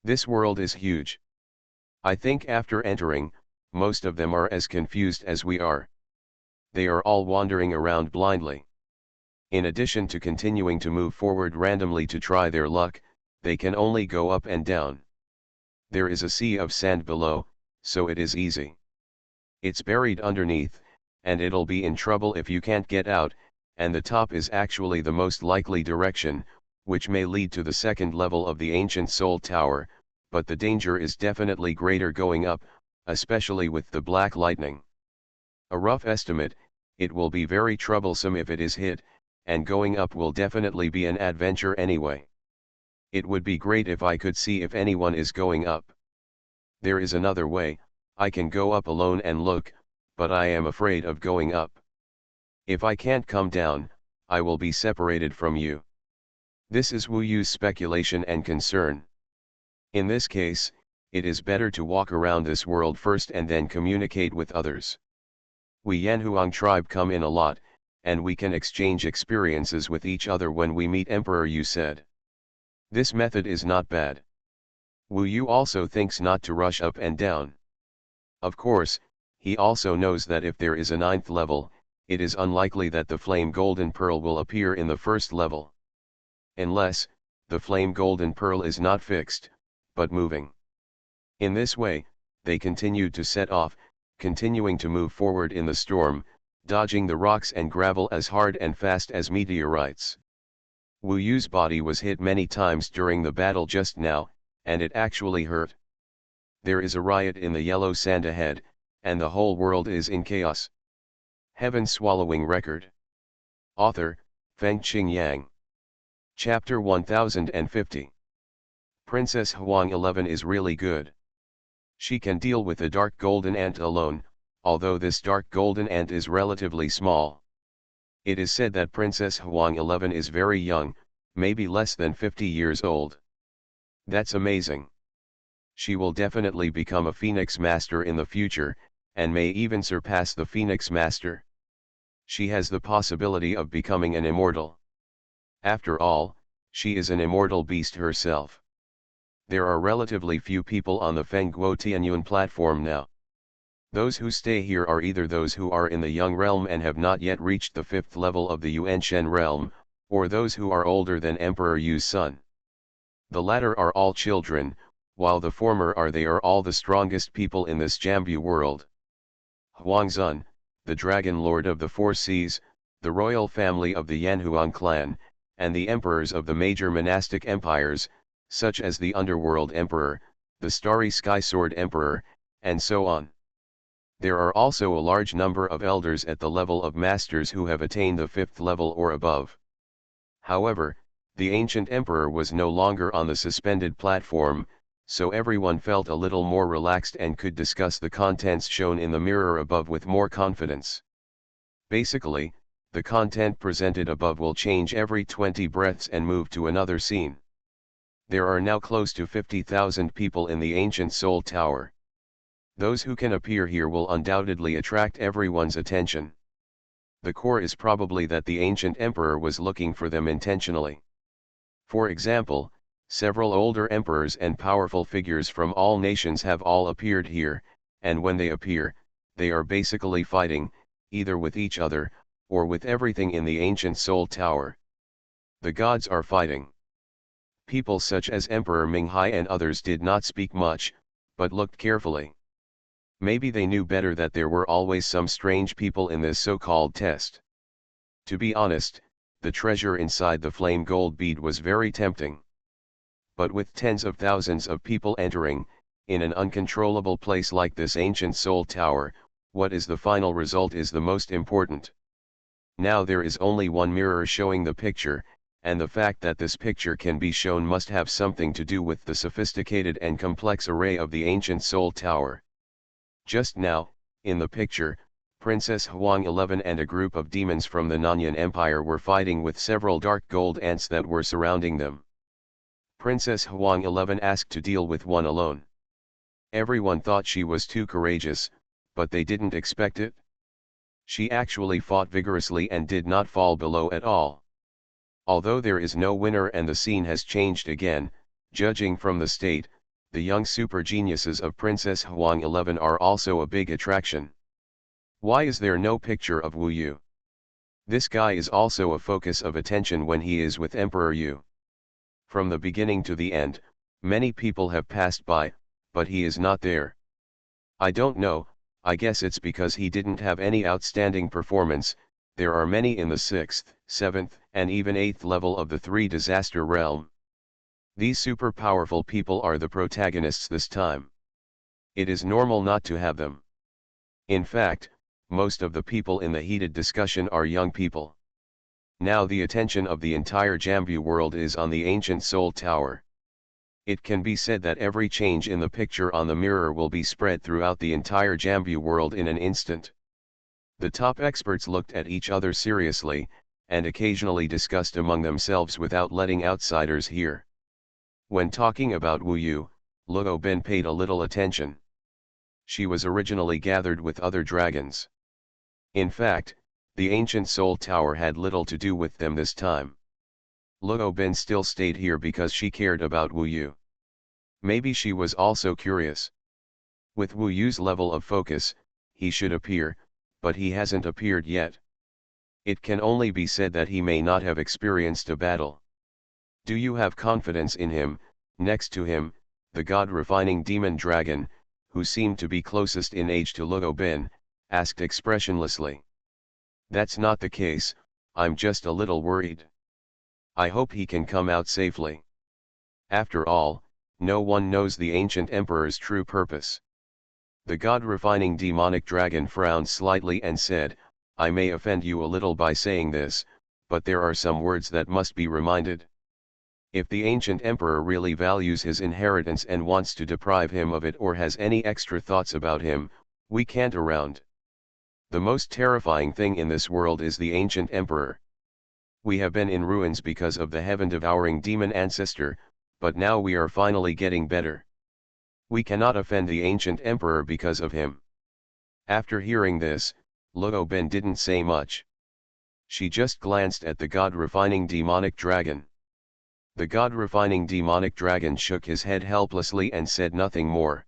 This world is huge. I think after entering, most of them are as confused as we are. They are all wandering around blindly. In addition to continuing to move forward randomly to try their luck, they can only go up and down. There is a sea of sand below, so it is easy. It's buried underneath, and it'll be in trouble if you can't get out, and the top is actually the most likely direction, which may lead to the second level of the ancient soul tower, but the danger is definitely greater going up, especially with the black lightning. A rough estimate, it will be very troublesome if it is hit, and going up will definitely be an adventure anyway. It would be great if I could see if anyone is going up. There is another way, I can go up alone and look, but I am afraid of going up. If I can't come down, I will be separated from you. This is Wu Yu's speculation and concern. In this case, it is better to walk around this world first and then communicate with others. We Yanhuang tribe come in a lot, and we can exchange experiences with each other when we meet Emperor Yu said. This method is not bad. Wu Yu also thinks not to rush up and down. Of course, he also knows that if there is a 9th level, it is unlikely that the flame golden pearl will appear in the first level. Unless, the flame golden pearl is not fixed, but moving. In this way, they continued to set off, continuing to move forward in the storm, dodging the rocks and gravel as hard and fast as meteorites. Wu Yu's body was hit many times during the battle just now, and it actually hurt. There is a riot in the yellow sand ahead, and the whole world is in chaos. Heaven Swallowing Record. Author, Fengqing Yang. Chapter 1050. Princess Huang 11 is really good. She can deal with a dark golden ant alone, although this dark golden ant is relatively small. It is said that Princess Huang 11 is very young, maybe less than 50 years old. That's amazing. She will definitely become a Phoenix Master in the future, and may even surpass the Phoenix Master. She has the possibility of becoming an immortal. After all, she is an immortal beast herself. There are relatively few people on the Fengguo Tianyuan platform now. Those who stay here are either those who are in the young realm and have not yet reached the 5th level of the Yuanshen realm, or those who are older than Emperor Yu's son. The latter are all children, while the former are all the strongest people in this Jambu world. Huangzun, the Dragon Lord of the Four Seas, the royal family of the Yanhuang clan, and the emperors of the major monastic empires, such as the Underworld Emperor, the Starry Sky Sword Emperor, and so on. There are also a large number of elders at the level of masters who have attained the 5th level or above. However, the ancient emperor was no longer on the suspended platform, so everyone felt a little more relaxed and could discuss the contents shown in the mirror above with more confidence. Basically, the content presented above will change every 20 breaths and move to another scene. There are now close to 50,000 people in the ancient Soul Tower. Those who can appear here will undoubtedly attract everyone's attention. The core is probably that the ancient emperor was looking for them intentionally. For example, several older emperors and powerful figures from all nations have all appeared here, and when they appear, they are basically fighting, either with each other, or with everything in the ancient Soul Tower. The gods are fighting. People such as Emperor Minghai and others did not speak much, but looked carefully. Maybe they knew better that there were always some strange people in this so-called test. To be honest, the treasure inside the flame gold bead was very tempting. But with tens of thousands of people entering, in an uncontrollable place like this ancient Soul Tower, what is the final result is the most important. Now there is only one mirror showing the picture, and the fact that this picture can be shown must have something to do with the sophisticated and complex array of the ancient Soul Tower. Just now, in the picture, Princess Huang 11 and a group of demons from the Nanyan Empire were fighting with several dark gold ants that were surrounding them. Princess Huang 11 asked to deal with one alone. Everyone thought she was too courageous, but they didn't expect it. She actually fought vigorously and did not fall below at all. Although there is no winner and the scene has changed again, judging from the state, the young super geniuses of Princess Huang 11 are also a big attraction. Why is there no picture of Wu Yu? This guy is also a focus of attention when he is with Emperor Yu. From the beginning to the end, many people have passed by, but he is not there. I don't know, I guess it's because he didn't have any outstanding performance. There are many in the 6th, 7th, and even 8th level of the 3 disaster realm. These super powerful people are the protagonists this time. It is normal not to have them. In fact, most of the people in the heated discussion are young people. Now the attention of the entire Jambu world is on the ancient Soul Tower. It can be said that every change in the picture on the mirror will be spread throughout the entire Jambu world in an instant. The top experts looked at each other seriously, and occasionally discussed among themselves without letting outsiders hear. When talking about Wu Yu, Luo Bin paid a little attention. She was originally gathered with other dragons. In fact, the ancient Soul Tower had little to do with them this time. Luo Bin still stayed here because she cared about Wu Yu. Maybe she was also curious. With Wu Yu's level of focus, he should appear, but he hasn't appeared yet. It can only be said that he may not have experienced a battle. Do you have confidence in him? Next to him, the god-refining demon dragon, who seemed to be closest in age to Luo Bin, asked expressionlessly. That's not the case, I'm just a little worried. I hope he can come out safely. After all, no one knows the ancient emperor's true purpose. The god-refining demonic dragon frowned slightly and said, I may offend you a little by saying this, but there are some words that must be reminded. If the ancient emperor really values his inheritance and wants to deprive him of it or has any extra thoughts about him, we can't around. The most terrifying thing in this world is the ancient emperor. We have been in ruins because of the heaven-devouring demon ancestor, but now we are finally getting better. We cannot offend the ancient emperor because of him. After hearing this, Luo Bin didn't say much. She just glanced at the god-refining demonic dragon. The god-refining demonic dragon shook his head helplessly and said nothing more.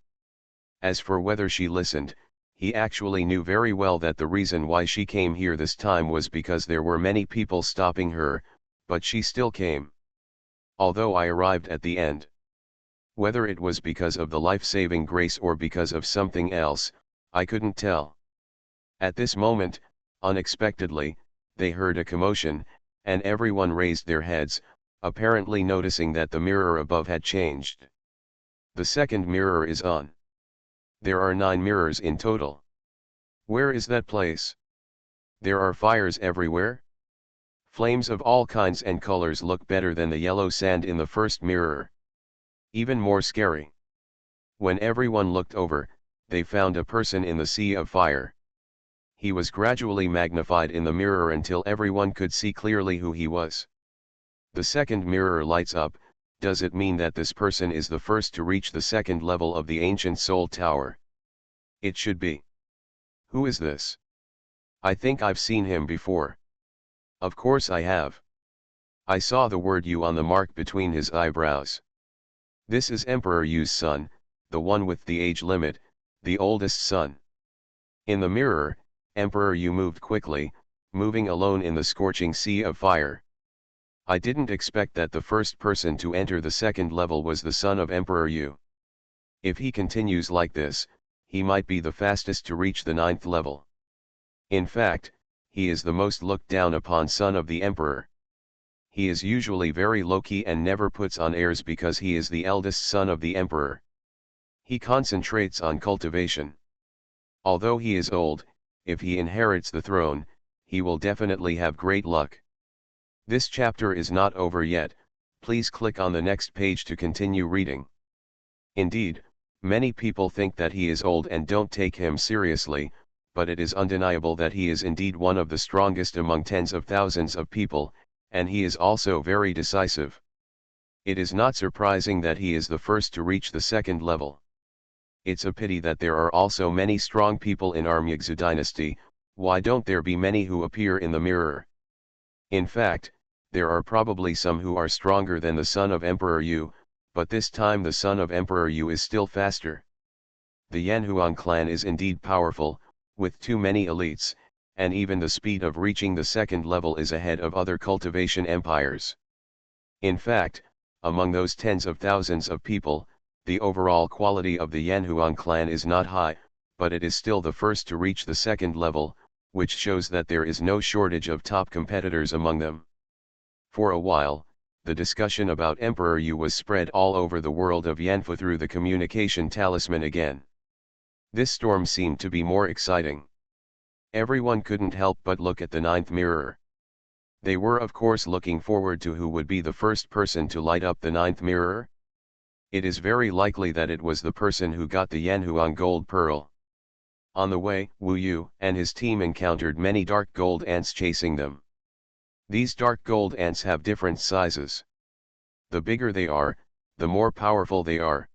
As for whether she listened, he actually knew very well that the reason why she came here this time was because there were many people stopping her, but she still came. Although I arrived at the end. Whether it was because of the life-saving grace or because of something else, I couldn't tell. At this moment, unexpectedly, they heard a commotion, and everyone raised their heads, apparently noticing that the mirror above had changed. The second mirror is on. There are 9 mirrors in total. Where is that place? There are fires everywhere? Flames of all kinds and colors look better than the yellow sand in the first mirror. Even more scary. When everyone looked over, they found a person in the sea of fire. He was gradually magnified in the mirror until everyone could see clearly who he was. The second mirror lights up. Does it mean that this person is the first to reach the second level of the ancient Soul Tower? It should be. Who is this? I think I've seen him before. Of course I have. I saw the word Yu on the mark between his eyebrows. This is Emperor Yu's son, the one with the age limit, the oldest son. In the mirror, Emperor Yu moved quickly, moving alone in the scorching sea of fire. I didn't expect that the first person to enter the second level was the son of Emperor Yu. If he continues like this, he might be the fastest to reach the 9th level. In fact, he is the most looked down upon son of the emperor. He is usually very low-key and never puts on airs because he is the eldest son of the emperor. He concentrates on cultivation. Although he is old, if he inherits the throne, he will definitely have great luck. This chapter is not over yet, please click on the next page to continue reading. Indeed, many people think that he is old and don't take him seriously, but it is undeniable that he is indeed one of the strongest among tens of thousands of people, and he is also very decisive. It is not surprising that he is the first to reach the second level. It's a pity that there are also many strong people in our Mugzu dynasty. Why don't there be many who appear in the mirror? In fact, there are probably some who are stronger than the son of Emperor Yu, but this time the son of Emperor Yu is still faster. The Yanhuang clan is indeed powerful, with too many elites, and even the speed of reaching the second level is ahead of other cultivation empires. In fact, among those tens of thousands of people, the overall quality of the Yanhuang clan is not high, but it is still the first to reach the second level, which shows that there is no shortage of top competitors among them. For a while, the discussion about Emperor Yu was spread all over the world of Yanfu through the communication talisman again. This storm seemed to be more exciting. Everyone couldn't help but look at the ninth mirror. They were of course looking forward to who would be the first person to light up the ninth mirror. It is very likely that it was the person who got the Yanhuang gold pearl. On the way, Wu Yu and his team encountered many dark gold ants chasing them. These dark gold ants have different sizes. The bigger they are, the more powerful they are.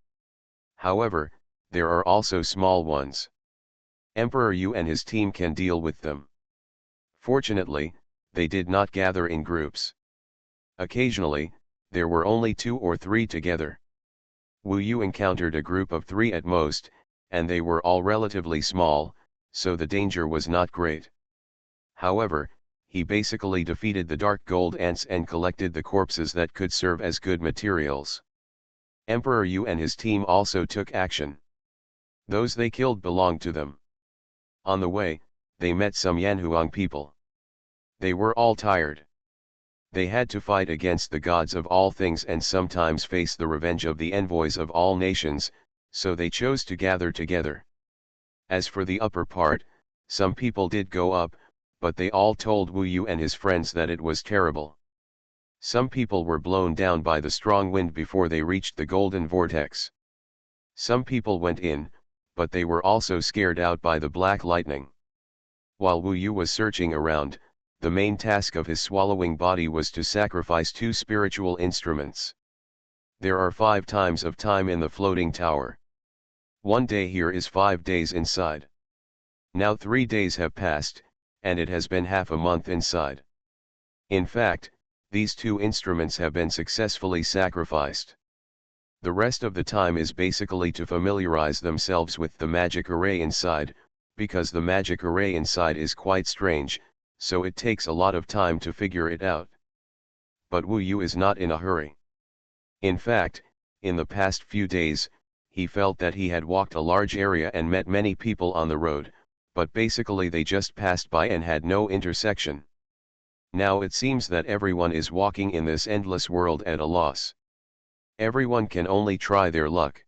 However, there are also small ones. Emperor Yu and his team can deal with them. Fortunately, they did not gather in groups. Occasionally, there were only 2 or 3 together. Wu Yu encountered a group of 3 at most, and they were all relatively small, so the danger was not great. However, he basically defeated the dark gold ants and collected the corpses that could serve as good materials. Emperor Yu and his team also took action. Those they killed belonged to them. On the way, they met some Yanhuang people. They were all tired. They had to fight against the gods of all things and sometimes face the revenge of the envoys of all nations, so they chose to gather together. As for the upper part, some people did go up, but they all told Wu Yu and his friends that it was terrible. Some people were blown down by the strong wind before they reached the golden vortex. Some people went in, but they were also scared out by the black lightning. While Wu Yu was searching around, the main task of his swallowing body was to sacrifice 2 spiritual instruments. There are 5 times of time in the floating tower. 1 day here is 5 days inside. Now 3 days have passed, and it has been half a month inside. In fact, these 2 instruments have been successfully sacrificed. The rest of the time is basically to familiarize themselves with the magic array inside, because the magic array inside is quite strange, so it takes a lot of time to figure it out. But Wu Yu is not in a hurry. In fact, in the past few days, he felt that he had walked a large area and met many people on the road, but basically they just passed by and had no intersection. Now it seems that everyone is walking in this endless world at a loss. Everyone can only try their luck.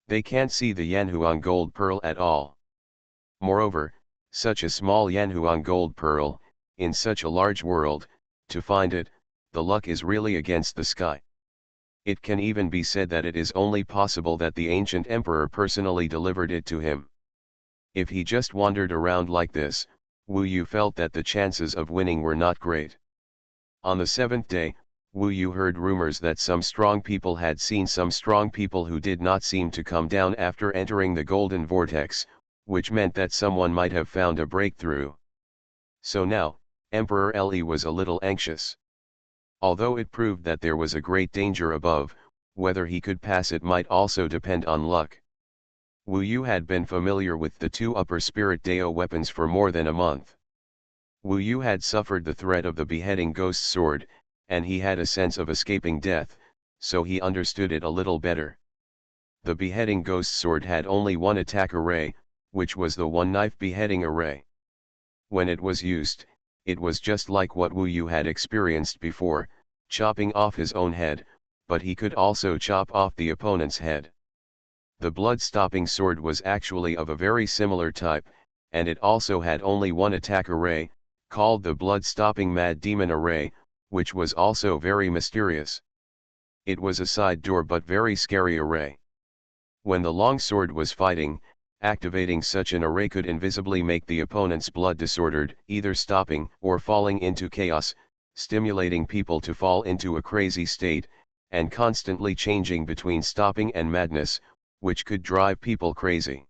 They can't see the Yanhuang gold pearl at all. Moreover, such a small Yanhuang gold pearl, in such a large world, to find it, the luck is really against the sky. It can even be said that it is only possible that the ancient emperor personally delivered it to him. If he just wandered around like this, Wu Yu felt that the chances of winning were not great. On the 7th day, Wu Yu heard rumors that some strong people had seen some strong people who did not seem to come down after entering the golden vortex, which meant that someone might have found a breakthrough. So now, Emperor Li was a little anxious. Although it proved that there was a great danger above, whether he could pass it might also depend on luck. Wu Yu had been familiar with the 2 upper spirit Dao weapons for more than a month. Wu Yu had suffered the threat of the beheading ghost sword, and he had a sense of escaping death, so he understood it a little better. The beheading ghost sword had only 1 attack array, which was the 1-knife beheading array. When it was used, it was just like what Wu Yu had experienced before, chopping off his own head, but he could also chop off the opponent's head. The blood-stopping sword was actually of a very similar type, and it also had only 1 attack array, called the blood-stopping Mad Demon array, which was also very mysterious. It was a side door but very scary array. When the long sword was fighting, activating such an array could invisibly make the opponent's blood disordered, either stopping or falling into chaos, stimulating people to fall into a crazy state, and constantly changing between stopping and madness, which could drive people crazy.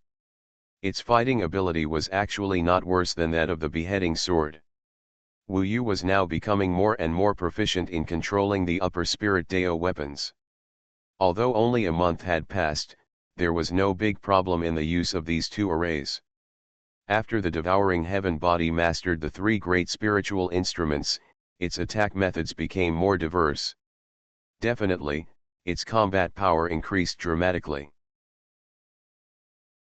Its fighting ability was actually not worse than that of the beheading sword. Wu Yu was now becoming more and more proficient in controlling the upper spirit Dao weapons. Although only a month had passed, there was no big problem in the use of these 2 arrays. After the devouring heaven body mastered the 3 great spiritual instruments, its attack methods became more diverse. Definitely, its combat power increased dramatically.